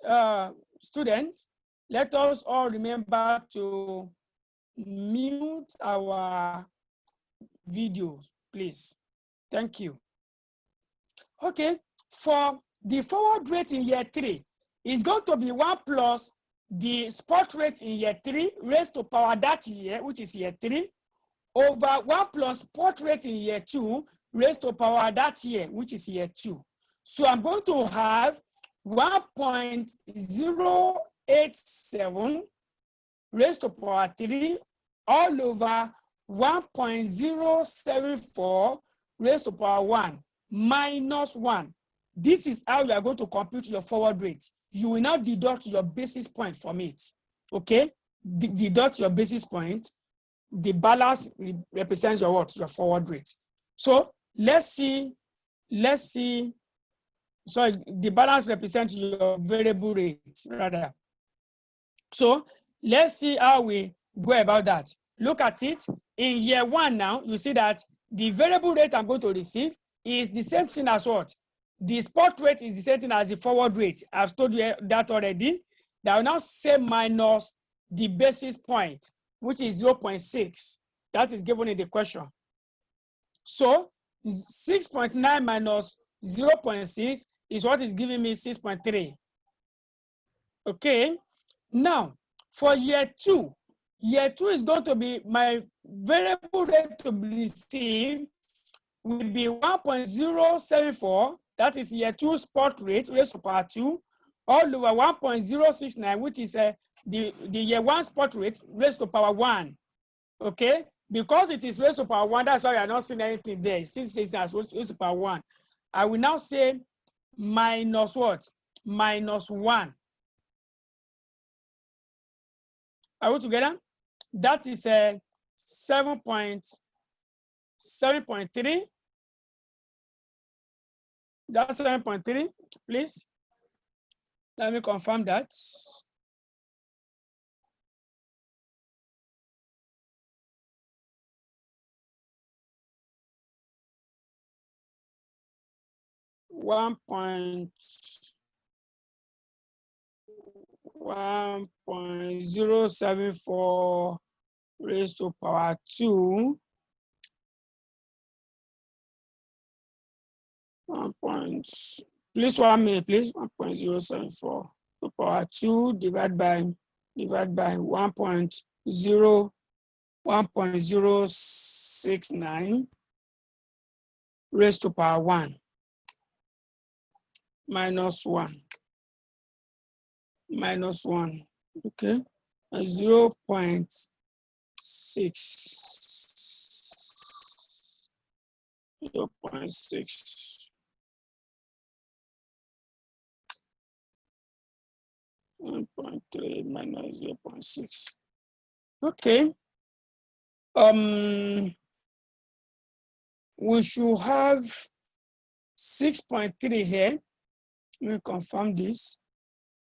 Speaker 1: students, let us all remember to mute our videos, please. Thank you. Okay, for the forward rate in year 3, it's going to be 1 plus the spot rate in year 3 raised to power that year, which is year 3, over 1 plus spot rate in year 2 raised to power that year, which is year 2. So I'm going to have 1.087 raised to power 3 all over 1.074 raised to power 1 minus 1. This is how you are going to compute your forward rate. You will now deduct your basis point from it. Okay? Deduct your basis point. The balance represents your what? Your forward rate. So let's see. So the balance represents your variable rate, rather. So let's see how we go about that. Look at it. In year 1 now, you see that the variable rate I'm going to receive is the same thing as what? The spot rate is the same thing as the forward rate. I've told you that already. That will now say minus the basis point, which is 0.6. That is given in the question. So 6.9 minus 0.6 is what is giving me 6.3. Okay. Now, for year 2 is going to be my variable rate to be received will be 1.074. That is year 2 spot rate raised to power 2, all over 1.069, which is the year 1 spot rate raised to power 1. Okay, because it is raised to power 1, that's why you are not seeing anything there. Since it's raised to power 1, I will now say minus what? Minus 1. Are we together? That is 7.3. That's 7.3, please. Let me confirm that. One point 1.074 raised to power 2. 1 minute, please. 1.074 to power 2 divided by 1.069 raised to power 1 minus 1. Okay, 0.6. 0.6. 1.3 minus 0.6. Okay. We should have 6.3 here. Let me confirm this.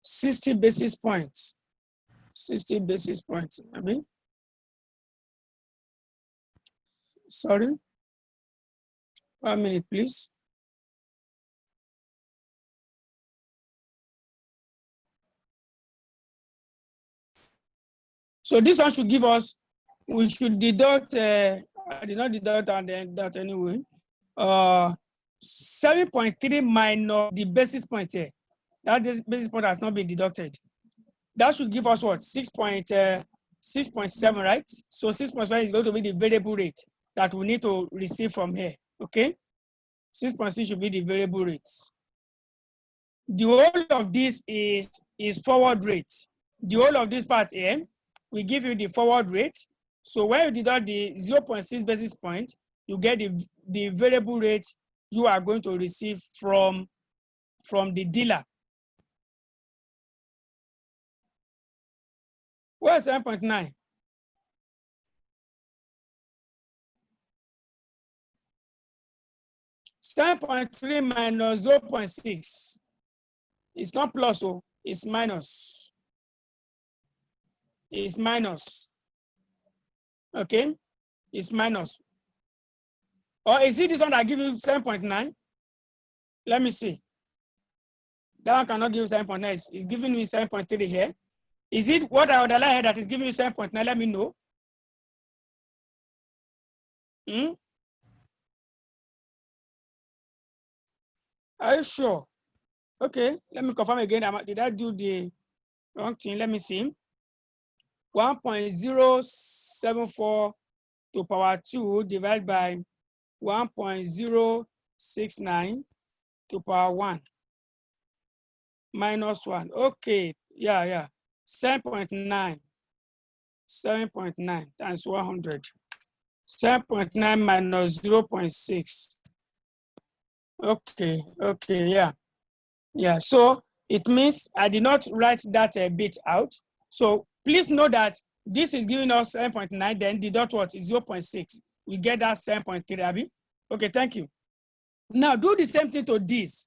Speaker 1: 60 basis points. 60 basis points. I mean, sorry. 1 minute, please. So this one should give us, we should deduct, I did not deduct and then that anyway. 7.3 minus the basis point here. That basis point has not been deducted. That should give us what? 6.7, right? So 6.5 is going to be the variable rate that we need to receive from here. Okay? 6.6 should be the variable rate. The whole of this is forward rate. The whole of this part here, we give you the forward rate. So when you deduct the 0.6 basis point, you get the variable rate you are going to receive from the dealer. What's 7.9? $7.3 minus 0.6. It's not plus, oh, it's minus. It's minus. Okay, it's minus. Or is it this one that gives you 7.9? Let me see. That one cannot give you 7.9. It's giving me 7.3 here. Is it what I underline here that is giving you 7.9? Let me know. Are you sure? Okay, let me confirm again. Did I do the wrong thing? Let me see. 1.074 to power 2 divided by 1.069 to power 1 minus 1. Okay, yeah. 7.9. 7.9 times 100. 7.9 minus 0.6. Okay, yeah. So it means I did not write that bit out. So please know that this is giving us 7.9, then deduct what is 0.6. We get that 7.3, Abby. Okay, thank you. Now do the same thing to this.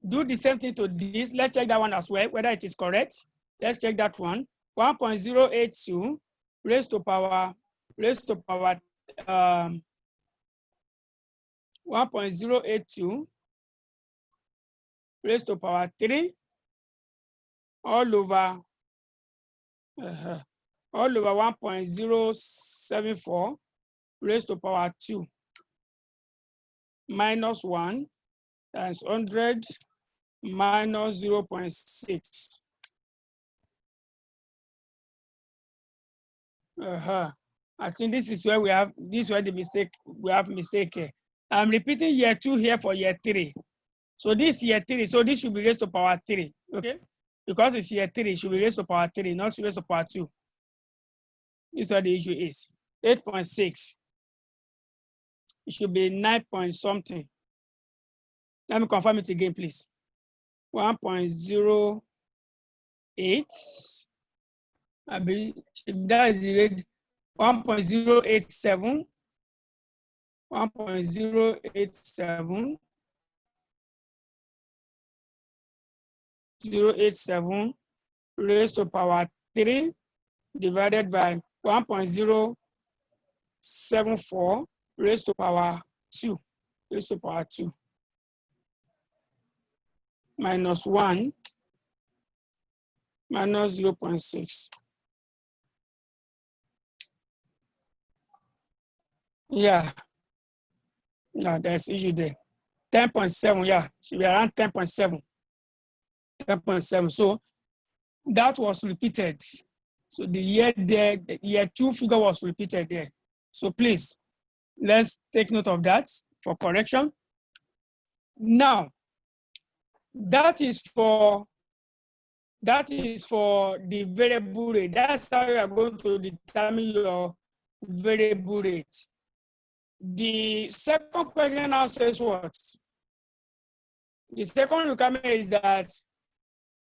Speaker 1: Do the same thing to this. Let's check that one as well, whether it is correct. Let's check that one. 1.082 raised to power 1.082 raised to power 3 all over 1.074 raised to power 2 minus 1 times 100 minus 0.6. I think this is where we have the mistake. We have mistake here. I'm repeating year 2 here for year 3. So this year 3, so this should be raised to power 3. Okay, because it's year 3, it should be raised to power 3, not raised to power 2. This is what the issue is. 8.6. It should be 9 point something. Let me confirm it again, please. 1.08. That is the rate. 1.087. 1.087. 0.87 raised to power 3 divided by 1.074 raised to power 2 minus 1 minus 0.6. Yeah, no, there's issue there. 10.7, yeah, should be around 10.7. 10.7. So that was repeated. So the year there, the year 2 figure was repeated there. So please, let's take note of that for correction. Now, that is for the variable rate. That's how you are going to determine your variable rate. The second question now says what? The second requirement is that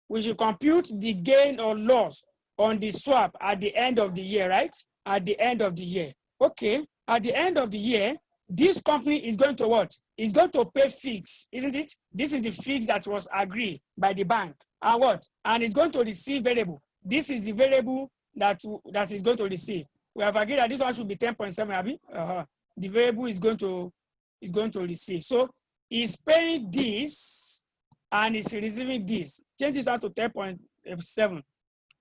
Speaker 1: we should compute the gain or loss on the swap at the end of the year, right? At the end of the year. Okay, at the end of the year, this company is going to what? It's going to pay fix, isn't it? This is the fix that was agreed by the bank. And what? And it's going to receive variable. This is the variable that is going to receive. We have agreed that this one should be 10.7, Abby. The variable is going to receive. So it's paying this and it's receiving this. Change this out to 10.7.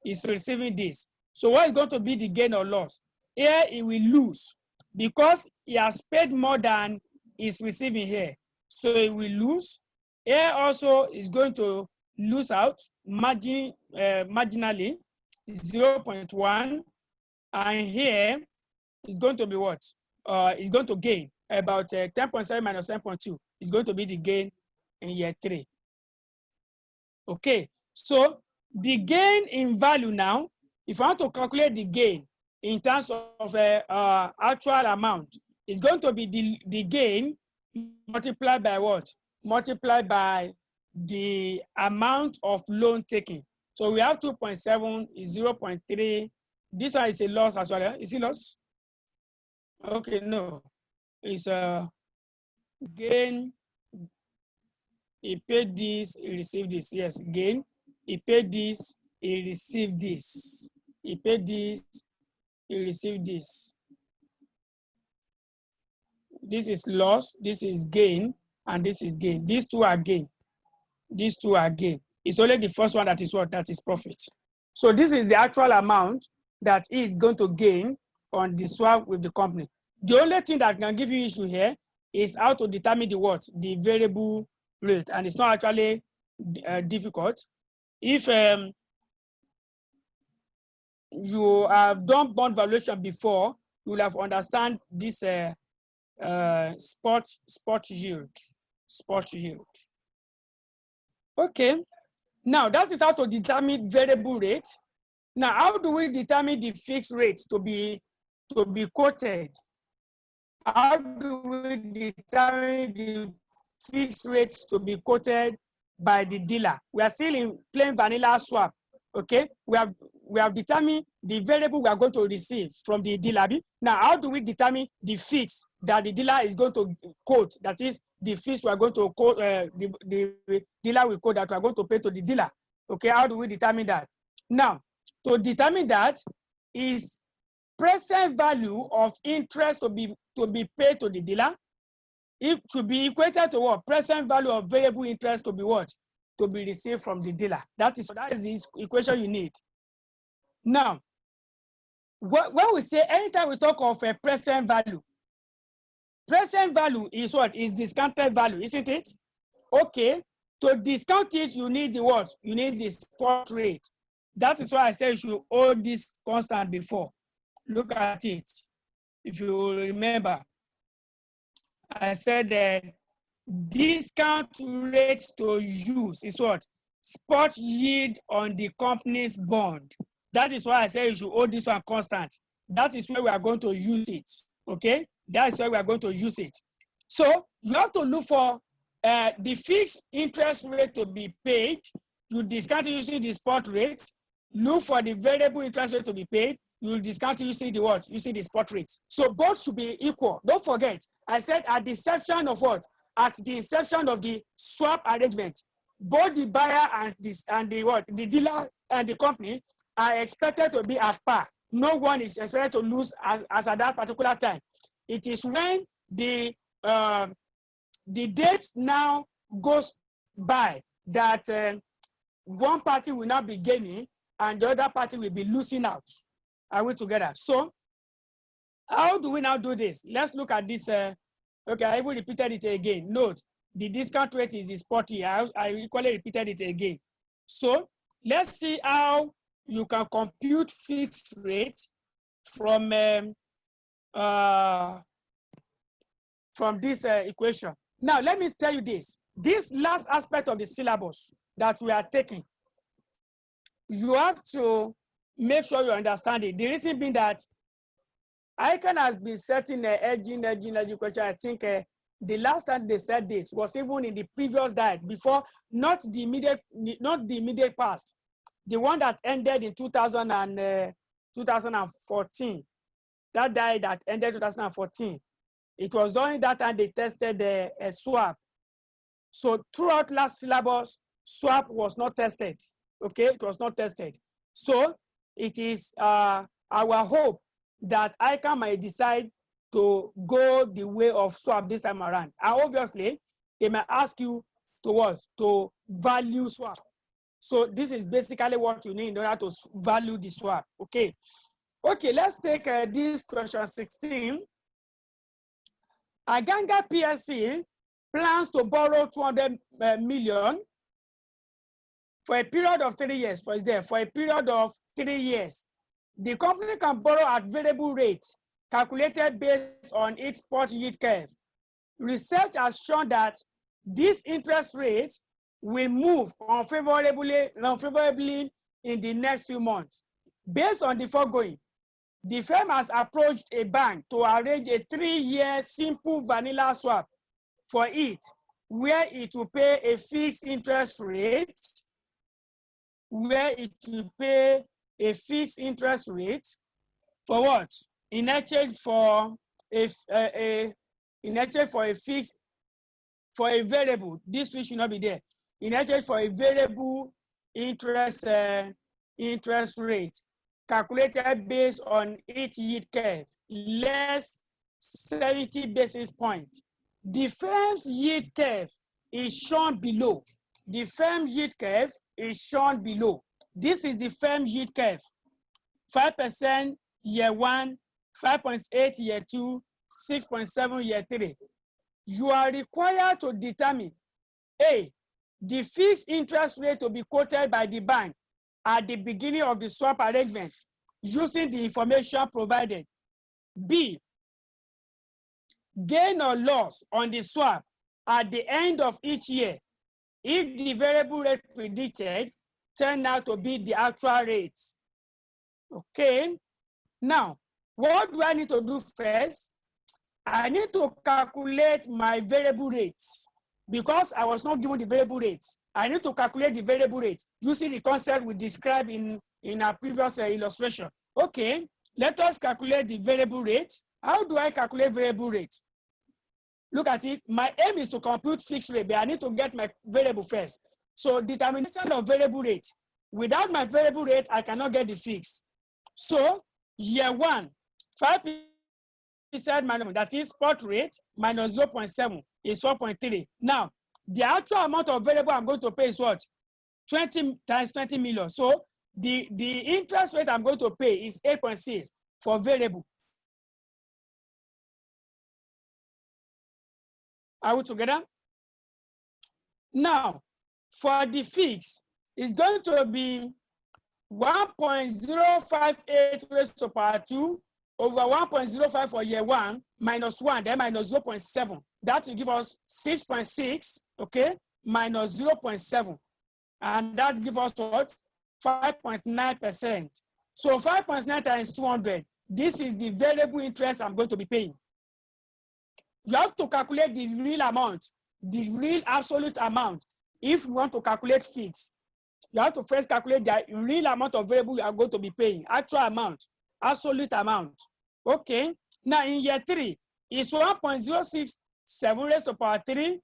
Speaker 1: It's receiving this. So what is going to be the gain or loss? Here it will lose because he has paid more than is receiving here. So it will lose. Here also is going to lose out marginally 0.1. And here is going to be what? It's going to gain about 10.7 minus 10.2. It's going to be the gain in year 3. Okay, so the gain in value now, if I want to calculate the gain in terms of actual amount, it's going to be the gain multiplied by what? Multiplied by the amount of loan taken. So we have 2.7 is 0.3. This one is a loss as well. Is it loss? Okay, no. It's a gain. He paid this, he received this. Yes, gain. He paid this, he received this. He paid this, he received this. This is loss, this is gain, and this is gain. These two are gain. These two are gain. It's only the first one that is what? That is profit. So this is the actual amount that he is going to gain on the swap with the company. The only thing that can give you issue here is how to determine the what? The variable rate. And it's not actually difficult. If you have done bond valuation before, you will have understand this spot yield. Okay, now that is how to determine variable rate. Now, how do we determine the fixed rate to be quoted? How do we determine the fixed rates to be quoted by the dealer? We are still in plain vanilla swap. Okay, we have determined the variable we are going to receive from the dealer. Now, how do we determine the fix that the dealer is going to quote? That is the fees we are going to quote, the dealer will quote that we are going to pay to the dealer. Okay, how do we determine that? Now, to determine that is present value of interest to be paid to the dealer. It should be equated to what? Present value of variable interest to be what? To be received from the dealer. That is the equation you need. Now, when we say anytime we talk of a present value is what? Is discounted value, isn't it? Okay, to discount it, you need the what? You need the spot rate. That is why I said you should hold this constant before. Look at it. If you remember, I said that discount rate to use is what? Spot yield on the company's bond. That is why I say you should hold this one constant. That is where we are going to use it. Okay? That is where we are going to use it. So you have to look for the fixed interest rate to be paid. You discount it using the spot rate. Look for the variable interest rate to be paid. You will discount using the what? Using the spot rate. So both should be equal. Don't forget, I said at the inception of what? At the inception of the swap arrangement, both the buyer and the what? The dealer and the company are expected to be at par. No one is expected to lose as at that particular time. It is when the date now goes by that one party will not be gaining and the other party will be losing out. Are we together? So how do we now do this? Let's look at this. Okay, I even repeated it again. Note, the discount rate is the spot here. I equally repeated it again. So let's see how you can compute fixed rate from this equation. Now, let me tell you this. This last aspect of the syllabus that we are taking, you have to make sure you understand it. The reason being that ICANN has been setting the edging question. I think the last time they said this was even in the previous diet before, not the immediate past, the one that ended in 2014. That diet that ended 2014. It was during that time they tested a swap. So throughout last syllabus, swap was not tested. Okay, it was not tested. So it is our hope that ICANN might decide to go the way of swap this time around. And obviously, they may ask you to what? To value swap. So this is basically what you need in order to value the swap. Okay. Okay, let's take this question 16. Aganga PLC plans to borrow 200 million for a period of 3 years. For a period of 3 years. The company can borrow at variable rate calculated based on its spot yield curve. Research has shown that this interest rate will move unfavorably in the next few months. Based on the foregoing, the firm has approached a bank to arrange a 3-year simple vanilla swap for it, where it will pay a fixed interest rate, for what? In exchange for a variable. This fee should not be there. In exchange for a variable interest rate calculated based on its yield curve less 70 basis points. The firm's yield curve is shown below. The firm's yield curve is shown below. This is the firm's yield curve. 5% year 1, 5.8 year 2, 6.7 year 3. You are required to determine A, the fixed interest rate to be quoted by the bank at the beginning of the swap arrangement using the information provided. B, gain or loss on the swap at the end of each year if the variable rate predicted turned out to be the actual rate. Okay, now what do I need to do first? I need to calculate my variable rates because I was not given the variable rate. I need to calculate the variable rate using the concept we described in our previous illustration. Okay, let us calculate the variable rate. How do I calculate variable rate? Look at it. My aim is to compute fixed rate, but I need to get my variable first. So determination of variable rate. Without my variable rate, I cannot get the fixed. So year 1, 5% minimum, that is spot rate minus 0.7 is 4.3. Now, the actual amount of variable I'm going to pay is what? 20 times 20 million. So the interest rate I'm going to pay is 8.6 for variable. Are we together? Now, for the fixed, it's going to be 1.058 raised to power 2 over 1.05 for year 1 minus 1, then minus 0.7. That will give us 6.6, okay, minus 0.7. And that gives us what? 5.9%. So 5.9 times 200. This is the variable interest I'm going to be paying. You have to calculate the real amount, the real absolute amount. If you want to calculate fixed, you have to first calculate the real amount of variable you are going to be paying, actual amount, absolute amount. Okay, now in year 3, it's 1.067 raised to power 3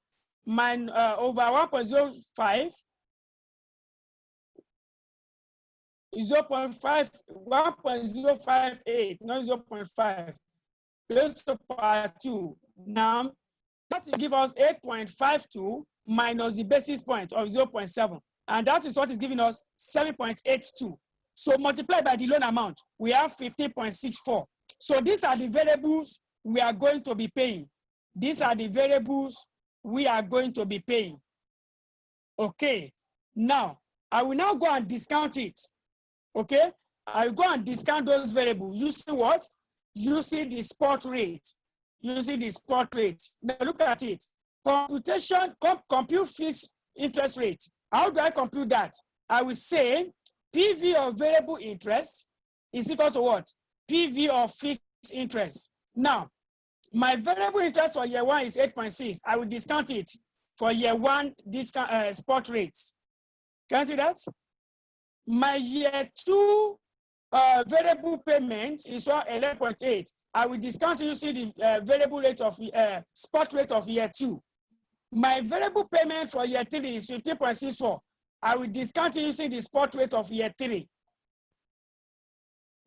Speaker 1: over 1.05, 1.058, not 0.5, raised to power 2. Now, that will give us 8.52 minus the basis point of 0.7. And that is what is giving us 7.82. So multiplied by the loan amount, we have 15.64. So these are the variables we are going to be paying. These are the variables we are going to be paying. Okay, now I will now go and discount it. Okay, I will go and discount those variables using what? Using the spot rate. Using the spot rate. Now look at it. Compute fixed interest rate. How do I compute that? I will say PV of variable interest is equal to what? PV of fixed interest. Now, my variable interest for year 1 is 8.6. I will discount it for year 1 discount spot rates. Can you see that? My year 2 variable payment is 11.8. I will discount it using the variable rate of spot rate of year 2. My variable payment for year 3 is 15.64. I will discount it using the spot rate of year 3.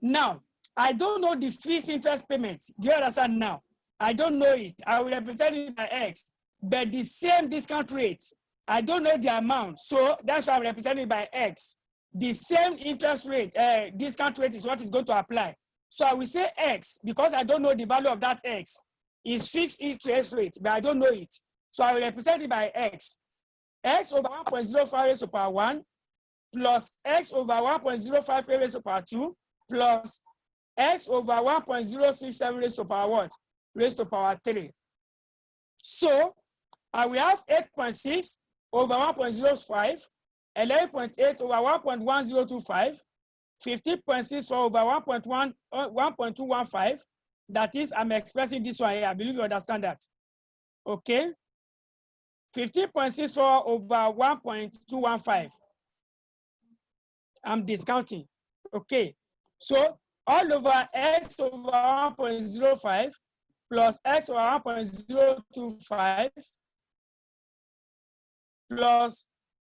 Speaker 1: Now, I don't know the fixed interest payment. Do you understand now? I don't know it. I will represent it by X, but the same discount rate, I don't know the amount. So that's why I'm representing it by X. The same interest rate, discount rate is what is going to apply. So I will say X, because I don't know the value of that X, is fixed interest rate, but I don't know it. So I will represent it by X. X over 1.05 raised to power 1 plus X over 1.05 raised to power 2 plus X over 1.067 raised to power what? Raised to power 3. So I will have 8.6 over 1.05, 11.8 over 1.1025, 15.64 over 1.215. That is, I'm expressing this one here. I believe you understand that. Okay. 15.64 over 1.215. I'm discounting. Okay. So all over x over 1.05 plus x over 1.025 plus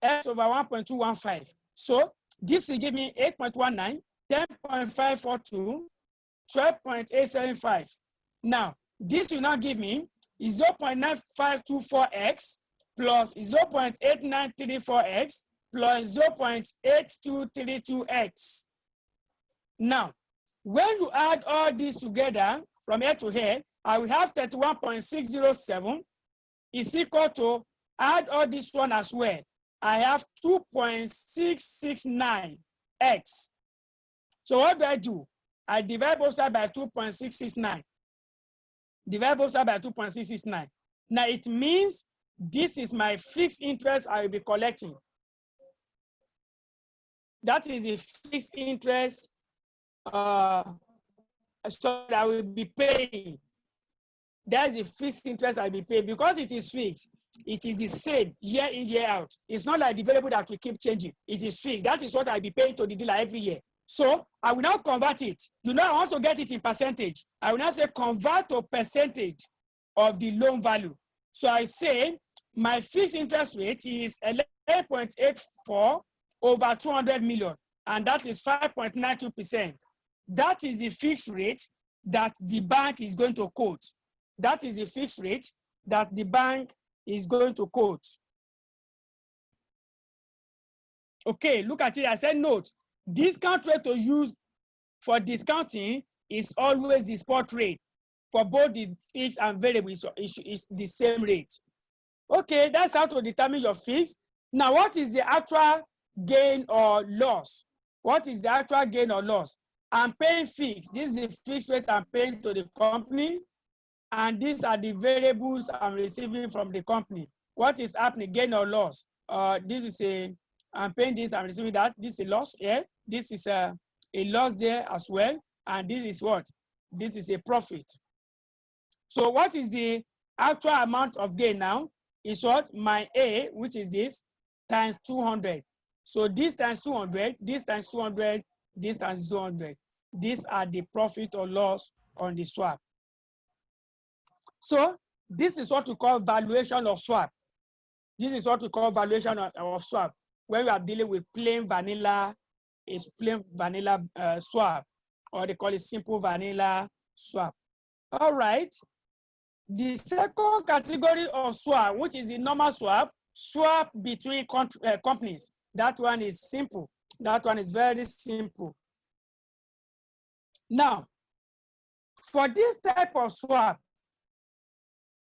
Speaker 1: x over 1.215. So this will give me 8.19, 10.542, 12.875. Now, this will now give me 0.9524x plus 0.8934x plus 0.8232x. Now, when you add all these together from here to here, I will have 31.607 is equal to, add all this one as well. I have 2.669x. So what do? I divide both sides by 2.669. Divide both sides by 2.669. Now it means this is my fixed interest I will be collecting. That is a fixed interest so I will be paying. That is the fixed interest I will be paying. Because it is fixed, it is the same year in, year out. It's not like the variable that we keep changing. It is fixed. That is what I'll be paying to the dealer every year. So I will now convert it. You know, I want to get it in percentage. I will now say convert to percentage of the loan value. So I say my fixed interest rate is 11.84 over 200 million, and that is 5.92%. That is the fixed rate that the bank is going to quote. That is the fixed rate that the bank is going to quote. Okay, look at it. I said note, discount rate to use for discounting is always the spot rate. For both the fixed and variable, is the same rate. Okay, that's how to determine your fixed. Now, what is the actual gain or loss? What is the actual gain or loss? I'm paying fixed. This is the fixed rate I'm paying to the company, and these are the variables I'm receiving from the company. What is happening, gain or loss? This is I'm paying this, I'm receiving that. This is a loss here. This is a loss there as well. And this is what? This is a profit. So what is the actual amount of gain now? Is what? My A, which is this, times 200. So this times 200, this times 200, this times 200. These are the profit or loss on the swap. So this is what we call valuation of swap. This is what we call valuation of swap. When we are dealing with plain vanilla, it's plain vanilla swap, or they call it simple vanilla swap. All right. The second category of swap, which is the normal swap, swap between companies. That one is simple. That one is very simple. Now, for this type of swap,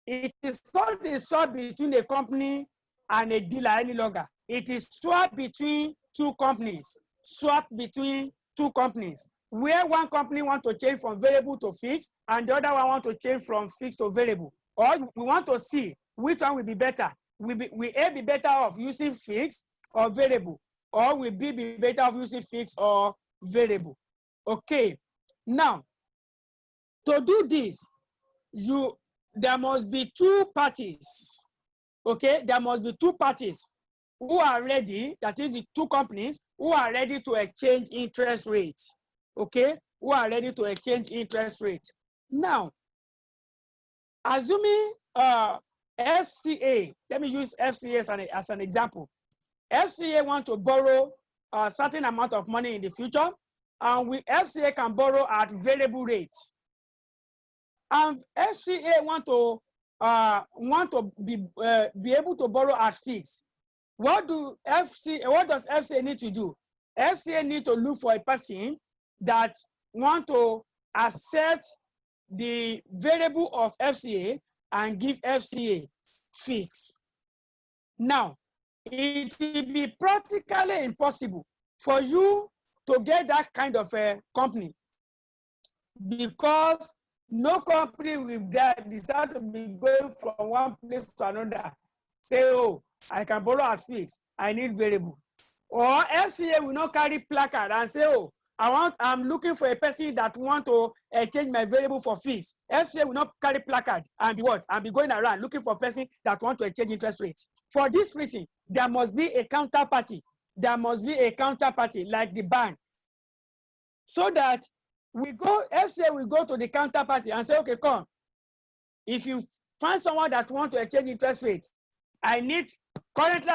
Speaker 1: it is not a swap between a company and a dealer any longer. It is swap between two companies. Swap between two companies, where one company wants to change from variable to fixed, and the other one wants to change from fixed to variable. Or we want to see which one will be better. Will A be better off using fixed or variable? Or will B be better off using fixed or variable? Okay. Now, to do this, there must be two parties. Okay, there must be two parties who are ready, that is the two companies who are ready to exchange interest rates. Okay, who are ready to exchange interest rates. Now, assuming FCA, let me use FCA as an example. FCA want to borrow a certain amount of money in the future, and FCA can borrow at variable rates. And FCA want to be able to borrow at fixed. What does FCA need to do? FCA need to look for a person that want to accept the variable of FCA and give FCA fixed. Now, it will be practically impossible for you to get that kind of a company, because no company will decide to be going from one place to another say, oh, I can borrow at fixed, I need variable. Or FCA will not carry placard and say, oh, I'm looking for a person that want to change my variable for fixed. FCA will not carry placard and be what? And be going around looking for a person that want to exchange interest rates. For this reason, there must be a counterparty. There must be a counterparty like the bank. So that FCA will go to the counterparty and say, okay, come. If you find someone that want to exchange interest rates, currently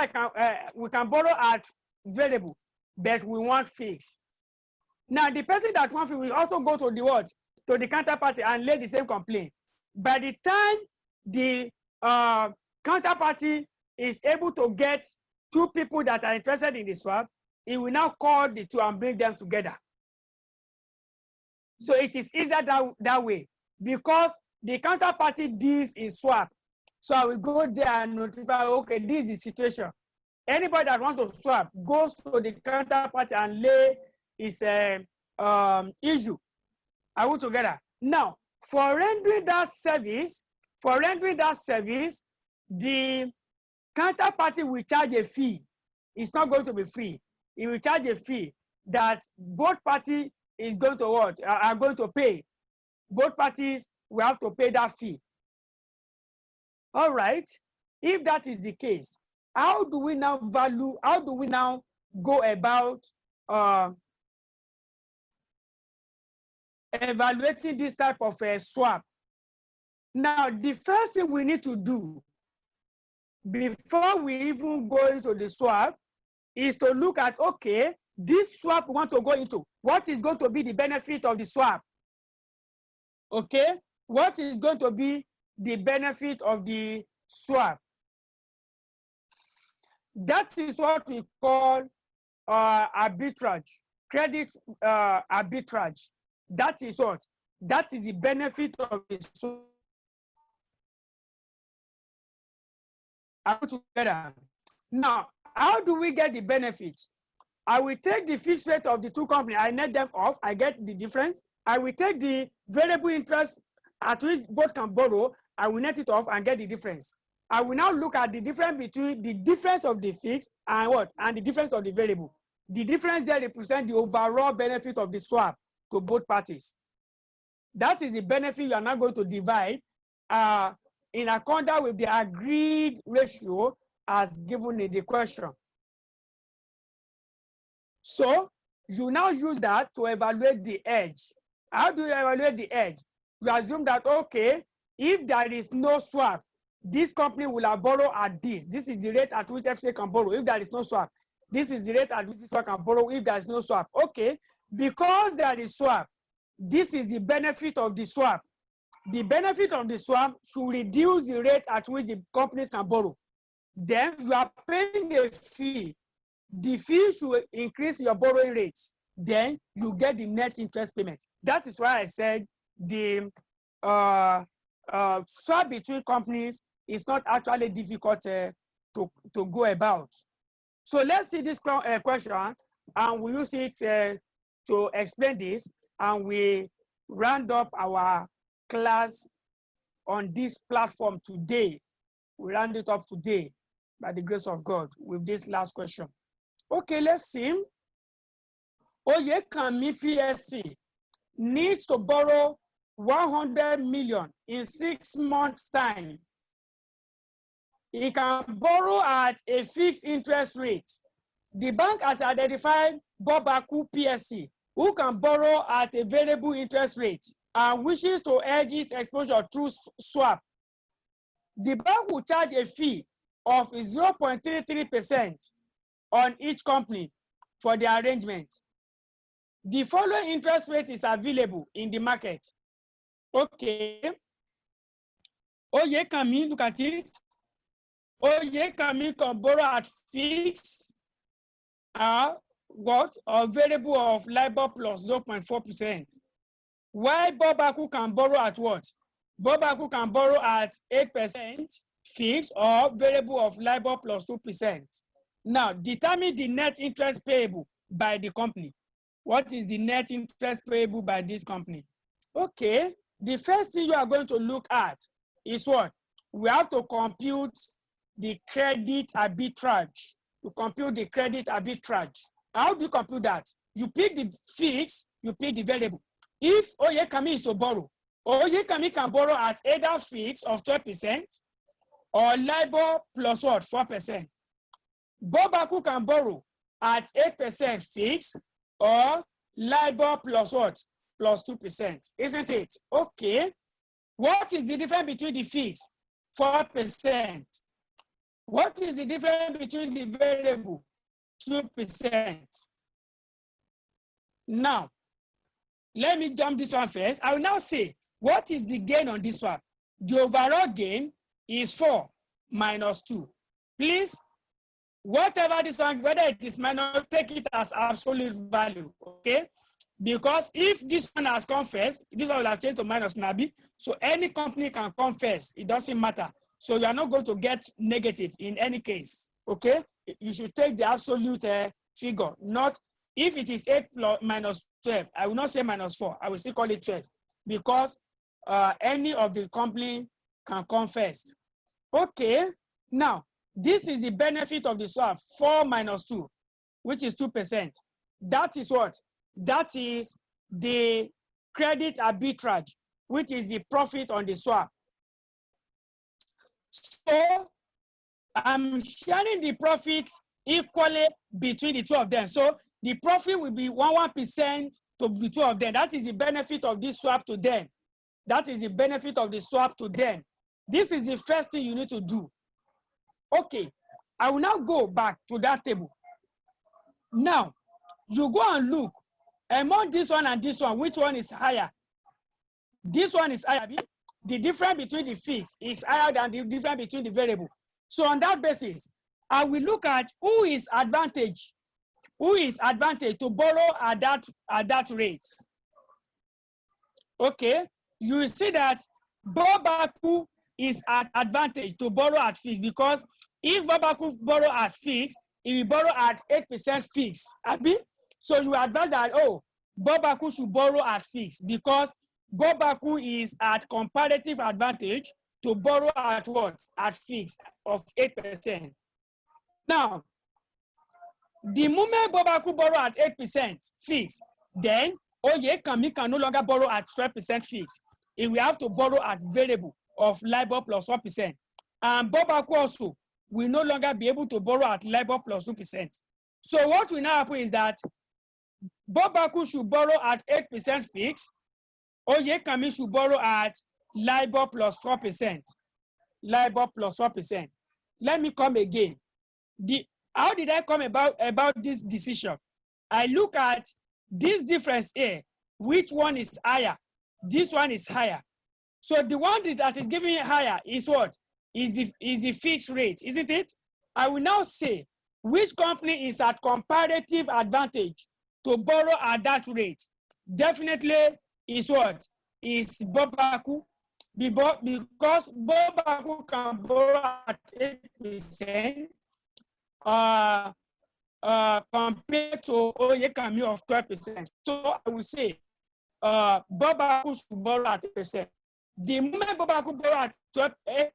Speaker 1: we can borrow at variable, but we want fixed. Now, the person that wants fixed will also go to the what? To the counterparty and lay the same complaint. By the time the counterparty is able to get two people that are interested in the swap, it will now call the two and bring them together. So it is easier that way because the counterparty deals in swap. So I will go there and notify, okay, this is the situation. Anybody that wants to swap goes to the counterparty and lay his issue. Are we together? Now, for rendering that service, the counterparty will charge a fee. It's not going to be free. It will charge a fee that both parties is going to what? Are going to pay. Both parties will have to pay that fee. All right. If that is the case, how do we now go about evaluating this type of a swap? Now, the first thing we need to do before we even go into the swap is to look at, okay, this swap we want to go into, what is going to be the benefit of the swap? Okay, what is going to be the benefit of the swap? That is what we call arbitrage, credit arbitrage. That is what? That is the benefit of the swap. Now, how do we get the benefit? I will take the fixed rate of the two companies, I net them off, I get the difference. I will take the variable interest at which both can borrow, I will net it off and get the difference. I will now look at the difference between the difference of the fixed and what? And the difference of the variable. The difference there represents the overall benefit of the swap to both parties. That is the benefit you are now going to divide in accordance with the agreed ratio as given in the question. So you now use that to evaluate the edge. How do you evaluate the edge? You assume that, okay, if there is no swap, this company will have borrowed at this. This is the rate at which FCA can borrow if there is no swap. This is the rate at which this one can borrow if there is no swap. Okay, because there is swap, this is the benefit of the swap. The benefit of the swap should reduce the rate at which the companies can borrow. Then you are paying a fee. The fee should increase your borrowing rates. Then you get the net interest payment. That is why I said the swap between companies is not actually difficult to go about. So let's see this question and we use it to explain this, and we round up our class on this platform today. We round it up today by the grace of God with this last question. Okay, let's see. Oyekami PSC needs to borrow 100 million in 6 months' time. He can borrow at a fixed interest rate. The bank has identified Bob Aku PSC, who can borrow at a variable interest rate and wishes to hedge its exposure through swap. The bank will charge a fee of 0.33% on each company for the arrangement. The following interest rate is available in the market. Okay. Oyekami, look at it. Oyekami can borrow at fixed or variable of LIBOR plus 0.4%. While Bob Aku can borrow at what? Bob Aku can borrow at 8% fixed or variable of LIBOR plus 2%. Now, determine the net interest payable by the company. What is the net interest payable by this company? Okay, the first thing you are going to look at is what? We have to compute the credit arbitrage. You compute the credit arbitrage. How do you compute that? You pick the fixed, you pick the variable. If Oyekami is to borrow, Oyekami can borrow at either fixed of 12% or LIBOR plus what? 4%. Bobaku can borrow at 8% fixed or LIBOR plus what? Plus 2%, isn't it? Okay. What is the difference between the fixed? 4%. What is the difference between the variable? 2%. Now, let me jump this one first. I will now say, what is the gain on this one? The overall gain is 4 minus 2. Please, whatever this one, whether it is minus, take it as absolute value, okay? Because if this one has come first, this one will have changed to minus Nabi. So any company can come first. It doesn't matter. So you are not going to get negative in any case, okay? You should take the absolute figure, not if it is 8 plus minus 12. I will not say minus 4. I will still call it 12 because any of the company can come first. Okay, now this is the benefit of the swap, 4 minus 2, which is 2%. That is what? That is the credit arbitrage, which is the profit on the swap. So I'm sharing the profit equally between the two of them. So the profit will be 1% to the two of them. That is the benefit of this swap to them. That is the benefit of the swap to them. This is the first thing you need to do. Okay, I will now go back to that table. Now, you go and look among this one and this one, which one is higher? This one is higher. The difference between the fixed is higher than the difference between the variable. So on that basis, I will look at who is advantage to borrow at that rate. Okay, you will see that Bobaku is at advantage to borrow at fixed because if Bobaku borrow at fixed, he will borrow at 8% fixed. Abi? So you advise that, oh, Bobaku should borrow at fixed because Bobaku is at comparative advantage to borrow at what? At fixed of 8%. Now, the moment Bobaku borrow at 8% fixed, then Oyekami can no longer borrow at 12% fixed. He will have to borrow at variable of LIBOR plus 1%. And Bobaku also will no longer be able to borrow at LIBOR plus 2%. So what will now happen is that Bobaku should borrow at 8% fixed. Oyekami should borrow at LIBOR plus 4%. LIBOR plus 4%. Let me come again. How did I come about this decision? I look at this difference here. Which one is higher? This one is higher. So the one that is giving it higher is what? Is the fixed rate, isn't it? I will now say which company is at comparative advantage to borrow at that rate. Definitely is what? Is Bobaku. Because Bobaku can borrow at 8%. Compared to Oyekami of 12%. So I will say Bobaku should borrow at 8%. The moment Bobaku borrow at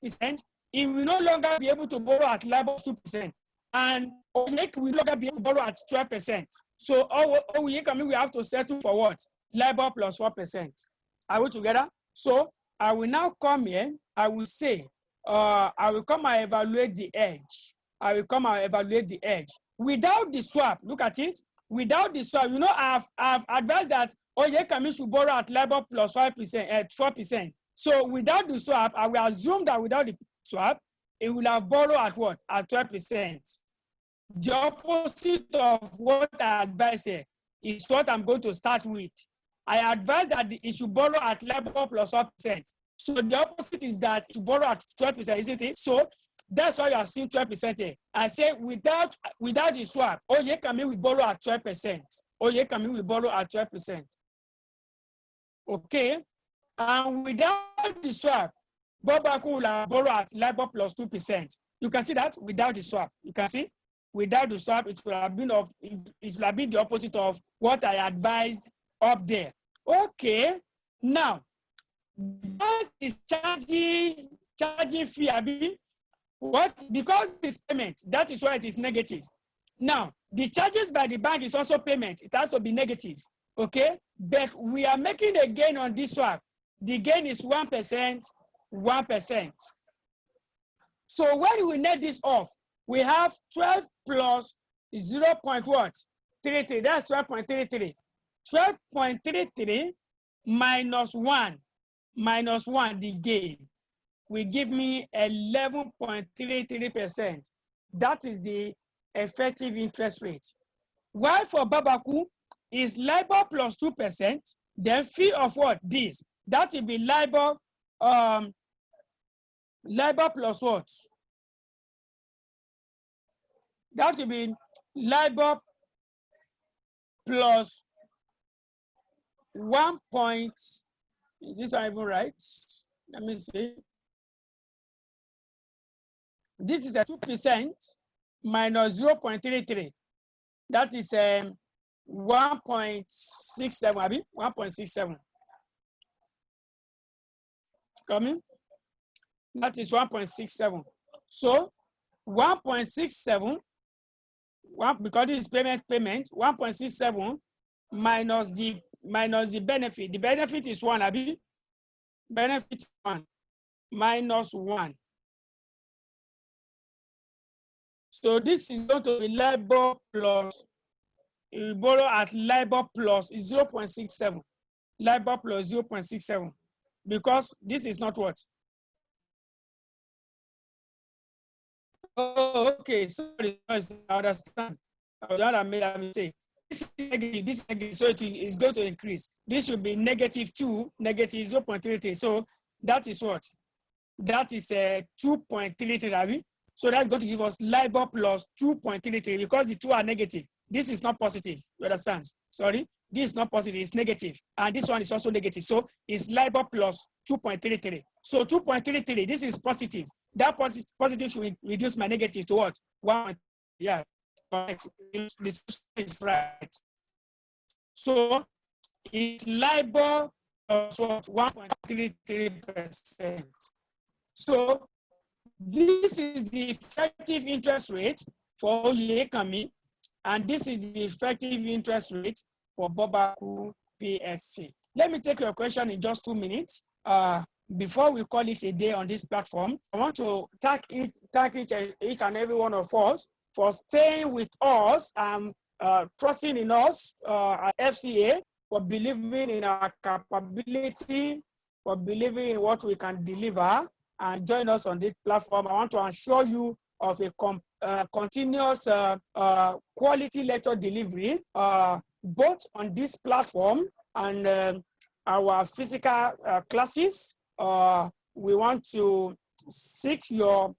Speaker 1: 8%, he will no longer be able to borrow at LIBOR 2%. And Oyekami will no longer be able to borrow at 12%. So Oyekami will have to settle for what? LIBOR plus 4%. Are we together? So I will now come here. I will say, I will come and evaluate the edge. I will come and evaluate the edge. Without the swap, look at it. Without the swap, you know, I've advised that Oyekami should borrow at LIBOR plus 5%, 4%. So without the swap, I will assume that without the swap, it will have borrowed at what? At 12%. The opposite of what I advise here is what I'm going to start with. I advise that it should borrow at LIBOR plus 4%. So the opposite is that it should borrow at 12%, isn't it? So that's why you are seeing 12% here. I say without the swap, Oyekami will borrow at 12%. Oyekami will borrow at 12%. Okay? And without the swap, Bobaku will borrow at LIBOR plus 2%. You can see that without the swap. You can see without the swap, it will have been the opposite of what I advised up there. Okay. Now, that is charging fee. What? Because it's payment, that is why it is negative. Now, the charges by the bank is also payment. It has to be negative, okay? But we are making a gain on this one. The gain is 1%, 1%. So when we net this off, we have 12 plus 0. What? 33, that's 12.33. 12.33 minus 1, the gain, will give me 11.33%. That is the effective interest rate. While for Babaku is LIBOR plus 2%, then fee of what? This. That will be LIBOR, LIBOR plus what? That will be LIBOR plus 1 point. Is this even right? Let me see. This is a 2% minus 0.33. That is 1.67, Abi, 1.67. Coming? That is 1.67. So 1.67, because this is payment, 1.67 minus the benefit. The benefit is 1, Abi. Benefit is 1 minus 1. So this is going to be LIBOR plus, you borrow at LIBOR plus 0.67. LIBOR plus 0.67. Because this is not what? Oh, okay. Sorry, I understand. I made a mistake. This is negative, so it is going to increase. This should be -2, negative 0.33. So that is what? That is 2.33, Ravi. So that's going to give us LIBOR plus 2.33 because the two are negative. This is not positive. You understand? Sorry. This is not positive. It's negative. And this one is also negative. So it's LIBOR plus 2.33. So 2.33, this is positive. That positive should reduce my negative to what? 1. Yeah. This is right. So it's LIBOR plus 1.33%. So this is the effective interest rate for Oyekami, and this is the effective interest rate for Babaku PSC. Let me take your question in just 2 minutes. Before we call it a day on this platform, I want to thank each and every one of us for staying with us and trusting in us at FCA, for believing in our capability, for believing in what we can deliver, and join us on this platform. I want to assure you of a continuous quality lecture delivery, both on this platform and our physical classes. We want to seek your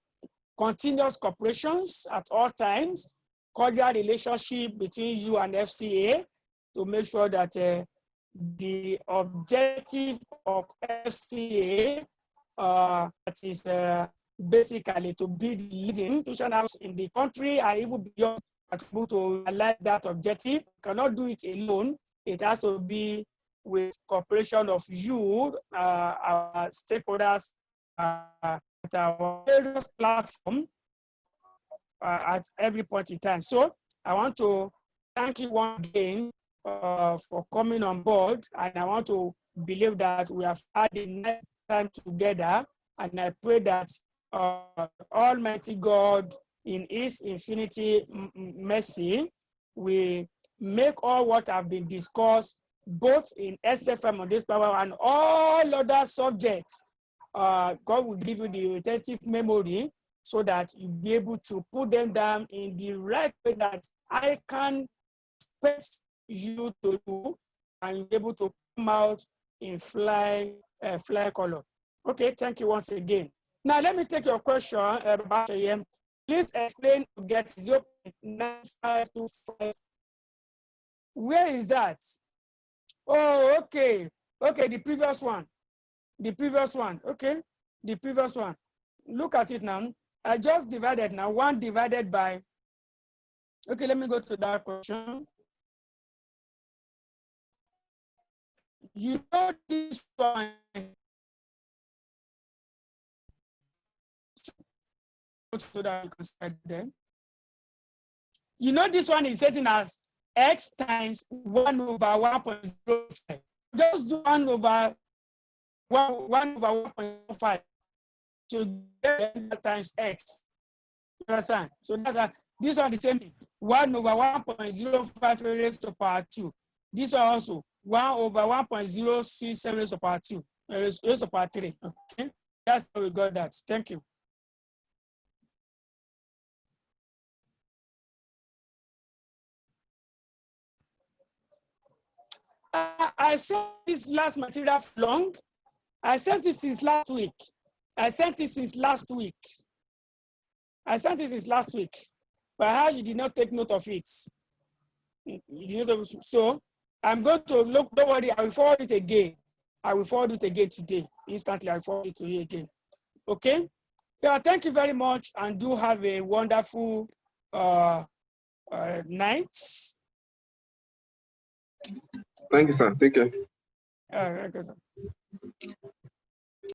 Speaker 1: continuous cooperations at all times, cordial relationship between you and FCA to make sure that the objective of FCA that is basically to be the leading institution house in the country and even beyond, to realize that objective. Cannot do it alone. It has to be with cooperation of you, our stakeholders, at our various platform at every point in time. So I want to thank you once again for coming on board, and I want to believe that we have had the next time together, and I pray that Almighty God in His infinity mercy will make all what have been discussed both in SFM on this power and all other subjects. God will give you the retentive memory so that you'll be able to put them down in the right way that I can expect you to do, and be able to come out in fly color. Okay, thank you once again. Now let me take your question about please explain to get 0.9525. Where is that? Oh, okay. Okay, the previous one. The previous one. Okay, the previous one. Look at it now. I just divided now. 1 divided by. Okay, let me go to that question. You know this one. put so that you can set them. You know, this one is setting as x times 1 over 1.05. Just do 1 over 1.05 to get that times x. You understand? So that's this one the same thing. 1 over 1.05 raised to the power 2. This one also 1 over 1.067 raised to the power 2. Raised to the power 3. Okay, that's how we got that. Thank you. I sent this last material long. I sent it since last week. I sent it since last week. But how you did not take note of it? You did not, so I'm going to look, don't worry, I will forward it again. I will forward it again today. Instantly, I will forward it to you again. Okay? Yeah, thank you very much and do have a wonderful night.
Speaker 3: Thank you, sir. Take care.
Speaker 1: Okay, sir.